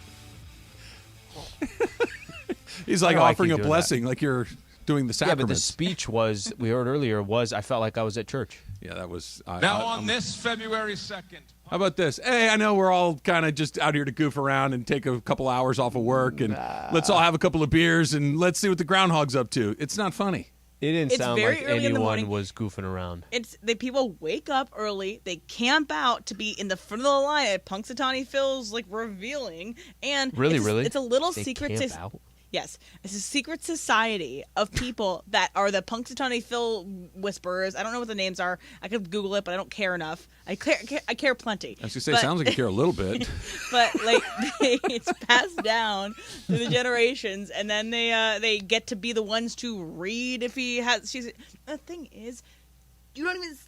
He's like offering a blessing, like you're doing the sacraments. Yeah, but the speech was, we heard earlier, I felt like I was at church. Yeah, that was... Now on this February 2nd. How about this? Hey, I know we're all kind of just out here to goof around and take a couple hours off of work, and let's all have a couple of beers, and let's see what the Groundhog's up to. It's not funny. It didn't It's sound very like early in the anyone morning. was goofing around. People wake up early. They camp out to be in the front of the line at Punxsutawney Phil's revealing, and it's a little They secret. camp out? Yes, it's a secret society of people that are the Punxsutawney Phil whisperers. I don't know what the names are. I could Google it, but I don't care enough. I care plenty. I was gonna say, sounds like you care a little bit. But it's passed down through the generations, and then they get to be the ones to read if he has. The thing is, you don't even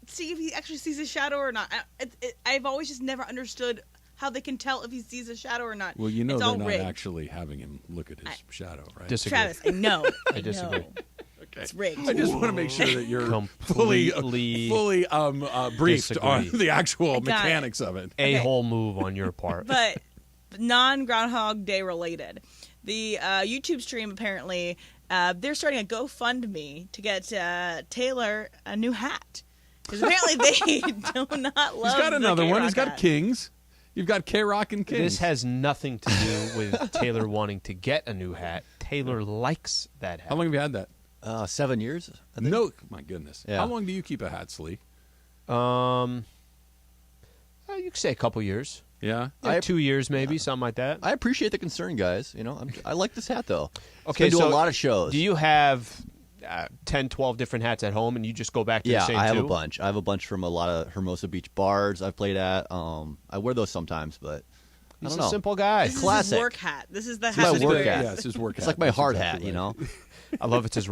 see if he actually sees a shadow or not. I've always just never understood how they can tell if he sees a shadow or not. Well, they're not rigged. actually having him look at his shadow, right? Disagree. Travis, I know. I disagree. know. It's rigged. I just want to make sure that you're Completely fully briefed disagree. on the actual got it. mechanics of it. A whole move on your part. But non-Groundhog Day related, the YouTube stream apparently they're starting a GoFundMe to get Taylor a new hat, because apparently they do not love. He's got another the one. K-Rock He's got hat. Kings. You've got K-Rock and Kings. This has nothing to do with Taylor wanting to get a new hat. Taylor likes that hat. How long have you had that? 7 years. I think. No, my goodness. Yeah. How long do you keep a hat, Slee? You could say a couple years. Yeah, 2 years maybe, something like that. I appreciate the concern, guys. I like this hat though. Okay, do so a lot of shows. Do you have 10, 12 different hats at home, and you just go back to the same I have two? a bunch. I have a bunch from a lot of Hermosa Beach bars I've played at. I wear those sometimes, but I He's don't a know. simple guy. This is Classic. his work hat. This is the It's hat. my that he work wears. hat. Yeah, it's his work It's hat. like my That's hard exactly hat, right. I love it's his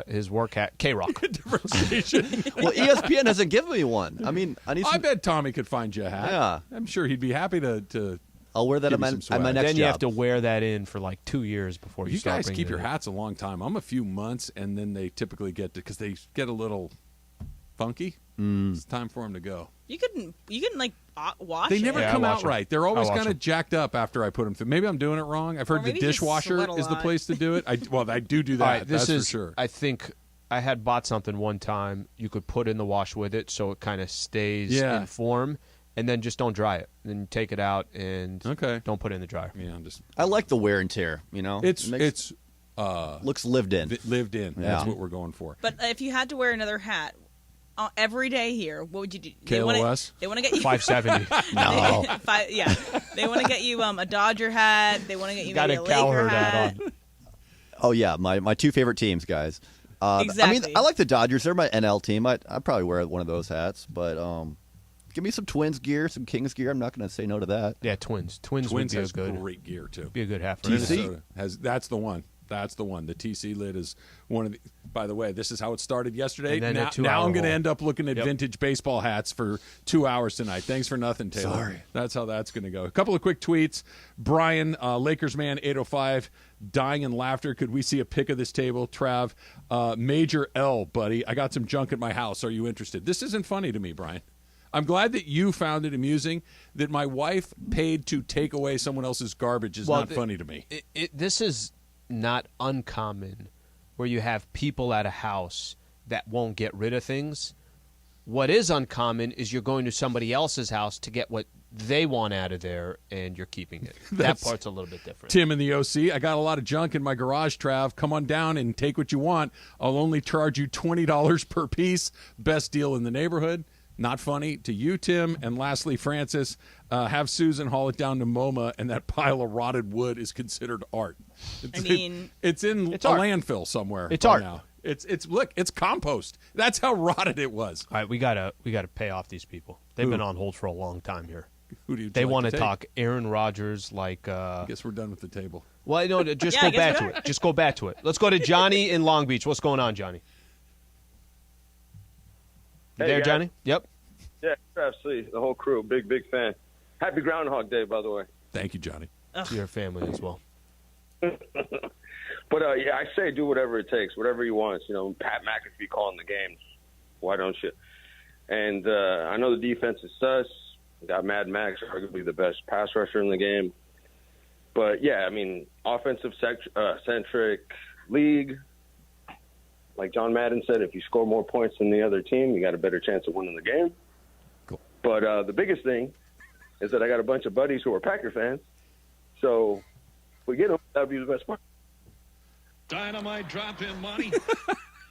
his work hat. K-Rock. Different station. Well, ESPN hasn't given me one. I mean, I need. I Some, bet Tommy could find you a hat. Yeah. I'm sure he'd be happy to I'll wear that give at you my, some at my swag. next Then you job. have to wear that in for like 2 years before you You start guys bringing keep it your in. hats a long time. I'm a few months, and then they typically get to, because they get a little funky. It's time for them to go. You can wash. They it. never Yeah, I come watch out 'em. right. They're always I watch kind of 'em. jacked up after I put them through. Maybe I'm doing it wrong. I've heard the maybe you just dishwasher sweat a is the lot. place to do it. I do that. All right, this that's is, for sure. I think I had bought something one time you could put in the wash with it so it kind of stays Yeah. in form, and then just don't dry it. Then you take it out and don't put it in the dryer. Yeah, I'm just. I like the wear and tear. It's looks lived in. Lived in. Yeah. That's what we're going for. But if you had to wear another hat every day here, what would you do? KLOS? They want to get you 570. No. Yeah, they want to get you a Dodger hat. They want to get you Got maybe a a Laker Cowherd hat. hat on. Oh yeah, my two favorite teams, guys. I mean, Exactly. I like the Dodgers. They're my NL team. I'd probably wear one of those hats, but give me some Twins gear, some Kings gear. I'm not going to say no to that. Yeah, Twins. Twins would be has a good, great gear too. be a good hat for TC? Minnesota that's the one. That's the one. The TC lid is one of the. By the way, this is how it started yesterday. And then a Now 2-hour I'm going to haul. end up looking at Yep. vintage baseball hats for 2 hours tonight. Thanks for nothing, Taylor. Sorry. That's how that's going to go. A couple of quick tweets. Brian, Lakers man, 805, dying in laughter. Could we see a pic of this table? Trav, Major L, buddy. I got some junk at my house. Are you interested? This isn't funny to me, Brian. I'm glad that you found it amusing. That my wife paid to take away someone else's garbage is not funny to me. This is not uncommon where you have people at a house that won't get rid of things. What is uncommon is you're going to somebody else's house to get what they want out of there, and you're keeping it. That part's a little bit different. Tim in the OC, I got a lot of junk in my garage, Trav. Come on down and take what you want. I'll only charge you $20 per piece. Best deal in the neighborhood. Not funny to you, Tim. And lastly, Francis, have Susan haul it down to MoMA, and that pile of rotted wood is considered art. It's in a landfill somewhere. It's art. Now. Look, it's compost. That's how rotted it was. All right, we gotta pay off these people. They've been on hold for a long time here. Who do you? They want to take? talk Aaron Rodgers like. I guess we're done with the table. Well, no, just go back to it. Just go back to it. Let's go to Johnny in Long Beach. What's going on, Johnny? You there, guys. Johnny? Yep. Yeah, absolutely. The whole crew, big fan. Happy Groundhog Day, by the way. Thank you, Johnny. To your family as well. But yeah, I say do whatever it takes, whatever he wants. You know, Pat McAfee calling the games. Why don't you? And I know the defense is sus. Got Mad Max, arguably the best pass rusher in the game. But yeah, I mean, offensive centric league. Like John Madden said, if you score more points than the other team, you got a better chance of winning the game. Cool. But the biggest thing is that I got a bunch of buddies who are Packer fans. So if we get them, that would be the best part. Dynamite drop in money.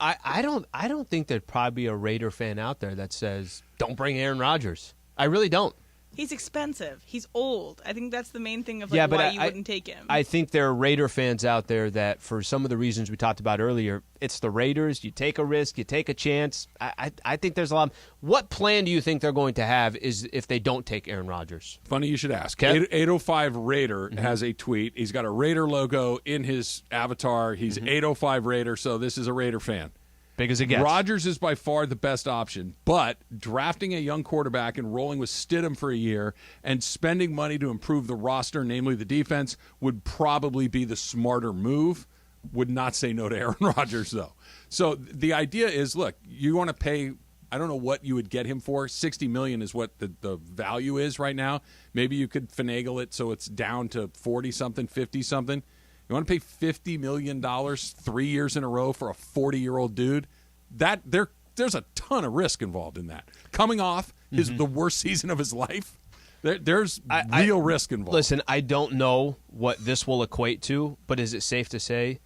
I don't think there'd probably be a Raider fan out there that says, don't bring Aaron Rodgers. I really don't. He's expensive. He's old. I think that's the main thing of but why you wouldn't take him. I think there are Raider fans out there that, for some of the reasons we talked about earlier, it's the Raiders. You take a risk. You take a chance. I think there's a lot. What plan do you think they're going to have is if they don't take Aaron Rodgers? Funny you should ask. 805 Raider has a tweet. He's got a Raider logo in his avatar. He's 805 Raider, so this is a Raider fan. Big as it gets. Rodgers is by far the best option, but drafting a young quarterback and rolling with Stidham for a year and spending money to improve the roster, namely the defense, would probably be the smarter move. Would not say no to Aaron Rodgers, though. So the idea is, look, you want to pay, I don't know what you would get him for. $60 million is what the value is right now. Maybe you could finagle it so it's down to 40-something, 50-something. You want to pay $50 million 3 years in a row for a 40-year-old dude? There's a ton of risk involved in that. Coming off the worst season of his life, there's real risk involved. Listen, I don't know what this will equate to, but is it safe to say,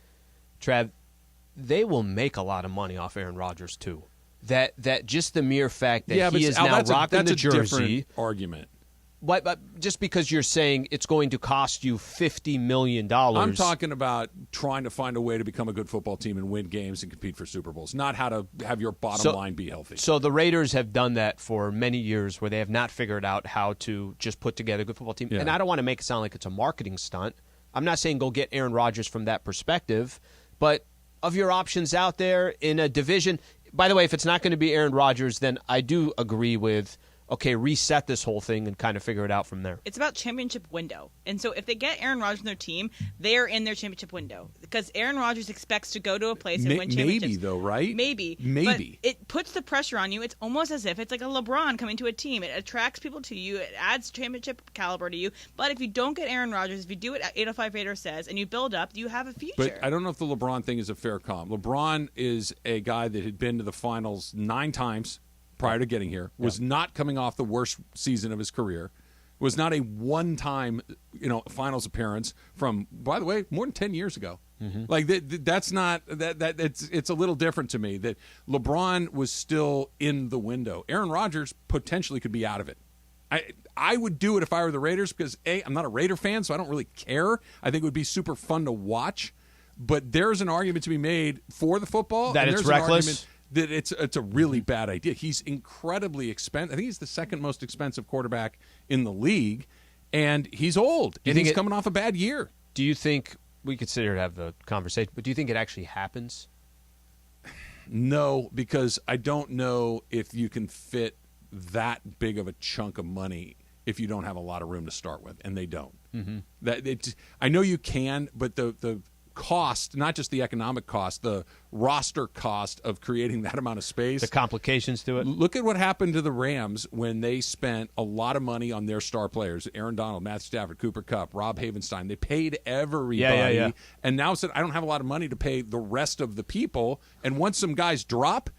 Trav, they will make a lot of money off Aaron Rodgers too. That just the mere fact that he is now rocking the jersey. That's a different argument. But just because you're saying it's going to cost you $50 million. I'm talking about trying to find a way to become a good football team and win games and compete for Super Bowls, not how to have your bottom line be healthy. So the Raiders have done that for many years where they have not figured out how to just put together a good football team. Yeah. And I don't want to make it sound like it's a marketing stunt. I'm not saying go get Aaron Rodgers from that perspective, but of your options out there in a division, by the way, if it's not going to be Aaron Rodgers, then I do agree with, okay, reset this whole thing and kind of figure it out from there. It's about championship window. And so if they get Aaron Rodgers on their team, they're in their championship window. Because Aaron Rodgers expects to go to a place and win championships. Maybe, though, right? Maybe. But it puts the pressure on you. It's almost as if it's like a LeBron coming to a team. It attracts people to you. It adds championship caliber to you. But if you don't get Aaron Rodgers, if you do what 805 Raider says, and you build up, you have a future. But I don't know if the LeBron thing is a fair comp. LeBron is a guy that had been to the finals 9 times prior to getting here, was not coming off the worst season of his career, was not a one-time, finals appearance from, by the way, more than 10 years ago. Like that's not that it's a little different to me that LeBron was still in the window. Aaron Rodgers potentially could be out of it. I would do it if I were the Raiders because I'm not a Raider fan, so I don't really care. I think it would be super fun to watch, but there's an argument to be made for the football that and it's there's an reckless. argument that it's a really bad idea. He's incredibly expensive. I think he's the second most expensive quarterback in the league, and he's old. And he's coming off a bad year. Do you think we could sit here and have the conversation, but do you think it actually happens? No, because I don't know if you can fit that big of a chunk of money if you don't have a lot of room to start with, and they don't. I know you can, but the cost, not just the economic cost, the roster cost of creating that amount of space. The complications to it. Look at what happened to the Rams when they spent a lot of money on their star players. Aaron Donald, Matthew Stafford, Cooper Kupp, Rob Havenstein. They paid everybody. Yeah. And now said, I don't have a lot of money to pay the rest of the people. And once some guys drop,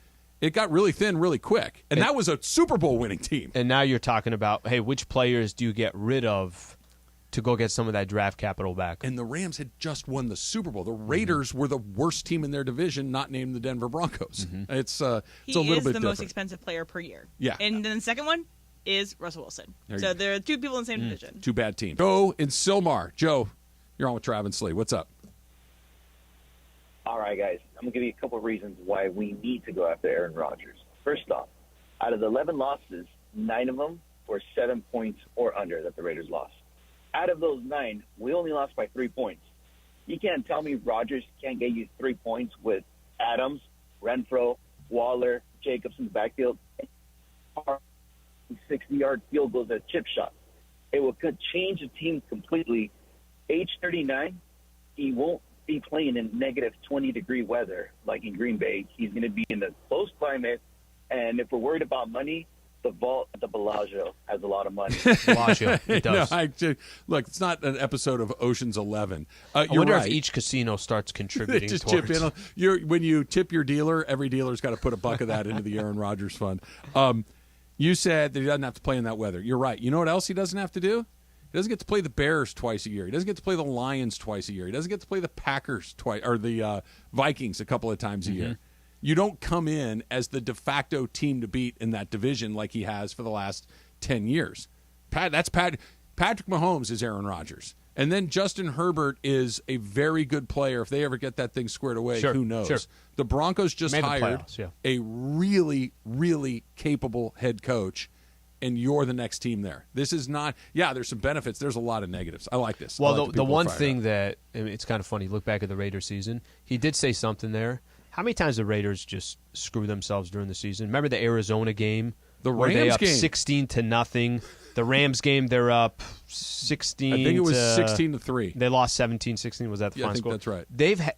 it got really thin really quick. And that was a Super Bowl winning team. And now you're talking about, hey, which players do you get rid of to go get some of that draft capital back? And the Rams had just won the Super Bowl. The Raiders were the worst team in their division, not named the Denver Broncos. It's a little bit He is the different. most expensive player per year. Yeah. And then the second one is Russell Wilson. So there are two people in the same division. Two bad teams. Joe in Sylmar. Joe, you're on with Trav and Slee. What's up? All right, guys. I'm going to give you a couple of reasons why we need to go after Aaron Rodgers. First off, out of the 11 losses, 9 of them were 7 points or under that the Raiders lost. Out of those 9, we only lost by 3 points. You can't tell me Rodgers can't get you 3 points with Adams, Renfro, Waller, Jacobs in the backfield, 60-yard field goals at chip shots. It will change the team completely. Age 39, he won't be playing in negative 20-degree weather like in Green Bay. He's going to be in the close climate. And if we're worried about money, the vault at the Bellagio has a lot of money. Bellagio, it does. Look, it's not an episode of Ocean's 11. I You're wonder right. if each casino starts contributing Just towards. chip in. When you tip your dealer, every dealer's got to put a buck of that into the Aaron Rodgers fund. You said that he doesn't have to play in that weather. You're right. You know what else he doesn't have to do? He doesn't get to play the Bears twice a year. He doesn't get to play the Lions twice a year. He doesn't get to play the Packers twice, or the Vikings a couple of times a year. You don't come in as the de facto team to beat in that division like he has for the last 10 years. Patrick Mahomes is Aaron Rodgers. And then Justin Herbert is a very good player. If they ever get that thing squared away, who knows? Sure. The Broncos just Made the hired playoffs, a really, really capable head coach, and you're the next team there. This is not – there's some benefits. There's a lot of negatives. I like this. Well, the one thing that – it's kind of funny. Look back at the Raiders season. He did say something there. How many times the Raiders just screw themselves during the season? Remember the Arizona game? The Rams Rams up game. 16-0. The Rams game, they're up 16. I think it was 16-3. They lost 17-16. Was that the final I think score? that's right.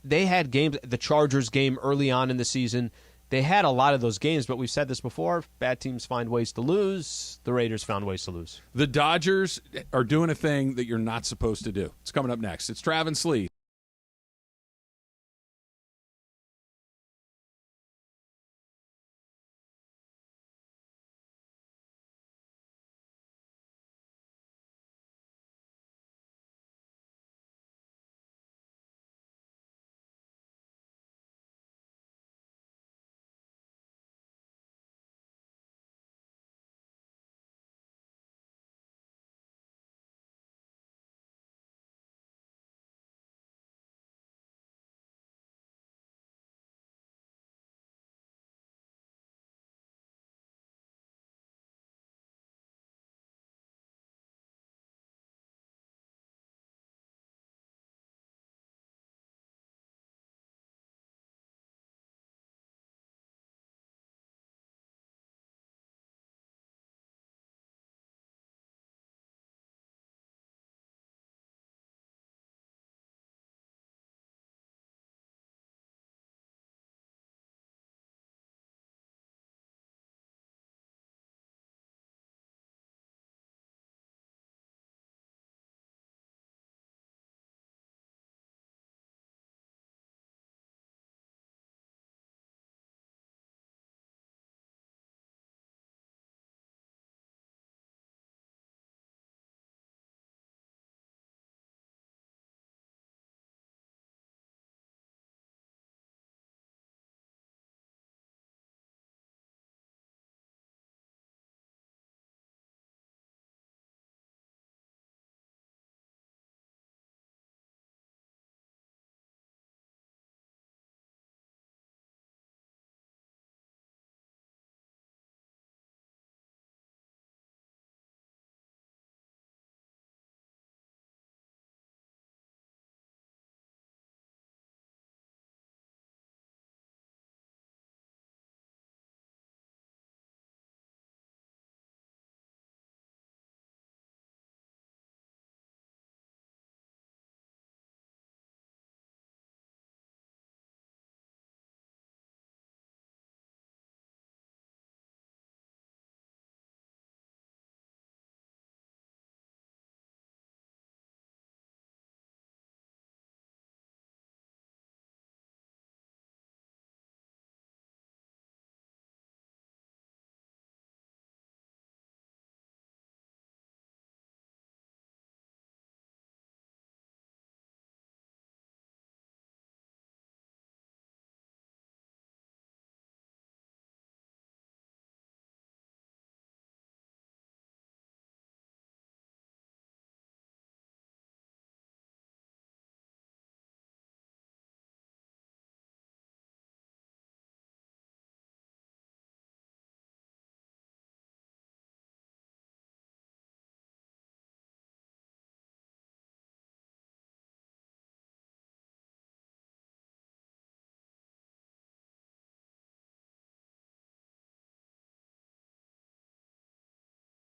They had games. The Chargers game early on in the season. They had a lot of those games, but we've said this before. Bad teams find ways to lose. The Raiders found ways to lose. The Dodgers are doing a thing that you're not supposed to do. It's coming up next. It's Trav and Slee.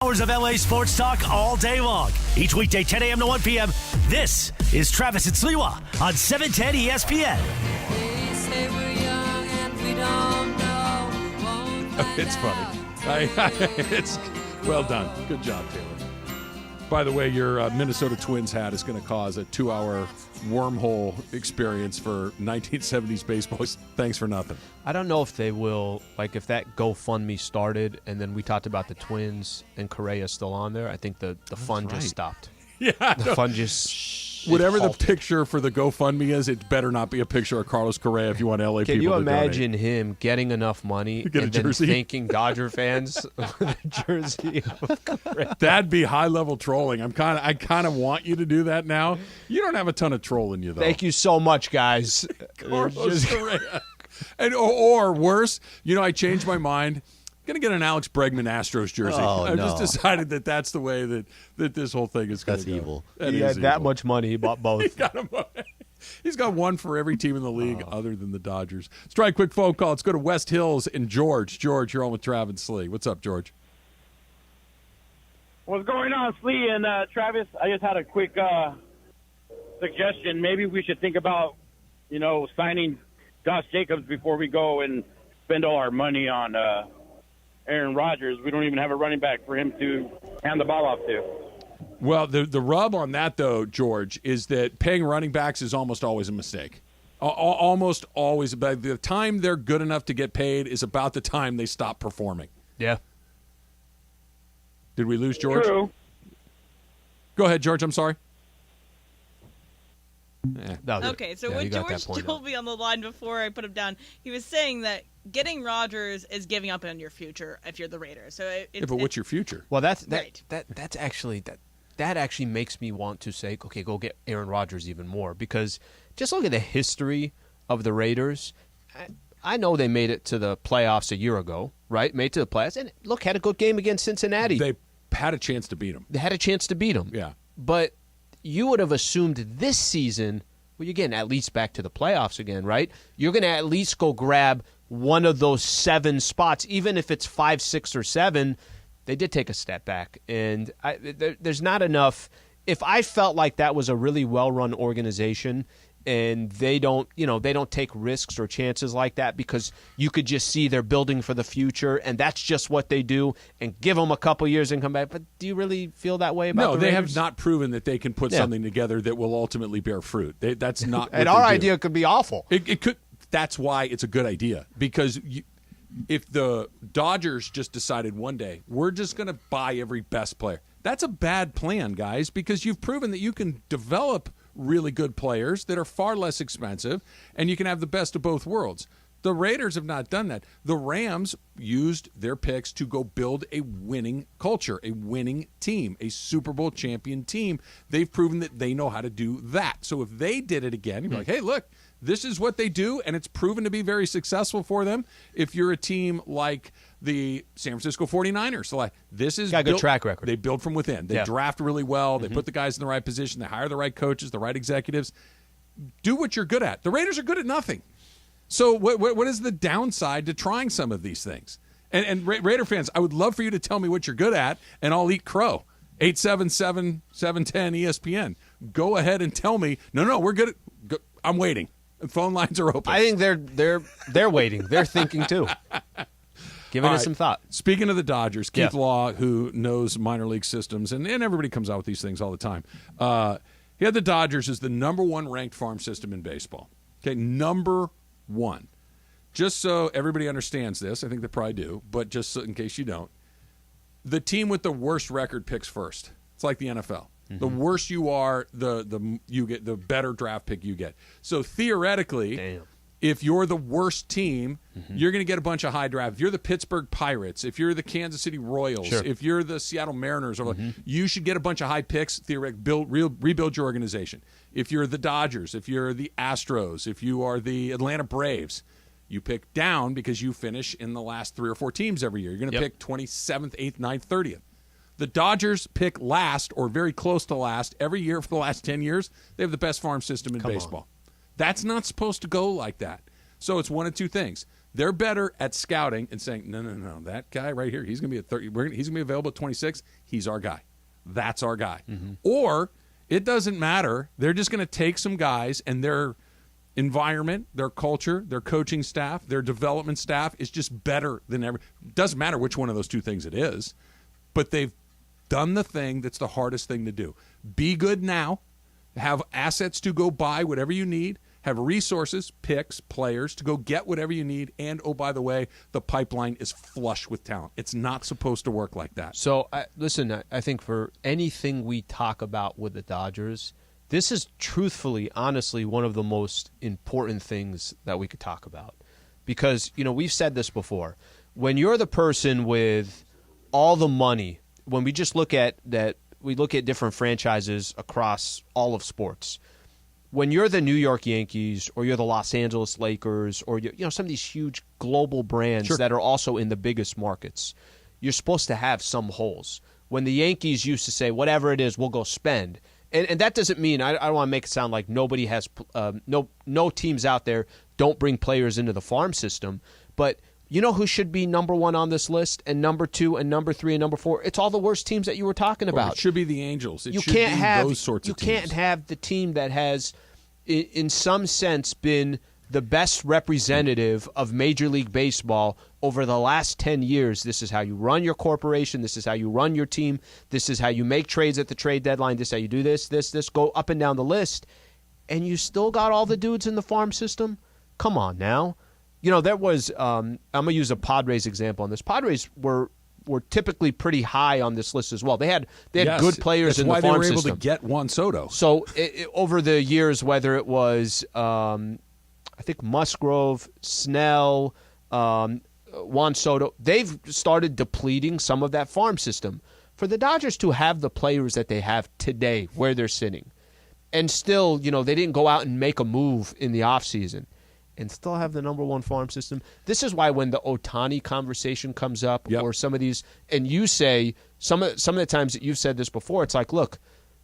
Hours of LA sports talk all day long. Each weekday, 10 a.m. to 1 p.m. This is Travis and Sliwa on 710 ESPN. It's funny. It's well done. Good job, Taylor. By the way, your Minnesota Twins hat is going to cause a 2-hour wormhole experience for 1970s baseball. Thanks for nothing. I don't know if they will, like if that GoFundMe started and then we talked about the Twins and Correa still on there, I think the fun just stopped. Yeah. The fun just... Whatever the picture for the GoFundMe is, it better not be a picture of Carlos Correa if you want LA people to donate. Can you imagine him getting enough money and then thanking Dodger fans with a jersey of Correa? That'd be high-level trolling. I kind of want you to do that now. You don't have a ton of troll in you, though. Thank you so much, guys. Carlos Correa. And, or worse, I changed my mind. Going to get an Alex Bregman Astros jersey. I've just decided that that's the way that this whole thing is going to go. That's evil. He had that much money. He bought both. He's got one for every team in the league other than the Dodgers. Let's try a quick phone call. Let's go to West Hills and George. George, you're on with Trav and Slee. What's up, George? What's going on, Slee and Travis? I just had a quick suggestion. Maybe we should think about, signing Josh Jacobs before we go and spend all our money on Aaron Rodgers. We don't even have a running back for him to hand the ball off to. Well, the rub on that, though, George, is that paying running backs is almost always a mistake. Almost always. By the time they're good enough to get paid is about the time they stop performing. Yeah. Did we lose George? True. Go ahead, George. I'm sorry. Okay, so when George told me on the line before I put him down, he was saying that getting Rodgers is giving up on your future if you're the Raiders. So but what's your future? Well, that's actually that actually makes me want to say, okay, go get Aaron Rodgers even more, because just look at the history of the Raiders. I know they made it to the playoffs a year ago, right? Made it to the playoffs, and look, had a good game against Cincinnati. They had a chance to beat them. They had a chance to beat them. Yeah, but you would have assumed this season, well, you're getting at least back to the playoffs again, right? You're going to at least go grab one of those 7 spots, even if it's 5, 6, or 7. They did take a step back, and there's not enough. If I felt like that was a really well-run organization and they don't take risks or chances like that because you could just see they're building for the future and that's just what they do, and give them a couple years and come back. But do you really feel that way about the Raiders? No, they have not proven that they can put something together that will ultimately bear fruit. That's not and our idea could be awful. It could. That's why it's a good idea, because if the Dodgers just decided one day, we're just going to buy every best player, that's a bad plan, guys, because you've proven that you can develop really good players that are far less expensive, and you can have the best of both worlds. The Raiders have not done that. The Rams used their picks to go build a winning culture, a winning team, a Super Bowl champion team. They've proven that they know how to do that. So if they did it again, you'd be like, hey, look, this is what they do, and it's proven to be very successful for them. If you're a team like the San Francisco 49ers, so this is got a good track record. They build from within. They draft really well. They put the guys in the right position. They hire the right coaches, the right executives. Do what you're good at. The Raiders are good at nothing. So what is the downside to trying some of these things? And Raider fans, I would love for you to tell me what you're good at, and I'll eat crow. 877-710-ESPN. Go ahead and tell me, no, we're good. I'm waiting. The phone lines are open. I think they're waiting. They're thinking too. Giving it some thought. Speaking of the Dodgers, Keith Law, who knows minor league systems, and everybody comes out with these things all the time. He had the Dodgers as the number 1 ranked farm system in baseball. Okay, number 1. Just so everybody understands this, I think they probably do, but just so, in case you don't, the team with the worst record picks first. It's like the NFL. Mm-hmm. The worse you are, you get the better draft pick you get. So theoretically, if you're the worst team, you're going to get a bunch of high draft. If you're the Pittsburgh Pirates, if you're the Kansas City Royals, if you're the Seattle Mariners, you should get a bunch of high picks, theoretically, rebuild your organization. If you're the Dodgers, if you're the Astros, if you are the Atlanta Braves, you pick down because you finish in the last 3 or 4 teams every year. You're going to pick 27th, 8th, 9th, 30th. The Dodgers pick last or very close to last every year for the last 10 years. They have the best farm system in baseball. That's not supposed to go like that. So it's one of two things. They're better at scouting and saying, no, that guy right here, he's going to be at 30. He's going to be available at 26. He's our guy. That's our guy. Or it doesn't matter. They're just going to take some guys and their environment, their culture, their coaching staff, their development staff is just better than ever. Doesn't matter which one of those two things it is, but they've done the thing that's the hardest thing to do. Be good now. Have assets to go buy whatever you need. Have resources, picks, players to go get whatever you need. And, oh, by the way, the pipeline is flush with talent. It's not supposed to work like that. So, listen, I think for anything we talk about with the Dodgers, this is truthfully, honestly, one of the most important things that we could talk about. Because, we've said this before. When you're the person with all the money, when we just look at that, we look at different franchises across all of sports. When you're the New York Yankees or you're the Los Angeles Lakers or some of these huge global brands that are also in the biggest markets, you're supposed to have some holes. When the Yankees used to say, whatever it is, we'll go spend. And that doesn't mean, I don't want to make it sound like nobody has, no teams out there don't bring players into the farm system. But you know who should be number one on this list and number two and number three and number four? It's all the worst teams that you were talking about. It should be the Angels. It you should can't be have those sorts of teams. You can't have the team that has, in some sense, been the best representative of Major League Baseball over the last 10 years. This is how you run your corporation. This is how you run your team. This is how you make trades at the trade deadline. This is how you do this, go up and down the list. And you still got all the dudes in the farm system? Come on now. There was, I'm going to use a Padres example on this. Padres were typically pretty high on this list as well. They had good players in the farm system. That's why they were able to get Juan Soto. So over the years, whether it was, I think Musgrove, Snell, Juan Soto, they've started depleting some of that farm system. For the Dodgers to have the players that they have today where they're sitting, and still, they didn't go out and make a move in the offseason, and still have the number one farm system. This is why when the Ohtani conversation comes up or some of these, and you say, some of the times that you've said this before, it's like, look,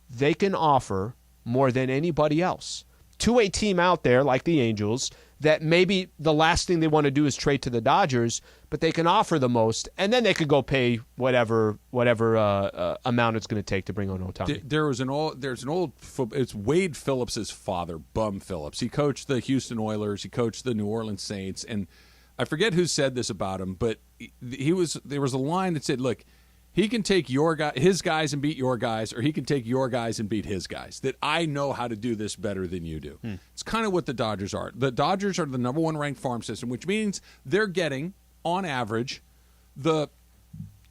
they can offer more than anybody else to a team out there like the Angels that maybe the last thing they want to do is trade to the Dodgers, but they can offer the most, and then they could go pay whatever amount it's going to take to bring on Ohtani. It's Wade Phillips's father, Bum Phillips. He coached the Houston Oilers. He coached the New Orleans Saints, and I forget who said this about him, but there was a line that said, look, he can take his guys and beat your guys, or he can take your guys and beat his guys. That I know how to do this better than you do. It's kind of what the Dodgers are. The Dodgers are the number one ranked farm system, which means they're getting, on average, the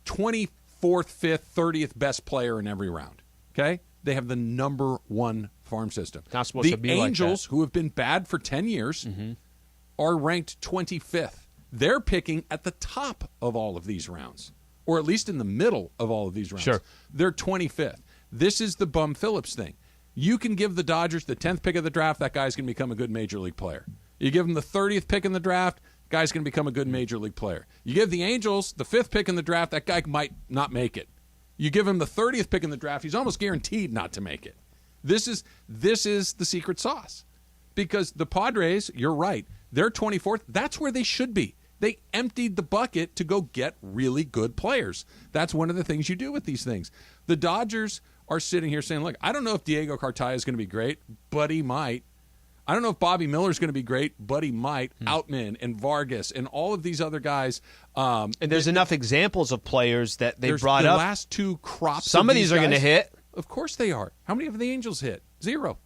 24th, 5th, 30th best player in every round. Okay? They have the number one farm system. Not supposed to be like that. The Angels, who have been bad for 10 years, are ranked 25th. They're picking at the top of all of these rounds, or at least in the middle of all of these rounds. Sure. They're 25th. This is the Bum Phillips thing. You can give the Dodgers the 10th pick of the draft, that guy's going to become a good Major League player. You give him the 30th pick in the draft, guy's going to become a good Major League player. You give the Angels the 5th pick in the draft, that guy might not make it. You give him the 30th pick in the draft, he's almost guaranteed not to make it. This is the secret sauce. Because the Padres, you're right, they're 24th. That's where they should be. They emptied the bucket to go get really good players. That's one of the things you do with these things. The Dodgers are sitting here saying, look, I don't know if Diego Cartaya is going to be great, but he might. I don't know if Bobby Miller is going to be great, but he might. Outman and Vargas and all of these other guys. And there's enough examples of players that they brought up. The last two crops. Some of these are going to hit. Of course they are. How many have the Angels hit? 0.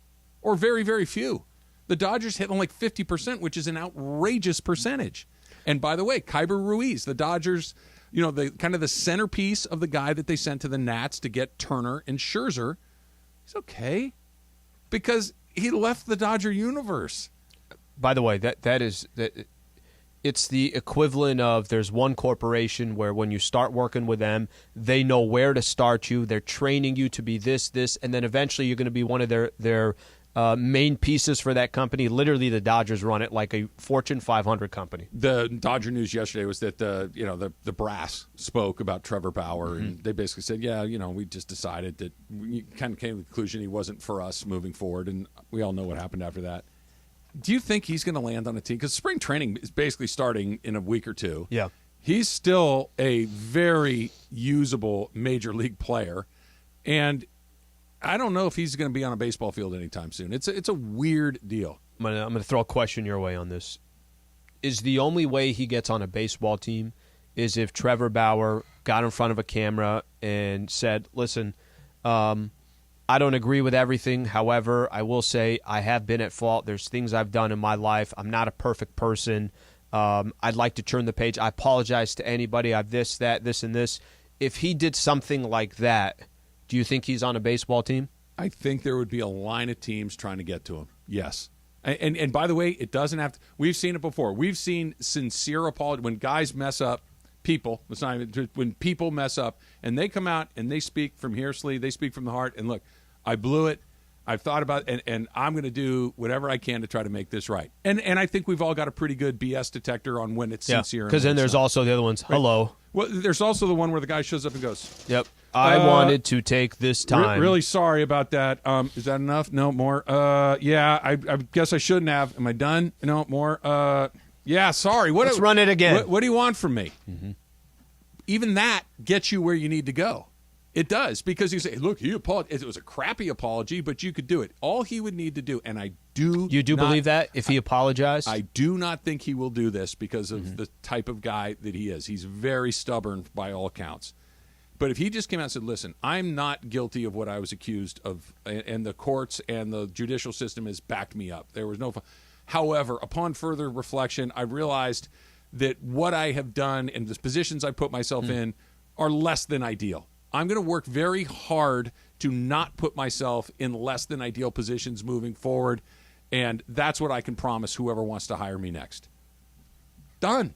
Or very, very few. The Dodgers hit on like 50%, which is an outrageous percentage. And by the way, Kyber Ruiz, the Dodgers, the kind of the centerpiece of the guy that they sent to the Nats to get Turner and Scherzer, he's okay because he left the Dodger universe. By the way, it's the equivalent of there's one corporation where when you start working with them, they know where to start you. They're training you to be this, and then eventually you're going to be one of their main pieces for that company. Literally, the Dodgers run it like a Fortune 500 company. The Dodger news yesterday was that the brass spoke about Trevor Bauer, and they basically said, we just decided that we kind of came to the conclusion he wasn't for us moving forward, and we all know what happened after that. Do you think he's going to land on a team? Because spring training is basically starting in a week or two. Yeah. He's still a very usable major league player, and I don't know if he's going to be on a baseball field anytime soon. It's a weird deal. I'm gonna throw a question your way on this. Is the only way he gets on a baseball team is if Trevor Bauer got in front of a camera and said, listen, I don't agree with everything. However, I will say I have been at fault. There's things I've done in my life. I'm not a perfect person. I'd like to turn the page. I apologize to anybody. I've this, and this. If he did something like that, do you think he's on a baseball team? I think there would be a line of teams trying to get to him. Yes. And by the way, it doesn't have to. We've seen it before. We've seen sincere apology when guys mess up. When people mess up and they come out and they speak from here, Slee, they speak from the heart. And look, I blew it. I've thought about it, and I'm going to do whatever I can to try to make this right. And I think we've all got a pretty good BS detector on when it's sincere. Because then there's also the other ones. Right. Hello. Well, there's also the one where the guy shows up and goes, "Yep, I wanted to take this time. Really sorry about that. Is that enough? No more. Yeah, I guess I shouldn't have. Am I done? No more. Yeah, sorry. Let's run it again. What do you want from me? Mm-hmm. Even that gets you where you need to go. It does, because you say, look, he apologized. It was a crappy apology, but you could do it. All he would need to do, and I do You do believe that, if he apologized? I do not think he will do this because of the type of guy that he is. He's very stubborn by all accounts. But if he just came out and said, listen, I'm not guilty of what I was accused of, and the courts and the judicial system has backed me up. There was no However, upon further reflection, I realized that what I have done and the positions I put myself in are less than ideal. I'm going to work very hard to not put myself in less than ideal positions moving forward, and that's what I can promise whoever wants to hire me next. Done.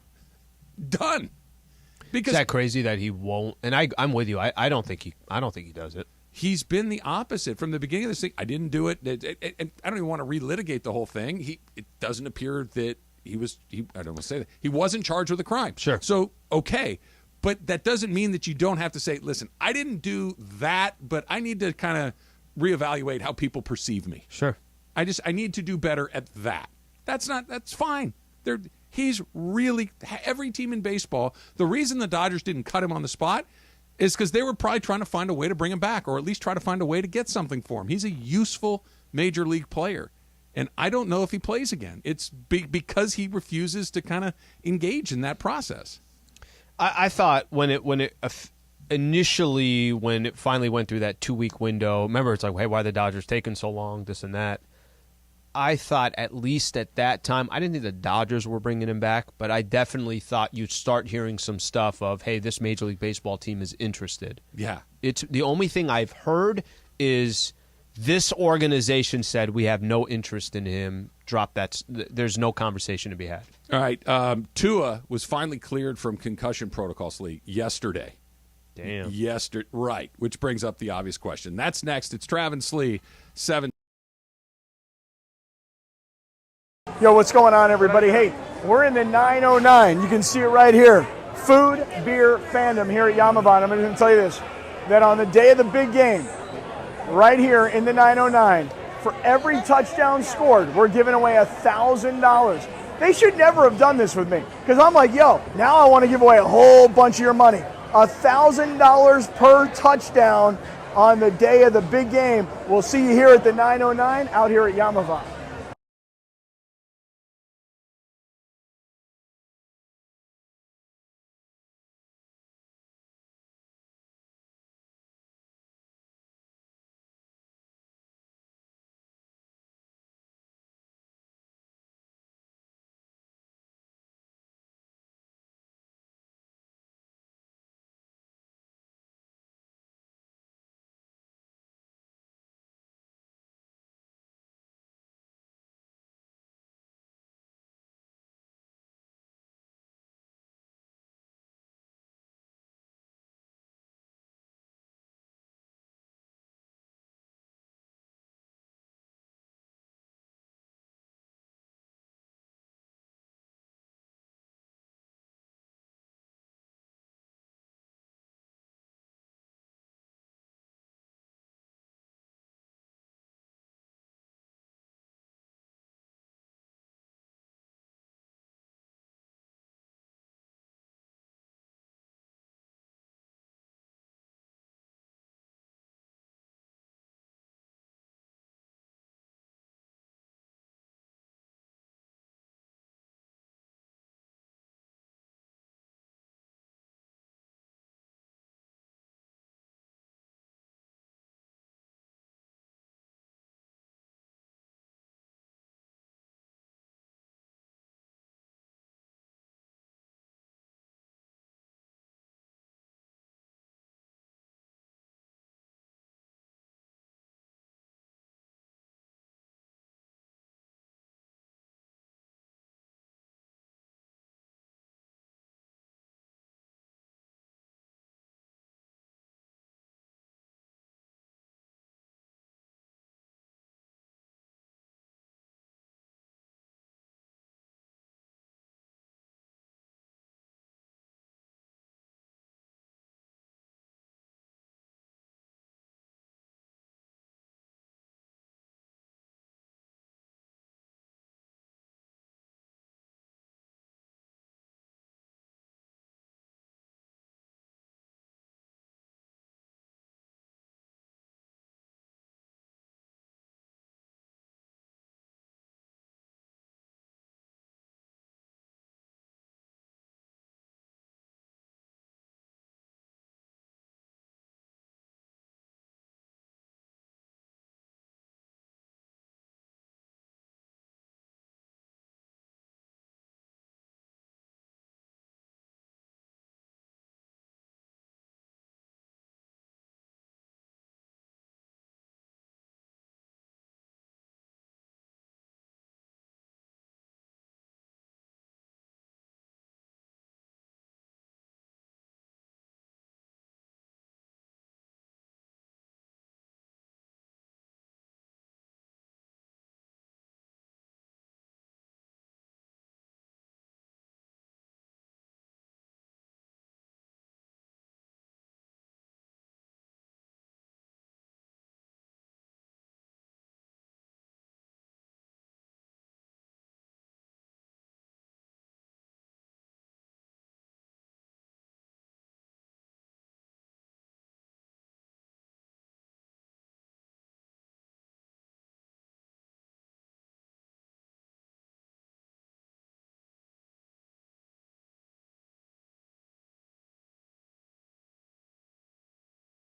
Because is that crazy that he won't? And I'm with you. I don't think he does it. He's been the opposite from the beginning of this thing. I didn't do it. And I don't even want to relitigate the whole thing. It doesn't appear that I don't want to say that. He wasn't charged with a crime. Sure. So, okay. But that doesn't mean that you don't have to say, listen, I didn't do that, but I need to kind of reevaluate how people perceive me. Sure. I need to do better at that. That's fine. He's really, every team in baseball, the reason the Dodgers didn't cut him on the spot is because they were probably trying to find a way to bring him back, or at least try to find a way to get something for him. He's a useful major league player. And I don't know if he plays again. It's because he refuses to kind of engage in that process. I thought when it finally went through that 2-week window, remember it's like, hey, why are the Dodgers taking so long, this and that. I thought at least at that time, I didn't think the Dodgers were bringing him back, but I definitely thought you'd start hearing some stuff of, hey, this Major League Baseball team is interested. Yeah. It's the only thing I've heard is this organization said we have no interest in him. Drop that. There's no conversation to be had. All right. Tua was finally cleared from concussion protocols yesterday. Damn. Right. Which brings up the obvious question. That's next. It's Trav and Slee, 7. Yo, what's going on, everybody? Hey, we're in the 909. You can see it right here. Food, beer, fandom here at Yamavan. I'm going to tell you this, that on the day of the big game, right here in the 909, for every touchdown scored, we're giving away $1,000. They should never have done this with me, because I'm like, yo, now I want to give away a whole bunch of your money. $1,000 per touchdown on the day of the big game. We'll see you here at the 909 out here at Yamavan.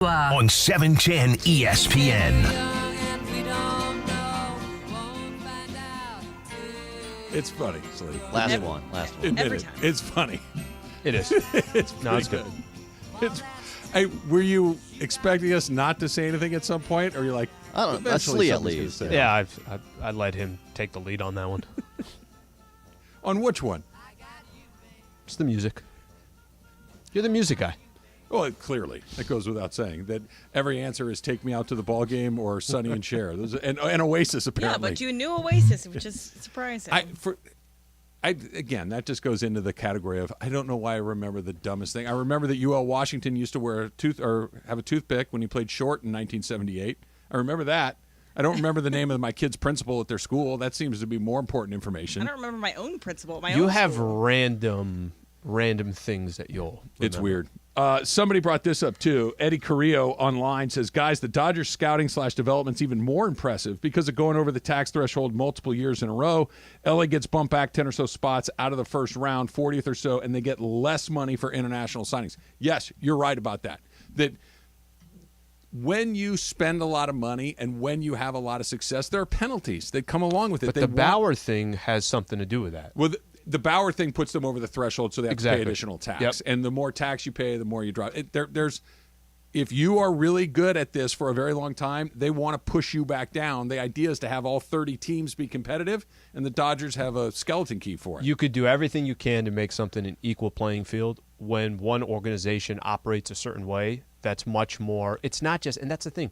On 710 ESPN. It's funny, Slee. Last one. Admit Every it. time. It's funny. It is. It's No, it's pretty good. Hey, were you expecting us not to say anything at some point, or you're like, I don't know. That's eventually Slee at something's gonna least. say? Yeah, I let him take the lead on that one. On which one? It's the music. You're the music guy. Well, clearly, that goes without saying. That every answer is "Take Me Out to the Ball Game" or "Sonny and Cher." Those and Oasis, Yeah, apparently. but you knew Oasis, which is surprising. Again, that just goes into the category of I don't know why I remember the dumbest thing. I remember that UL Washington used to wear have a toothpick when he played short in 1978. I remember that. I don't remember the name of my kid's principal at their school. That seems to be more important information. I don't remember my own principal. You have random things that you'll remember. It's weird. Somebody brought this up, too. Eddie Carrillo online says, guys, the Dodgers scouting/development's even more impressive because of going over the tax threshold multiple years in a row. LA gets bumped back 10 or so spots out of the first round, 40th or so, and they get less money for international signings. Yes, you're right about that. That when you spend a lot of money and when you have a lot of success, there are penalties that come along with it. But the Bauer thing has something to do with that. Well, the Bauer thing puts them over the threshold, so they have to pay additional tax. Yep. And the more tax you pay, the more you drop. If you are really good at this for a very long time, they want to push you back down. The idea is to have all 30 teams be competitive, and the Dodgers have a skeleton key for it. You could do everything you can to make something an equal playing field. When one organization operates a certain way, that's much more. It's not just, and that's the thing.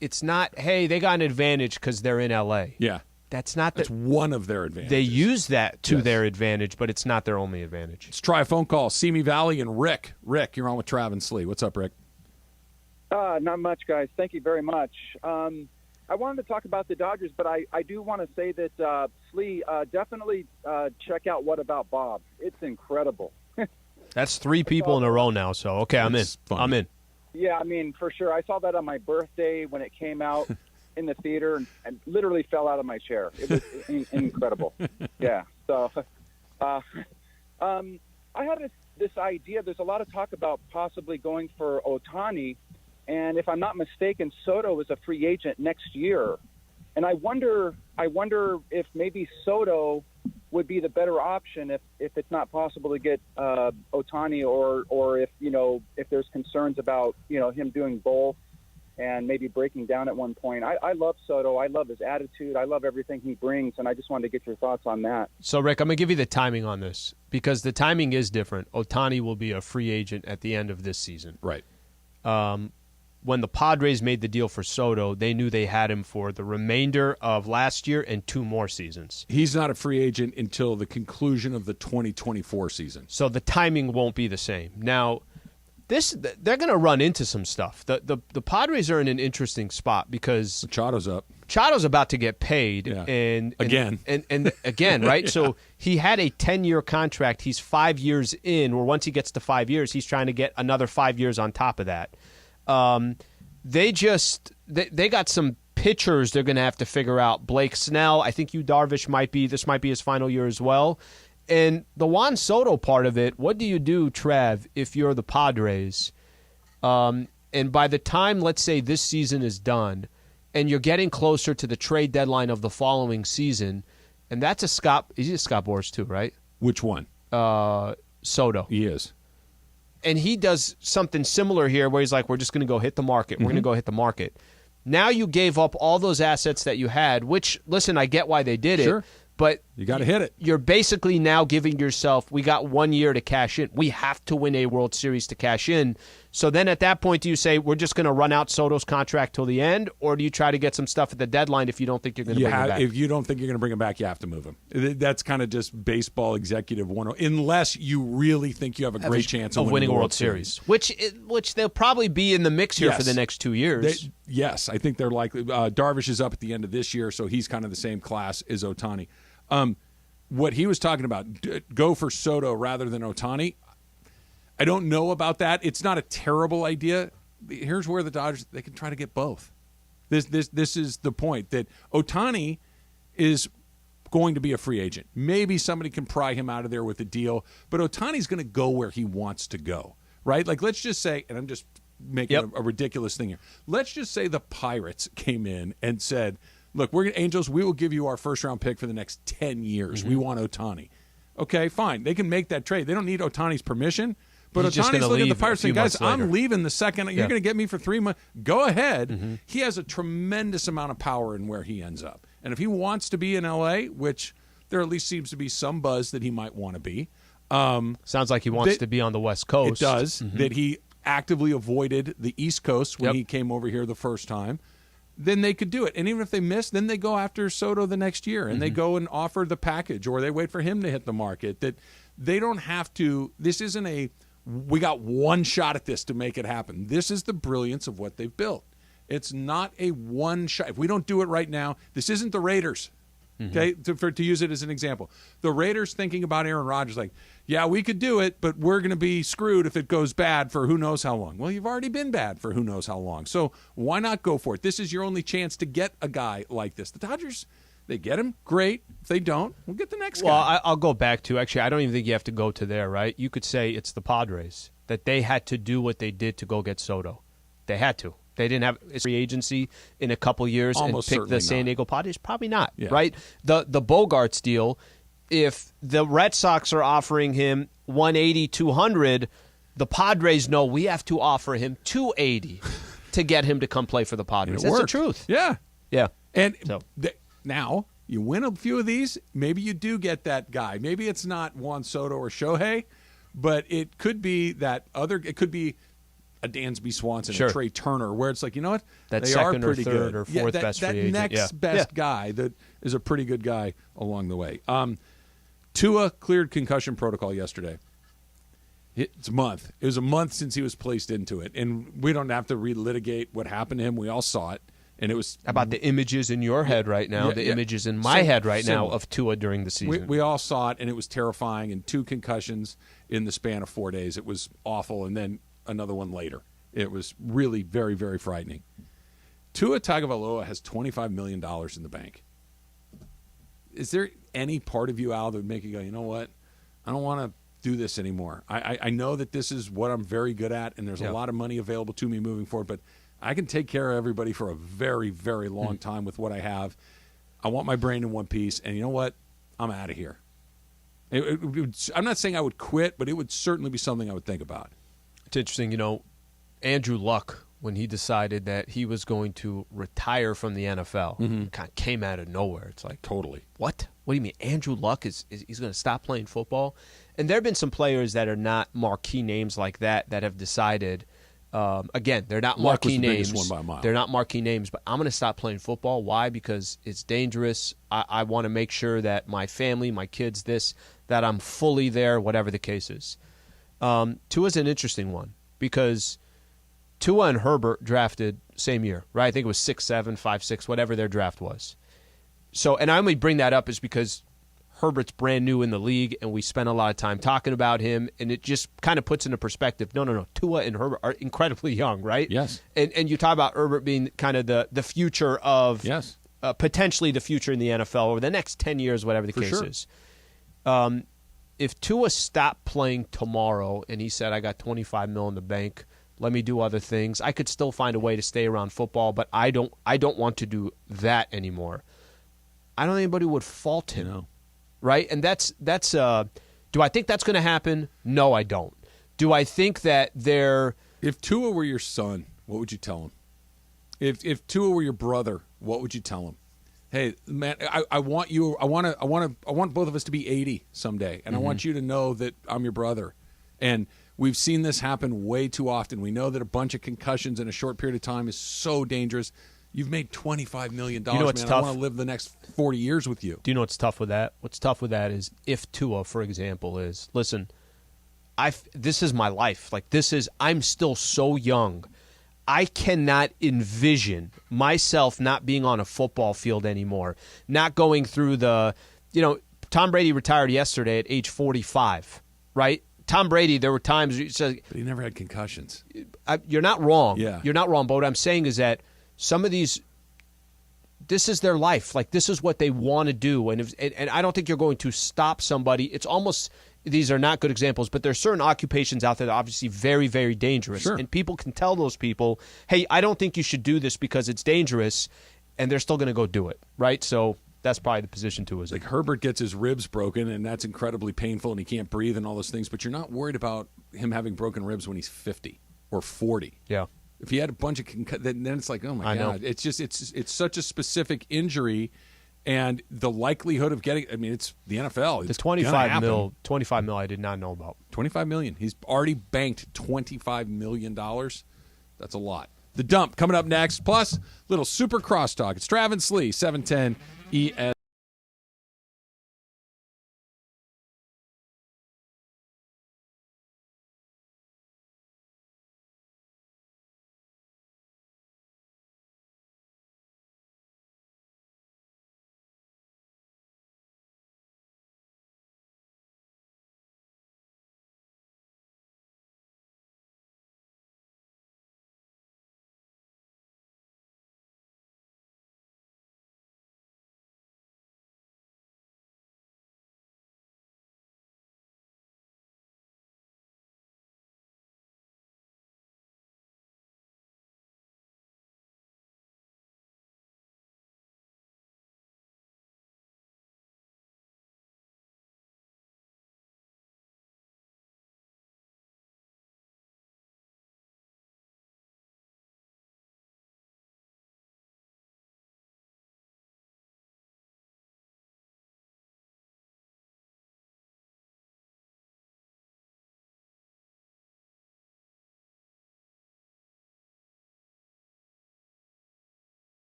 It's not, hey, they got an advantage because they're in L.A. Yeah. That's one of their advantages. They use that to their advantage, but it's not their only advantage. Let's try a phone call. Simi Valley and Rick. Rick, you're on with Trav and Slee. What's up, Rick? Not much, guys. Thank you very much. I wanted to talk about the Dodgers, but I do want to say that, Slee, definitely check out What About Bob. It's incredible. That's 3 people in a row now, so okay, I'm in. I'm in. Yeah, I mean, for sure. I saw that on my birthday when it came out in the theater and literally fell out of my chair. It was incredible. Yeah. So I had this idea. There's a lot of talk about possibly going for Ohtani, and if I'm not mistaken, Soto is a free agent next year. And I wonder if maybe Soto would be the better option if it's not possible to get Ohtani, or if there's concerns about him doing both and maybe breaking down at one point. I love Soto. I love his attitude. I love everything he brings, and I just wanted to get your thoughts on that. So, Rick, I'm going to give you the timing on this because the timing is different. Ohtani will be a free agent at the end of this season. Right. When the Padres made the deal for Soto, they knew they had him for the remainder of last year and 2 more seasons. He's not a free agent until the conclusion of the 2024 season. So the timing won't be the same. Now, they're going to run into some stuff. The Padres are in an interesting spot because Machado's up. Machado's about to get paid, Yeah. and Again. right? Yeah. So he had a 10-year contract. He's 5 years in, or once he gets to 5 years, he's trying to get another 5 years on top of that. They got some pitchers they're going to have to figure out. Blake Snell, I think Darvish might be his final year as well. And the Juan Soto part of it, what do you do, Trav, if you're the Padres? And by the time, let's say, this season is done, and you're getting closer to the trade deadline of the following season, and that's he's a Scott Boras too, right? Which one? Soto. He is. And he does something similar here where he's like, we're just going to go hit the market. We're going to go hit the market. Now you gave up all those assets that you had, which, listen, I get why they did it. Sure. But you got to hit it. You're basically now giving yourself, we got 1 year to cash in. We have to win a World Series to cash in. So then at that point, do you say, we're just going to run out Soto's contract till the end? Or do you try to get some stuff at the deadline if you don't think you're going to bring him back? If you don't think you're going to bring him back, you have to move him. That's kind of just baseball executive 101, unless you really think you have a great chance of winning a World Series. Which they'll probably be in the mix here for the next 2 years. Yes, I think they're likely. Darvish is up at the end of this year, so he's kind of the same class as Ohtani. What he was talking about, go for Soto rather than Ohtani, I don't know about that. It's not a terrible idea. Here's where the Dodgers, they can try to get both. This is the point, that Ohtani is going to be a free agent. Maybe somebody can pry him out of there with a deal, but Ohtani's going to go where he wants to go, right? Like, let's just say, and I'm just making a ridiculous thing here. Let's just say the Pirates came in and said, look, Angels, we will give you our first-round pick for the next 10 years. We want Ohtani. Okay, fine. They can make that trade. They don't need Ohtani's permission. But Ohtani's looking at the Pirates saying, guys, I'm leaving the second. You're going to get me for 3 months. Go ahead. He has a tremendous amount of power in where he ends up. And if he wants to be in L.A., which there at least seems to be some buzz that he might want to be. Sounds like he wants to be on the West Coast. It does. That he actively avoided the East Coast when he came over here the first time. Then they could do it. And even if they miss, then they go after Soto the next year. And they go and offer the package. Or they wait for him to hit the market. That they don't have to. This isn't a... We got one shot at this to make it happen. This is the brilliance of what they've built. It's not a one shot. If we don't do it right now, this isn't the Raiders, okay, to use it as an example. The Raiders thinking about Aaron Rodgers like, yeah, we could do it, but we're going to be screwed if it goes bad for who knows how long. Well, you've already been bad for who knows how long. So why not go for it? This is your only chance to get a guy like this. The Dodgers... They get him, great. If they don't, we'll get the next guy. Well, I'll go back to, actually, I don't even think you have to go to there, right? You could say it's the Padres, that they had to do what they did to go get Soto. They had to. They didn't have a free agency in a couple years and pick the San Diego Padres. Probably not, right? The Bogarts deal, if the Red Sox are offering him 180, 200, the Padres know we have to offer him 280 to get him to come play for the Padres. That's the truth. Yeah. Yeah. And now, you win a few of these, maybe you do get that guy. Maybe it's not Juan Soto or Shohei, but it could be that other. It could be a Dansby Swanson, a Trey Turner, where it's like, you know what? That they second are pretty or third good. or fourth best free agent. That next best guy that is a pretty good guy along the way. Tua cleared concussion protocol yesterday. It's a month. It was a month since he was placed into it, and we don't have to relitigate what happened to him. We all saw it. And it was about the images in your head right now, images in my head right now of Tua during the season. We all saw it, and it was terrifying. And 2 concussions in the span of 4 days. It was awful. And then another one later. It was really very, very frightening. Tua Tagovailoa has $25 million in the bank. Is there any part of you, Al, that would make you go, you know what? I don't want to do this anymore. I know that this is what I'm very good at, and there's a lot of money available to me moving forward, but I can take care of everybody for a very, very long time with what I have. I want my brain in one piece, and you know what? I'm out of here. I'm not saying I would quit, but it would certainly be something I would think about. It's interesting, Andrew Luck, when he decided that he was going to retire from the NFL, kind of came out of nowhere. It's like, totally. What? What do you mean? Andrew Luck is he's going to stop playing football? And there have been some players that are not marquee names like that have decided. Again, they're not marquee names. They're not marquee names, but I'm going to stop playing football. Why? Because it's dangerous. I want to make sure that my family, my kids, that I'm fully there, whatever the case is. Tua's an interesting one because Tua and Herbert drafted same year, right? I think it was 6'7", 5'6", whatever their draft was. So, and I only bring that up is because Herbert's brand new in the league, and we spent a lot of time talking about him, and it just kind of puts into perspective. No. Tua and Herbert are incredibly young, right? Yes. And you talk about Herbert being kind of the future of potentially the future in the NFL over the next 10 years, whatever the case is. If Tua stopped playing tomorrow and he said, I got $25 million in the bank, let me do other things, I could still find a way to stay around football, but I don't want to do that anymore. I don't think anybody would fault him. No. Right? And that's do I think that's going to happen? No, I don't. Do I think that if Tua were your son, what would you tell him? If Tua were your brother, what would you tell him? Hey, man, I want both of us to be 80 someday, and I want you to know that I'm your brother. And we've seen this happen way too often. We know that a bunch of concussions in a short period of time is so dangerous. You've made $25 million, man. Tough? I want to live the next 40 years with you. Do you know what's tough with that? What's tough with that is if Tua, for example, is, listen, this is my life. Like, I'm still so young. I cannot envision myself not being on a football field anymore, not going through Tom Brady retired yesterday at age 45, right? Tom Brady, there were times you said, but he never had concussions. You're not wrong. Yeah. You're not wrong. But what I'm saying is that some of these, this is their life. Like, this is what they want to do. And I don't think you're going to stop somebody. It's almost these are not good examples, but there's certain occupations out there that are obviously very, very dangerous. Sure. And people can tell those people, hey, I don't think you should do this because it's dangerous, and they're still going to go do it, right? So that's probably the position too. Is like Herbert gets his ribs broken, and that's incredibly painful, and he can't breathe and all those things, but you're not worried about him having broken ribs when he's 50 or 40. Yeah. If he had a bunch of then it's like, oh, my God. Know. It's just it's such a specific injury, and the likelihood of getting, I mean, it's the NFL. It's the 25 mil I did not know about. $25 million. He's already banked $25 million. That's a lot. The Dump coming up next, plus little super crosstalk. It's Trav and Slee, 710 ES.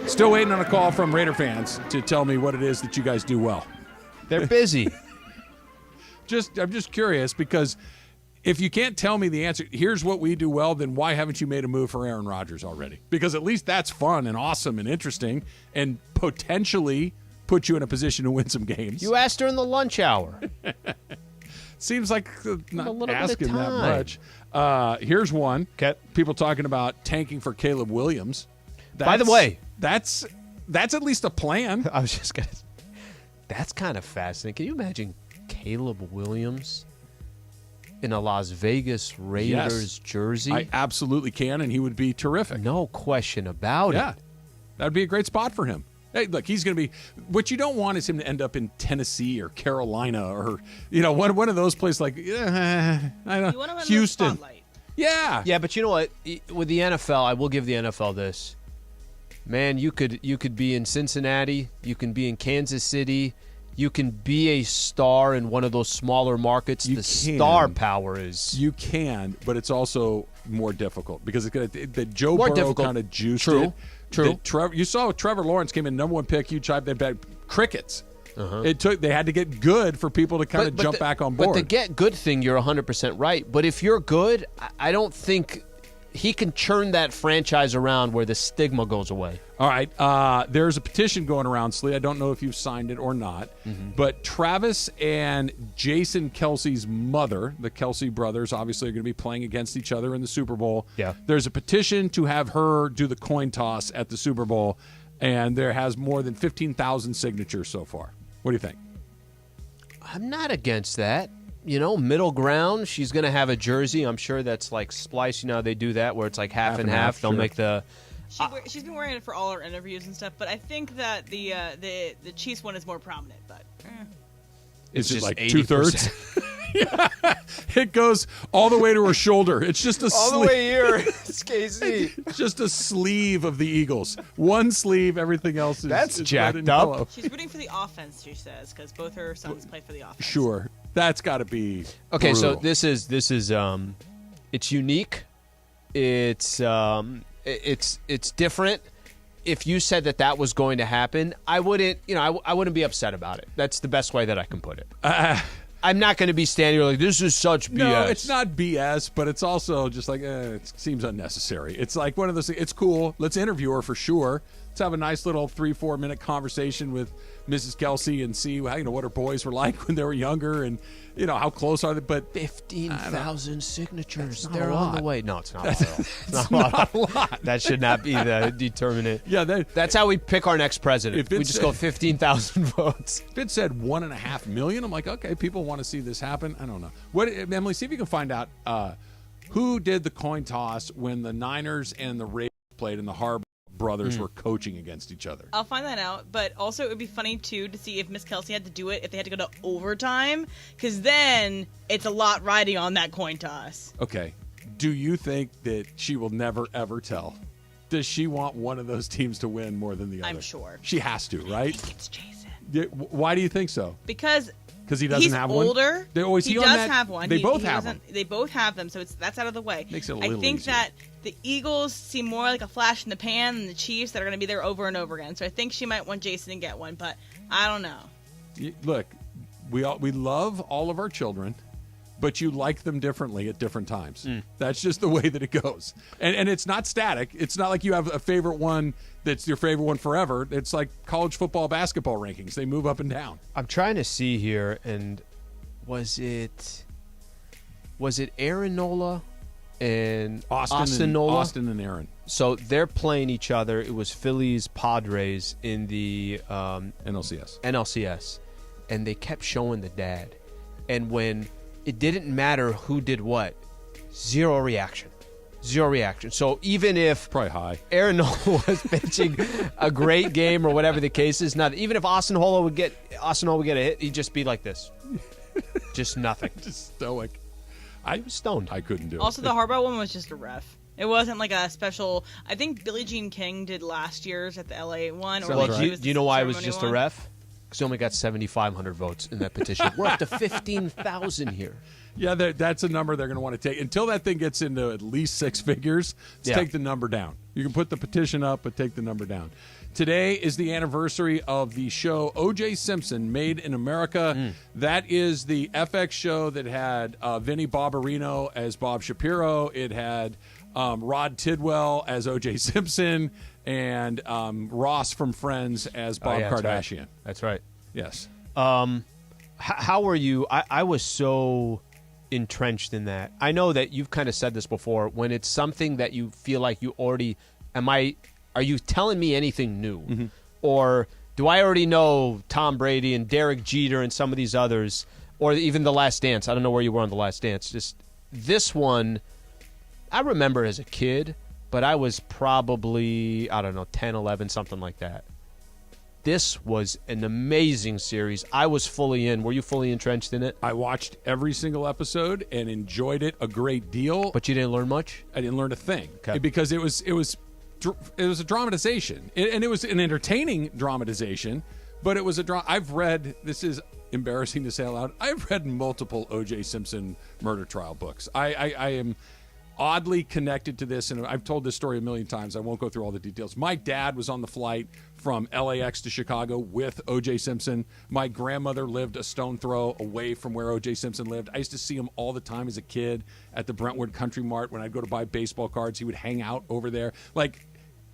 Still waiting on a call from Raider fans to tell me what it is that you guys do well. They're busy. I'm just curious, because if you can't tell me the answer, here's what we do well, then why haven't you made a move for Aaron Rodgers already? Because at least that's fun and awesome and interesting and potentially put you in a position to win some games. You asked during the lunch hour. Seems like not asking that time. much. Here's one. People talking about tanking for Caleb Williams. By the way, that's at least a plan. I was just going to. That's kind of fascinating. Can you imagine Caleb Williams in a Las Vegas Raiders jersey? I absolutely can, and he would be terrific. No question about it. That would be a great spot for him. Hey, look, he's going to be. What you don't want is him to end up in Tennessee or Carolina or one of those places like I don't know, Houston. Yeah, but you know what? With the NFL, I will give the NFL this. Man, you could be in Cincinnati. You can be in Kansas City. You can be a star in one of those smaller markets. Star power is. You can, but it's also more difficult because the Joe Burrow kind of juiced it. True. You saw Trevor Lawrence came in number one pick. Huge hype. They bet crickets. They had to get good for people to kind of jump back on board. But the get good thing, you're 100% right. But if you're good, I don't think he can churn that franchise around where the stigma goes away. All right. There's a petition going around, Slee. I don't know if you've signed it or not. But Travis and Jason Kelsey's mother, the Kelsey brothers, obviously are going to be playing against each other in the Super Bowl. Yeah. There's a petition to have her do the coin toss at the Super Bowl, and there has more than 15,000 signatures so far. What do you think? I'm not against that. Middle ground. She's going to have a jersey. I'm sure that's like Splice. They do that where it's like half and half. They'll make the... She's been wearing it for all her interviews and stuff, but I think that the Chiefs one is more prominent. But it's just like 80%. 2/3. It goes all the way to her shoulder. It's just a all sleeve. the way here. It's KC. It's just a sleeve of the Eagles. One sleeve. Everything else is jacked red and up. yellow. she's rooting for the offense, she says, because both her sons play for the offense. Sure, that's got to be okay. brutal. So this is it's unique. It's different. If you said that was going to happen, I wouldn't. I wouldn't be upset about it. That's the best way that I can put it. I'm not going to be standing here like, this is such BS. No, it's not BS, but it's also just like, it seems unnecessary. It's like one of those things. It's cool. Let's interview her for sure. Let's have a nice little 3-4 minute conversation with Mrs. Kelsey and see what her boys were like when they were younger and how close are they. But 15,000 signatures. Not They're a on lot. the way. No, it's not. It's not a lot. That should not be the determinant. Yeah, that's how we pick our next president. We just go 15,000 votes. If it said 1.5 million, I'm like, okay, people want to see this happen. I don't know. What, Emily? See if you can find out who did the coin toss when the Niners and the Ravens played and the Harbaugh brothers were coaching against each other. I'll find that out, but also it would be funny too to see if Miss Kelsey had to do it if they had to go to overtime, because then it's a lot riding on that coin toss. Okay. Do you think that she will never ever tell? Does she want one of those teams to win more than the other? I'm sure. She has to, right? I think it's Jason. Why do you think so? Because he doesn't have one? He's older. He does have one. They both have one. They both have them, so that's out of the way. Makes it a little I think easier. that the Eagles seem more like a flash in the pan than the Chiefs that are going to be there over and over again. So I think she might want Jason to get one, but I don't know. Look, we love all of our children, but you like them differently at different times. That's just the way that it goes. And it's not static. It's not like you have a favorite one that's your favorite one forever. It's like college football, basketball rankings. They move up and down. I'm trying to see here, and was it Aaron Nola and Austin Nola? Austin and Aaron. So they're playing each other. It was Phillies Padres in the NLCS, and they kept showing the dad. And when it didn't matter who did what, zero reaction. So even if probably high, Aaron Nola was pitching a great game or whatever the case is, even if Austin Nola would get a hit, he'd just be like this, just nothing, just stoic. I was stoned. I couldn't do it. Also, the Harbaugh one was just a ref. It wasn't like a special. I think Billie Jean King did last year's at the LA one. Do you know why it was just a ref? Because he only got 7,500 votes in that petition. We're up to 15,000 here. Yeah, that's a number they're going to want to take. Until that thing gets into at least six figures, take the number down. You can put the petition up, but take the number down. Today is the anniversary of the show O.J. Simpson, Made in America. That is the FX show that had Vinnie Barbarino as Bob Shapiro. It had Rod Tidwell as O.J. Simpson and Ross from Friends as Bob Kardashian. That's right. Yes. How were you? I was so entrenched in that. I know that you've kind of said this before. When it's something that you feel like you already... Are you telling me anything new? Or do I already know Tom Brady and Derek Jeter and some of these others? Or even The Last Dance? I don't know where you were on The Last Dance. Just this one, I remember as a kid, but I was probably, 10, 11, something like that. This was an amazing series. I was fully in. Were you fully entrenched in it? I watched every single episode and enjoyed it a great deal. But you didn't learn much? I didn't learn a thing. Okay. Because it was dramatization, and it was an entertaining dramatization, but it was I've read, this is embarrassing to say out loud, I've read multiple O.J. Simpson murder trial books. I am oddly connected to this, and I've told this story a million times. I won't go through all the details. My dad was on the flight from LAX to Chicago with O.J. Simpson. My grandmother lived a stone throw away from where O.J. Simpson lived. I used to see him all the time as a kid at the Brentwood Country Mart. When I'd go to buy baseball cards, he would hang out over there. Like,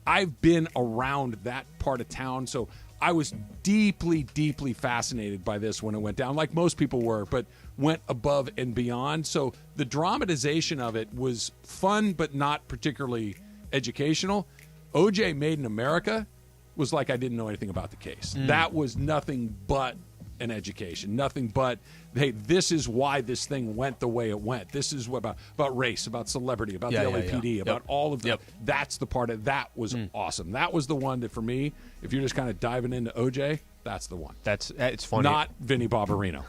I've been around that part of town, so I was deeply, deeply fascinated by this when it went down, like most people were, but went above and beyond. So the dramatization of it was fun, but not particularly educational. O.J. Made in America was like I didn't know anything about the case. That was nothing but an education, nothing but, hey, this is why this thing went the way it went. This is what about race, about celebrity, about the LAPD, about all of that. That's the part of that was awesome. That was the one that, for me, if you're just kind of diving into OJ, that's the one. It's funny. Not Vinny Barbarino.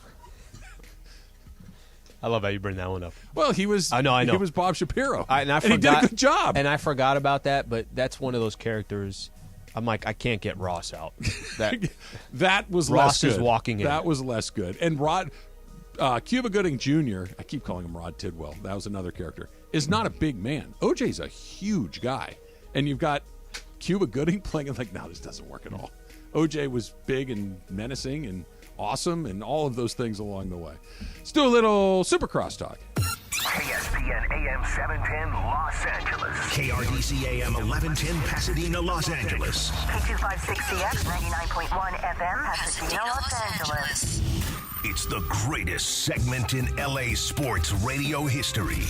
I love how you bring that one up. Well, he was. I know. He was Bob Shapiro, and he did a good job. And I forgot about that, but that's one of those characters. I'm like, I can't get Ross out. That was Ross less good. is walking in. That was less good. And Cuba Gooding Jr., I keep calling him Rod Tidwell, that was another character, is not a big man. OJ's a huge guy. And you've got Cuba Gooding playing it like, no, this doesn't work at all. OJ was big and menacing and awesome and all of those things along the way. Let's do a little Supercross talk. ESPN AM 710 Los Angeles. KRDC AM 1110 Pasadena, Los Angeles. K256CX 99.1 FM Pasadena, Los Angeles. It's the greatest segment in LA sports radio history.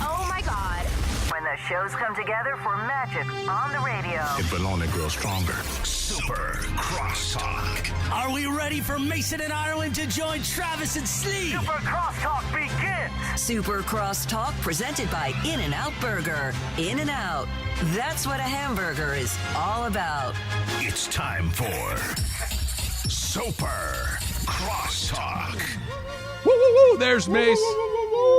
Oh my God. When the shows come together for magic on the radio. It will only grow stronger. Super Crosstalk. Are we ready for Mason and Ireland to join Travis and Slee? Super Crosstalk begins. Super Crosstalk presented by In-N-Out Burger. In-N-Out. That's what a hamburger is all about. It's time for Super Crosstalk. Woo, woo, woo. There's Mace.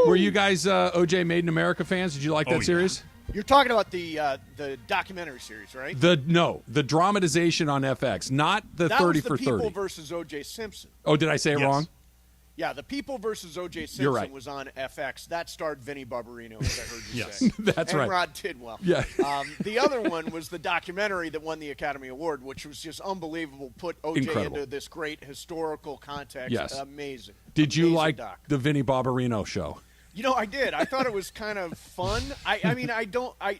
Were you guys OJ Made in America fans? Did you like that series? You're talking about the documentary series, right? The dramatization on FX, not the 30 for 30. That was the People versus O.J. Simpson. Oh, did I say it wrong? Yeah, the People versus O.J. Simpson You're right. was on FX. That starred Vinny Barbarino, as I heard you say. That's right. And Rod Tidwell. Yeah. The other one was the documentary that won the Academy Award, which was just unbelievable. Put O.J. into this great historical context. Yes. Amazing. Did you Amazing like doc. the Vinny Barbarino show? You know, I did. I thought it was kind of fun. I mean,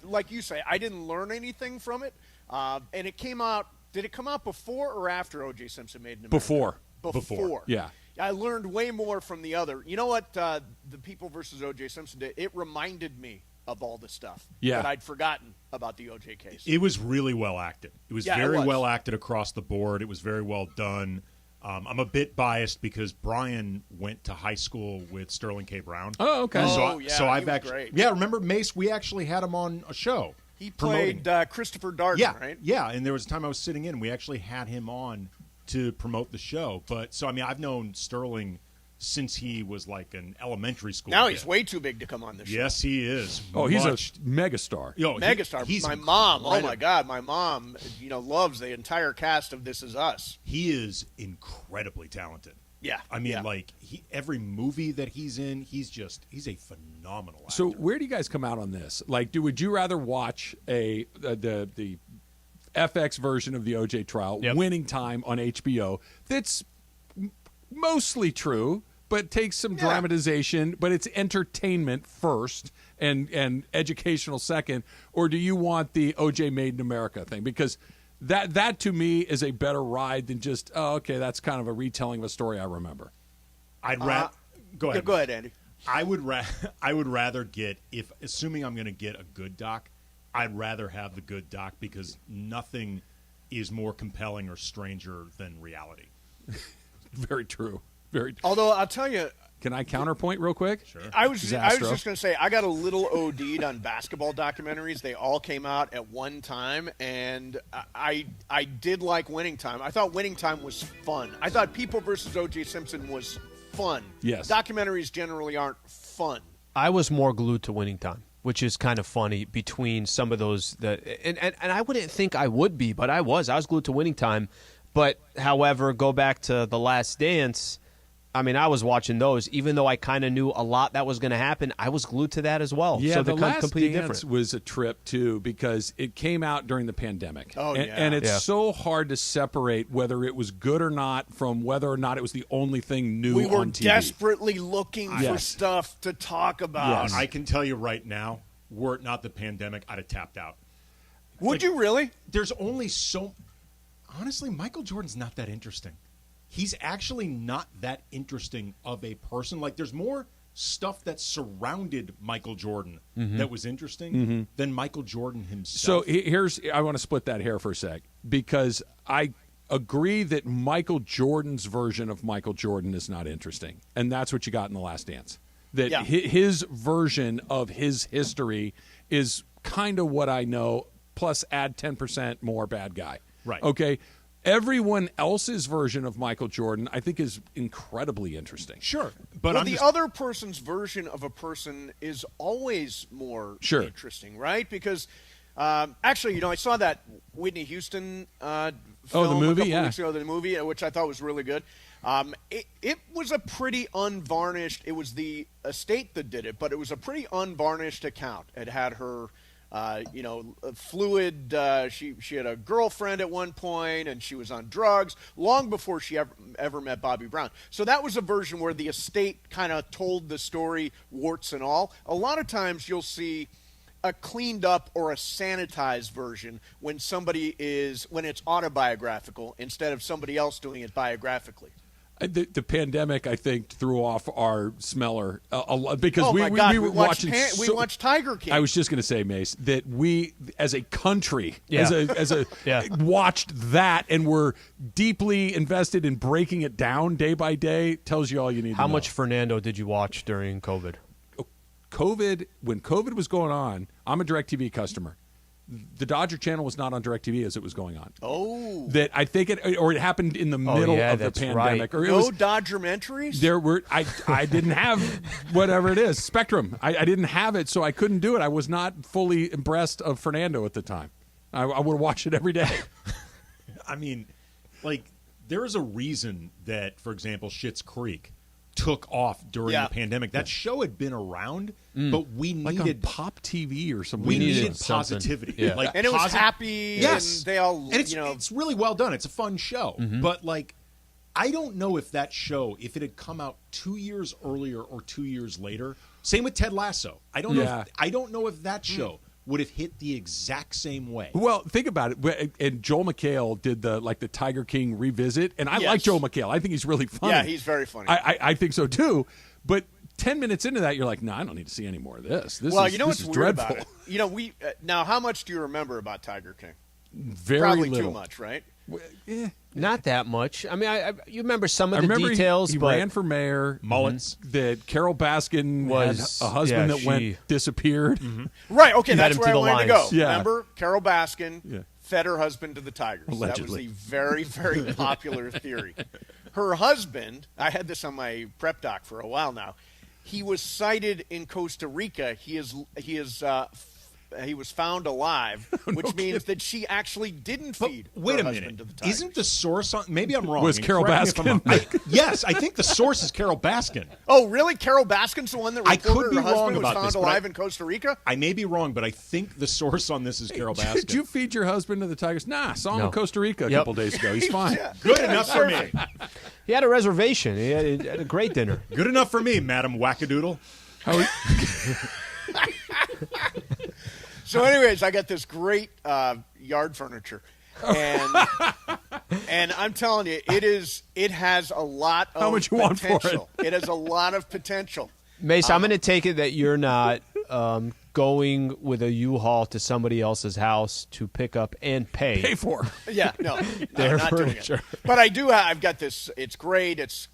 like you say, I didn't learn anything from it. And it came out, did it come out before or after O.J. Simpson Made in America? Before. Yeah. I learned way more from the other. You know what the People versus O.J. Simpson did? It reminded me of all the stuff that I'd forgotten about the O.J. case. It was really well acted. It was very well acted across the board. It was very well done. I'm a bit biased because Brian went to high school with Sterling K. Brown. Oh, okay. So I've actually, remember Mace? We actually had him on a show. He played Christopher Darden, right? Yeah, and there was a time I was sitting in. We actually had him on to promote the show. But so I mean, I've known Sterling since he was like an elementary school Now kid. He's way too big to come on this show. Yes, he is. Oh, he's a megastar. Megastar. He's my mom, incredible. oh my God, my mom, loves the entire cast of This Is Us. He is incredibly talented. Yeah. I mean, every movie that he's in, he's a phenomenal actor. So where do you guys come out on this? Like, would you rather watch the FX version of the OJ trial, Winning Time on HBO, that's mostly true, but takes some dramatization, but it's entertainment first and educational second, or do you want the OJ Made in America thing? Because that to me is a better ride than just, that's kind of a retelling of a story I remember. I'd rather go ahead. Go ahead, Andy. I would rather get, assuming I'm going to get a good doc, I'd rather have the good doc because nothing is more compelling or stranger than reality. Very true. Although I'll tell you, can I counterpoint real quick? Sure. I was just going to say I got a little OD'd on basketball documentaries. They all came out at one time, and I did like Winning Time. I thought Winning Time was fun. I thought People versus O.J. Simpson was fun. Yes. Documentaries generally aren't fun. I was more glued to Winning Time. which is kind of funny between some of those. And I wouldn't think I would be, but I was glued to Winning Time. But, however, go back to The Last Dance. I mean, I was watching those. Even though I kind of knew a lot that was going to happen, I was glued to that as well. Yeah, so The Last completely Dance different. was a trip, too, because it came out during the pandemic. Oh, and, yeah. And it's so hard to separate whether it was good or not from whether or not it was the only thing new We were on TV. desperately looking for Yes. stuff to talk about. I can tell you right now, were it not the pandemic, I'd have tapped out. Would you really? There's only so... Honestly, Michael Jordan's not that interesting. He's actually not that interesting of a person. Like, there's more stuff that surrounded Michael Jordan that was interesting than Michael Jordan himself. So I want to split that hair for a sec, because I agree that Michael Jordan's version of Michael Jordan is not interesting, and that's what you got in The Last Dance. That his version of his history is kind of what I know, plus add 10% more bad guy. Right. Okay. Everyone else's version of Michael Jordan, I think, is incredibly interesting. Sure. But well, the other person's version of a person is always more interesting, right? Because actually, I saw that Whitney Houston film the movie, a couple weeks ago, the movie, which I thought was really good. It was a pretty unvarnished. It was the estate that did it, but it was a pretty unvarnished account. It had her. Fluid. She had a girlfriend at one point, and she was on drugs long before she ever met Bobby Brown. So that was a version where the estate kind of told the story, warts and all. A lot of times you'll see a cleaned up or a sanitized version when it's autobiographical instead of somebody else doing it biographically. The pandemic, I think, threw off our smeller a lot, because we were watching. We watched Tiger King. I was just going to say, Mace, that we, as a country, Yeah. watched that and were deeply invested in breaking it down day by day. Tells you all you need. How to know. much Fernando did you watch during COVID? When COVID was going on, I'm a DirecTV customer. The Dodger channel was not on DirecTV as it was going on. Oh, that I think it happened in the middle of the pandemic. Right. Or no documentaries. There were I didn't have whatever it is, Spectrum. I didn't have it, so I couldn't do it. I was not fully abreast of Fernando at the time. I would watch it every day. I mean, like, there is a reason that, for example, Schitt's Creek took off during the pandemic. That show had been around, but we needed on Pop TV or something. We needed positivity, yeah. And it was happy. Yes, and they all. And it's really well done. It's a fun show, but like, I don't know if that show, if it had come out 2 years earlier or 2 years later. Same with Ted Lasso. I don't know. I don't know if that show would have hit the exact same way. Well, think about it. And Joel McHale did the Tiger King revisit, and I like Joel McHale. I think he's really funny. Yeah, he's very funny. I think so too. But 10 minutes into that, you're like, no, I don't need to see any more of this. This you know what's weird dreadful. about it? We now, how much do you remember about Tiger King? Very Probably little. too much, right? Not that much. I mean, you remember some of I the remember details. He but ran for mayor. Mullins. That Carol Baskin Was- had a husband yeah, that went disappeared. Right. Okay, Led that's him where to I the wanted to lines. go. Yeah. Remember, Carol Baskin Yeah. fed her husband to the tigers. Allegedly. That was the very, very popular theory. Her husband, I had this on my prep doc for a while now. He was cited in Costa Rica. He was found alive, which means that she actually didn't feed Wait her a husband minute. to the tigers. Isn't the source on? Maybe I'm wrong. Was and Carol correct me if I'm Baskin? wrong. Yes, I think the source is Carol Baskin. Oh, really? Carol Baskin's the one that I could reported be her wrong husband was about found this, but alive in Costa Rica? I may be wrong, but I think the source on this is Carol Baskin. Did you feed your husband to the tigers? Nah, saw him in Costa Rica a Yep. couple days ago. He's fine. Yeah. Good enough for me. he had a reservation. He had a great dinner. Good enough for me, Madam Wackadoodle. So, anyways, I got this great yard furniture, and I'm telling you, it has a lot of How much you want for it? potential. It has a lot of potential. Mace, I'm going to take it that you're not going with a U-Haul to somebody else's house to pick up and pay for. Yeah, no, their not doing furniture. it. But I do. I've got this. It's great. It's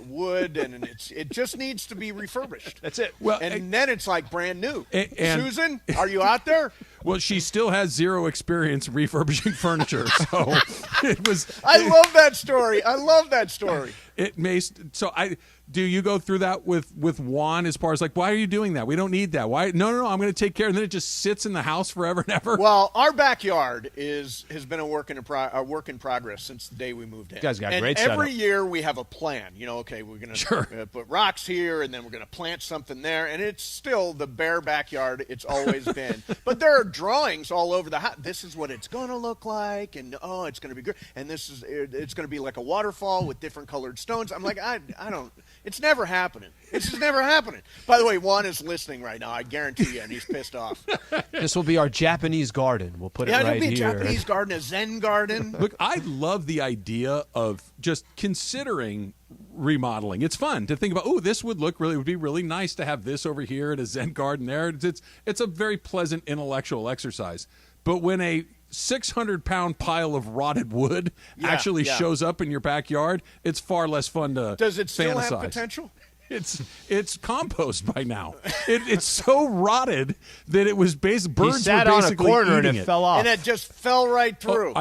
wood, and it just needs to be refurbished. That's it. Well, and then it's like brand new. and- Susan, are you out there? Well, she still has zero experience refurbishing furniture, so it was. I love that story. I love that story. It may. So Do you go through that with Juan as far as like, why are you doing that? We don't need that. Why? No, I'm going to take care. And then it just sits in the house forever and ever. Well, our backyard has been a work in progress since the day we moved in. You guys got and great every setup. year we have a plan. Okay, we're going to put rocks here, and then we're going to plant something there. And it's still the bare backyard it's always been. But there are drawings all over the house. This is what it's going to look like, and it's going to be good. And it's going to be like a waterfall with different colored stones. I'm like, I don't. It's never happening. It's just never happening. By the way, Juan is listening right now. I guarantee you, and he's pissed off. This will be our Japanese garden. We'll put it right it'll be a here. Japanese garden, a Zen garden. Look, I love the idea of just considering remodeling. It's fun to think about. Oh, this would be really nice to have this over here at a Zen garden there. It's a very pleasant intellectual exercise. But when a 600-pound pile of rotted wood actually shows up in your backyard, it's far less fun to Does it still fantasize. have potential? It's compost by now. It's so rotted that it was birds He sat were on a basically corner and eating it fell off. And it just fell right through.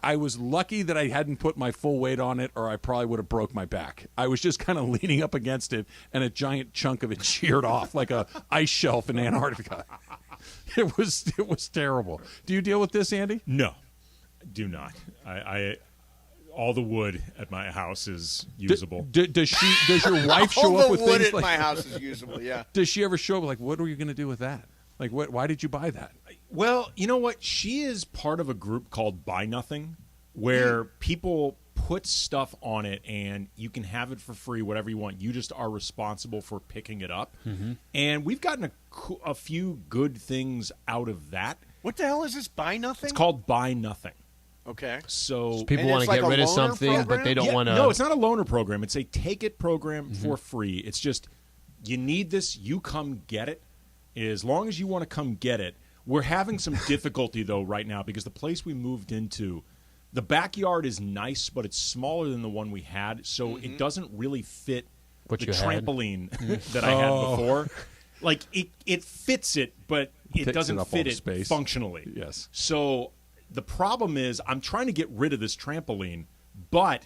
I was lucky that I hadn't put my full weight on it, or I probably would have broke my back. I was just kind of leaning up against it, and a giant chunk of it sheared off like a ice shelf in Antarctica. It was terrible. Do you deal with this, Andy? No, do not. I all the wood at my house is usable. Does your wife show up with all the wood things at like my house is usable? Yeah. Does she ever show up like, what are you going to do with that? Like, why did you buy that? Well, you know what? She is part of a group called Buy Nothing, where people put stuff on it and you can have it for free, whatever you want. You just are responsible for picking it up. Mm-hmm. And we've gotten a few good things out of that. What the hell is this? Buy Nothing? It's called Buy Nothing. Okay. So people want to get rid of something, but they don't want to. No, it's not a loaner program. It's a take it program for free. It's just, you need this, you come get it. As long as you want to come get it. We're having some difficulty, though, right now, because the place we moved into, the backyard is nice, but it's smaller than the one we had, so it doesn't really fit What the you had? trampoline that I had before. Like, it fits it, but it Takes doesn't up all fit the it space. functionally. Yes. So the problem is I'm trying to get rid of this trampoline, but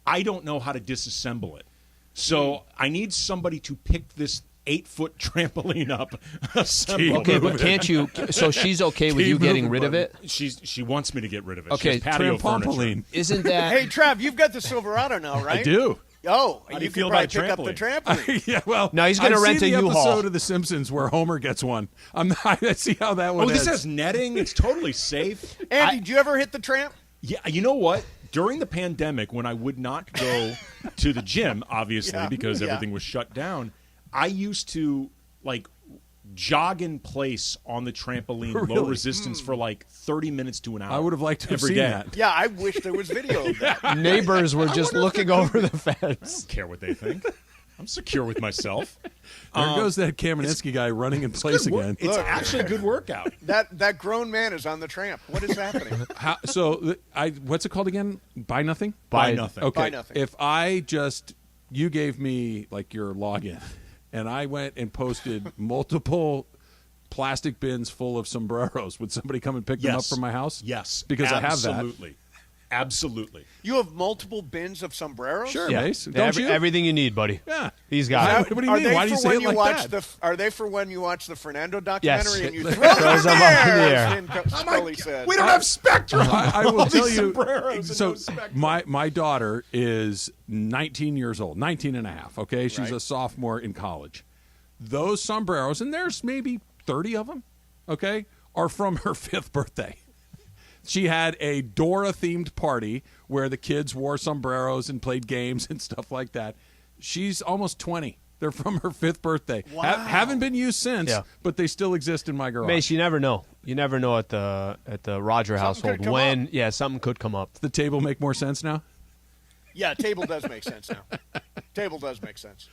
I don't know how to disassemble it. So I need somebody to pick this 8-foot trampoline up. Okay, but can't you? So she's okay with you getting rid of it? She wants me to get rid of it. Okay, she has patio trampoline. furniture. Isn't that? Hey, Trav, you've got the Silverado now, right? I do. Oh, How do you you feel can about probably pick up the trampoline. Yeah, well, No, he's gonna I've rent seen a the U-Haul. episode of The Simpsons where Homer gets one. I see how that one Oh, this ends. has netting. It's totally safe. Andy, did you ever hit the tramp? Yeah, you know what? During the pandemic, when I would not go to the gym, obviously, because everything was shut down, I used to, jog in place on the trampoline, low Really? resistance, for 30 minutes to an hour. I would have liked to have every seen day. that. Yeah, I wish there was video of that. Neighbors were just looking over the fence. I don't care what they think. I'm secure with myself. There goes that Kamenetsky guy running in place again. It's actually a good workout. That grown man is on the tramp. What is happening? What's it called again? Buy Nothing? Buy Nothing. Buy Okay. Nothing. If you gave me your login, and I went and posted multiple plastic bins full of sombreros, would somebody come and pick them up from my house? Yes. Because I have that. Absolutely. Absolutely. You have multiple bins of sombreros? Sure, Yeah. Mace. Don't you? Everything you need, buddy. Yeah. He's got it. What do you mean? Why do you say it like that? Are they for when you watch the Fernando documentary and you Yes. throw Throws them them in up in the the air. air? As Scully said. We don't have Spectrum. I will All tell these you. sombreros and So no Spectrum. my daughter is 19 years old, 19 and a half, okay? She's Right. a sophomore in college. Those sombreros, and there's maybe 30 of them, okay, are from her 5th birthday. She had a Dora-themed party where the kids wore sombreros and played games and stuff like that. She's almost 20. They're from her 5th birthday. Wow. Haven't been used since, Yeah. but they still exist in my garage. Mace, you never know. You never know at the Roger household could come when something could come up. Does the table make more sense now? Yeah, table does make sense now. Table does make sense.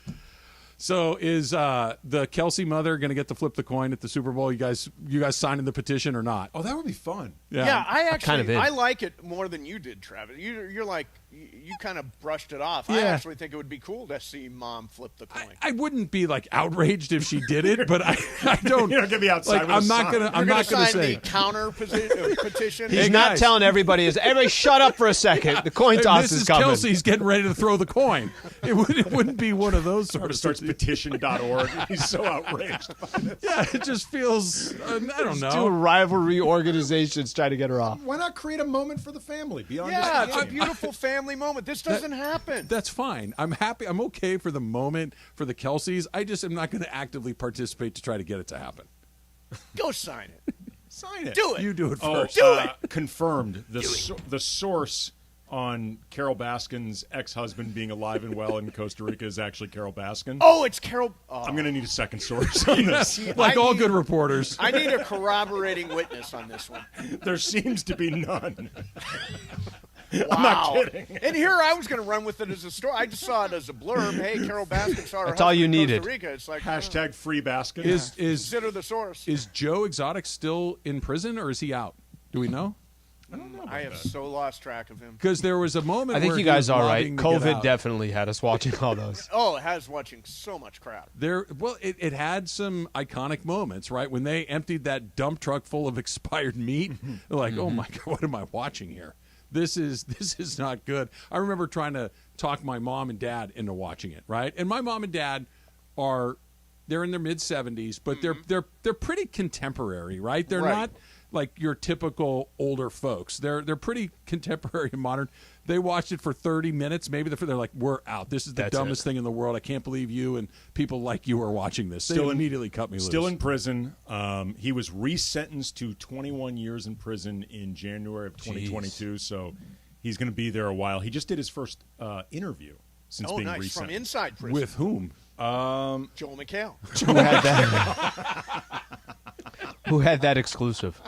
So is the Kelsey mother going to get to flip the coin at the Super Bowl? You guys signing the petition or not? Oh, that would be fun. Yeah, I kind of in. I like it more than you did, Travis. You're like you kind of brushed it off. Yeah. I actually think it would be cool to see Mom flip the coin. I wouldn't be like outraged if she did it, but I don't. You're not gonna be outside. Like, with I'm a not sign. gonna. I'm You're not gonna gonna sign say. the counter petition. He's not telling everybody. Everybody, shut up for a second. The coin toss Mrs. is coming. Kelsey's getting ready to throw the coin. It wouldn't be one of those sort of starts petition.org. He's so outraged by this. Yeah, it just feels. I don't know. Two rivalry organizations trying to get her off. Why not create a moment for the family beyond Yeah, this it's a game? beautiful family moment. This doesn't happen. That's fine. I'm happy. I'm okay for the moment for the Kelseys. I just am not going to actively participate to try to get it to happen. Go sign it. Sign it. Do it. You do it Oh, first. Confirmed. The source on Carol Baskin's ex-husband being alive and well in Costa Rica is actually Carol Baskin. Oh, it's Carol. I'm going to need a second source on this. See, Like all good reporters. I need a corroborating witness on this one. There seems to be none. Wow. I'm not kidding. And here I was going to run with it as a story. I just saw it as a blurb. Hey, Carol Baskin saw her That's all husband you in needed. Costa Rica. It's like Hashtag free Baskin. Is consider the source. Is Joe Exotic still in prison or is he out? Do we know? I don't know. I have so lost track of him. Because there was a moment. I think where you he guys was are right. lobbying to get COVID out. definitely had us watching all those. Oh, it has watching so much crap. It had some iconic moments, right? When they emptied that dump truck full of expired meat, they're like, "Oh my god, what am I watching here? This is not good." I remember trying to talk my mom and dad into watching it, right? And my mom and dad they're in their mid 70s, but they're pretty contemporary, right? They're not like your typical older folks. They're pretty contemporary and modern. They watched it for 30 minutes. Maybe they're like, "We're out. This is the dumbest thing in the world. I can't believe you and people like you are watching this." They immediately cut me loose. Still in prison. He was resentenced to 21 years in prison in January of 2022, so he's going to be there a while. He just did his first interview since being nice. resentenced. From inside prison. With whom? Joel McHale. Who had that? Who had that exclusive?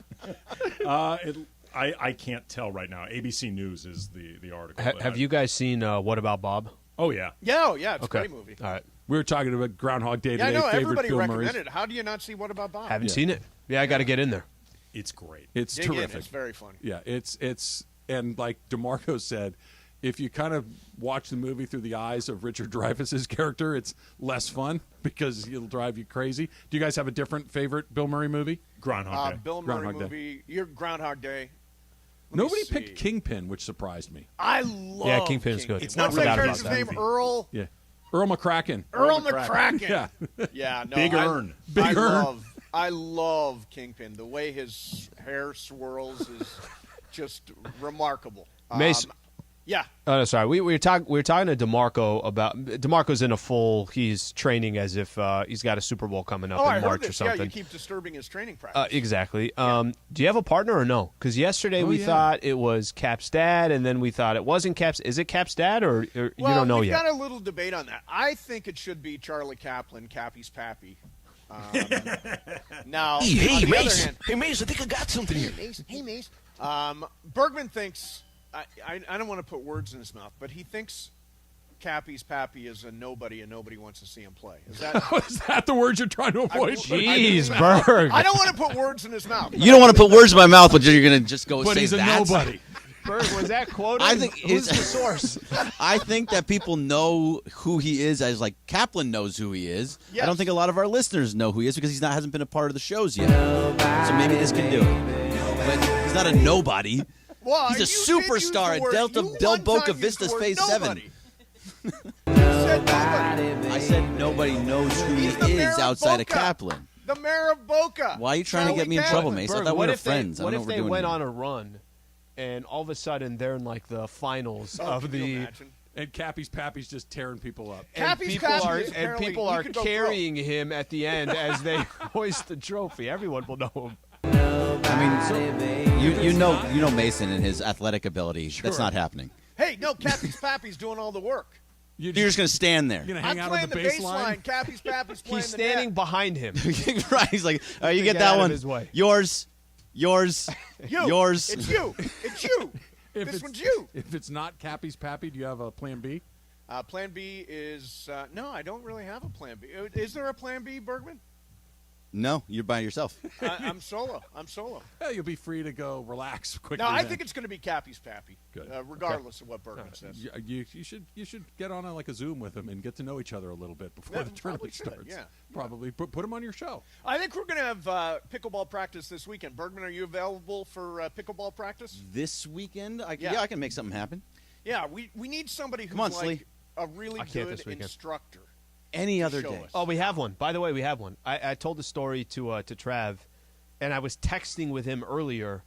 I can't tell right now. ABC News is the article. Have you guys seen What About Bob? Oh, yeah. Yeah, it's Okay. a great movie. All right. We were talking about Groundhog Day Yeah, today. I know. Favorite Everybody Bill recommended Murray's. it. How do you not see What About Bob? Haven't seen it. Yeah, I got to get in there. It's great. It's Dig in. terrific. It's very funny. Yeah, it's and like DeMarco said, if you kind of watch the movie through the eyes of Richard Dreyfuss's character, it's less fun because it'll drive you crazy. Do you guys have a different favorite Bill Murray movie? Groundhog Day. Bill Murray Groundhog Day. movie. Your Groundhog Day. Let me Nobody see. picked Kingpin, which surprised me. I love Yeah, Kingpin's good. It's What's not that really character's about that name? movie. Earl. Yeah, Earl McCracken. Earl McCracken. Yeah. Yeah, no. Big Earn. Big Earn. I love Kingpin. The way his hair swirls is just remarkable. Mace. Yeah. Oh, no, sorry. We were talking to DeMarco about DeMarco's in a full. He's training as if he's got a Super Bowl coming up I in heard March this. or something. Yeah, you keep disturbing his training practice. Exactly. Do you have a partner or no? Because yesterday we thought it was Cap's dad, and then we thought it wasn't Cap's. Is it Cap's dad, or you don't know we've yet? got a little debate on that. I think it should be Charlie Kaplan, Cappy's pappy. Now, Hey, on the Mace. other hand, Hey, Mace, I think I got something here. Hey, Mace. Bergman thinks, I don't want to put words in his mouth, but he thinks Cappy's pappy is a nobody and nobody wants to see him play. Is that Is that the words you're trying to avoid? Jeez, Berg. I don't want to put words in his mouth. You don't want to put words in my mouth, but you're going to just go But say he's a that. nobody. Berg, was that quoted? I think Who's the source? I think that people know who he is as like Kaplan knows who he is. Yes. I don't think a lot of our listeners know who he is because hasn't been a part of the shows yet. So maybe this can do it. But he's not a nobody. Well, He's a you did use superstar the at word- Delta you Del one Boca time used Vista's the word Phase nobody. 7. You said nobody. I said nobody knows who he He's the mayor is of outside of Boca. Kaplan. The mayor of Boca. Why are you trying to get me in Charlie trouble, Kaplan. Mace? I Berg, thought we what were if they, friends. I what don't if know they what we're went doing on a run, and all of a sudden they're in like the finals of Can you the. imagine? And Cappy's Pappy's just tearing people up. And Cappy's people Pappy are is apparently- people he are could go carrying him at the end as they hoist the trophy. Everyone will know him. I mean, you know Mason and his athletic ability. That's not happening. Hey, no, Cappy's pappy's doing all the work. You're just going to stand there. You're gonna I'm hang out playing on the the baseline. baseline. Cappy's pappy's playing He's the standing net. behind him. Right? He's like, all right, you To get get out that of one. his way. Yours. You. Yours. It's you. It's you. If This it's- one's you. If it's not Cappy's Pappy, do you have a plan B? Plan B is no. I don't really have a plan B. Is there a plan B, Bergman? No, you're by yourself. I'm solo. Yeah, you'll be free to go relax quickly. No, I then. think it's going to be Cappy's Pappy. Good. Regardless of what Bergman says. You should get on like a Zoom with him and get to know each other a little bit before the tournament starts. Yeah. Probably put him on your show. I think we're going to have pickleball practice this weekend. Bergman, are you available for pickleball practice? This weekend? I can make something happen. Yeah, we need somebody who's Come on, like Slee. a really good weekend. instructor. Any other show day. us. Oh, we have one. By the way, we have one. I told the story to Trav, and I was texting with him earlier.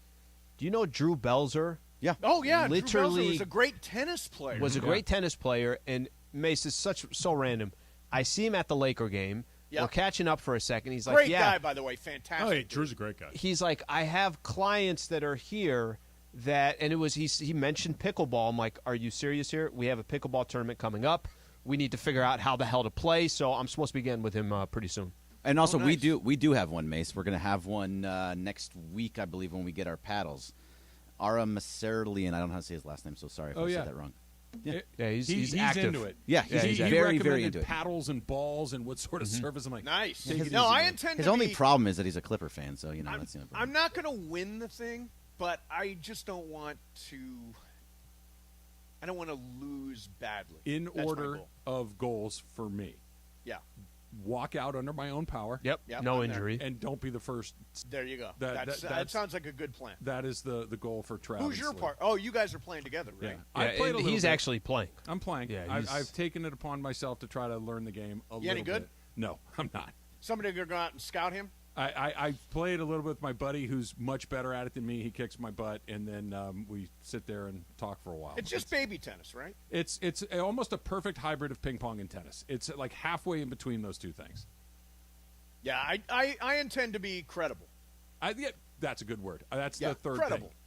Do you know Drew Belzer? Yeah. Oh, yeah. Literally Drew Belzer was a great tennis player. Was a great tennis player, and Mace is so random. I see him at the Laker game. Yep. We're catching up for a second. He's great like, yeah. guy, by the way. Fantastic. Oh, hey, Drew's a great guy. He's like, I have clients that are here that, and it was he mentioned pickleball. I'm like, are you serious here? We have a pickleball tournament coming up. We need to figure out how the hell to play. So I'm supposed to be getting with him pretty soon. And also, nice. we do have one, Mace. We're going to have one next week, I believe, when we get our paddles. Ara Maserlian, I don't know how to say his last name, so sorry if I said that wrong. Yeah, he's active. Into it. Yeah, he's very, recommended very into it. paddles and balls and what sort of surface. I'm like, nice. take it No, easy, I man. intend His to only be, problem is that he's a Clipper fan, so, you know, that's the only problem. I'm not going to win the thing, but I just don't want to. I don't want to lose badly. In That's my order goal. of goals for me, Yeah. walk out under my own power. Yep. No I'm there. injury. And don't be the first. There you go. That That sounds like a good plan. That is the goal for Travis. Who's your part? Oh, you guys are playing together, right? I played a little he's bit. actually playing. I'm playing. Yeah, I've taken it upon myself to try to learn the game a little any good? bit. No, I'm not. Somebody going to go out and scout him? I played a little bit with my buddy who's much better at it than me. He kicks my butt, and then we sit there and talk for a while. It's just baby tennis, right? It's almost a perfect hybrid of ping pong and tennis. It's like halfway in between those two things. Yeah, I intend to be credible. That's a good word. That's Yeah, the third credible. thing.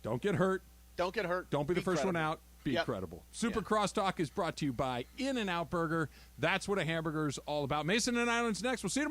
Don't get hurt. Don't get hurt. Don't be the first one credible. out. Be Yep. credible. Super Crosstalk is brought to you by In-N-Out Burger. That's what a hamburger is all about. Mason and Island's next. We'll see you tomorrow.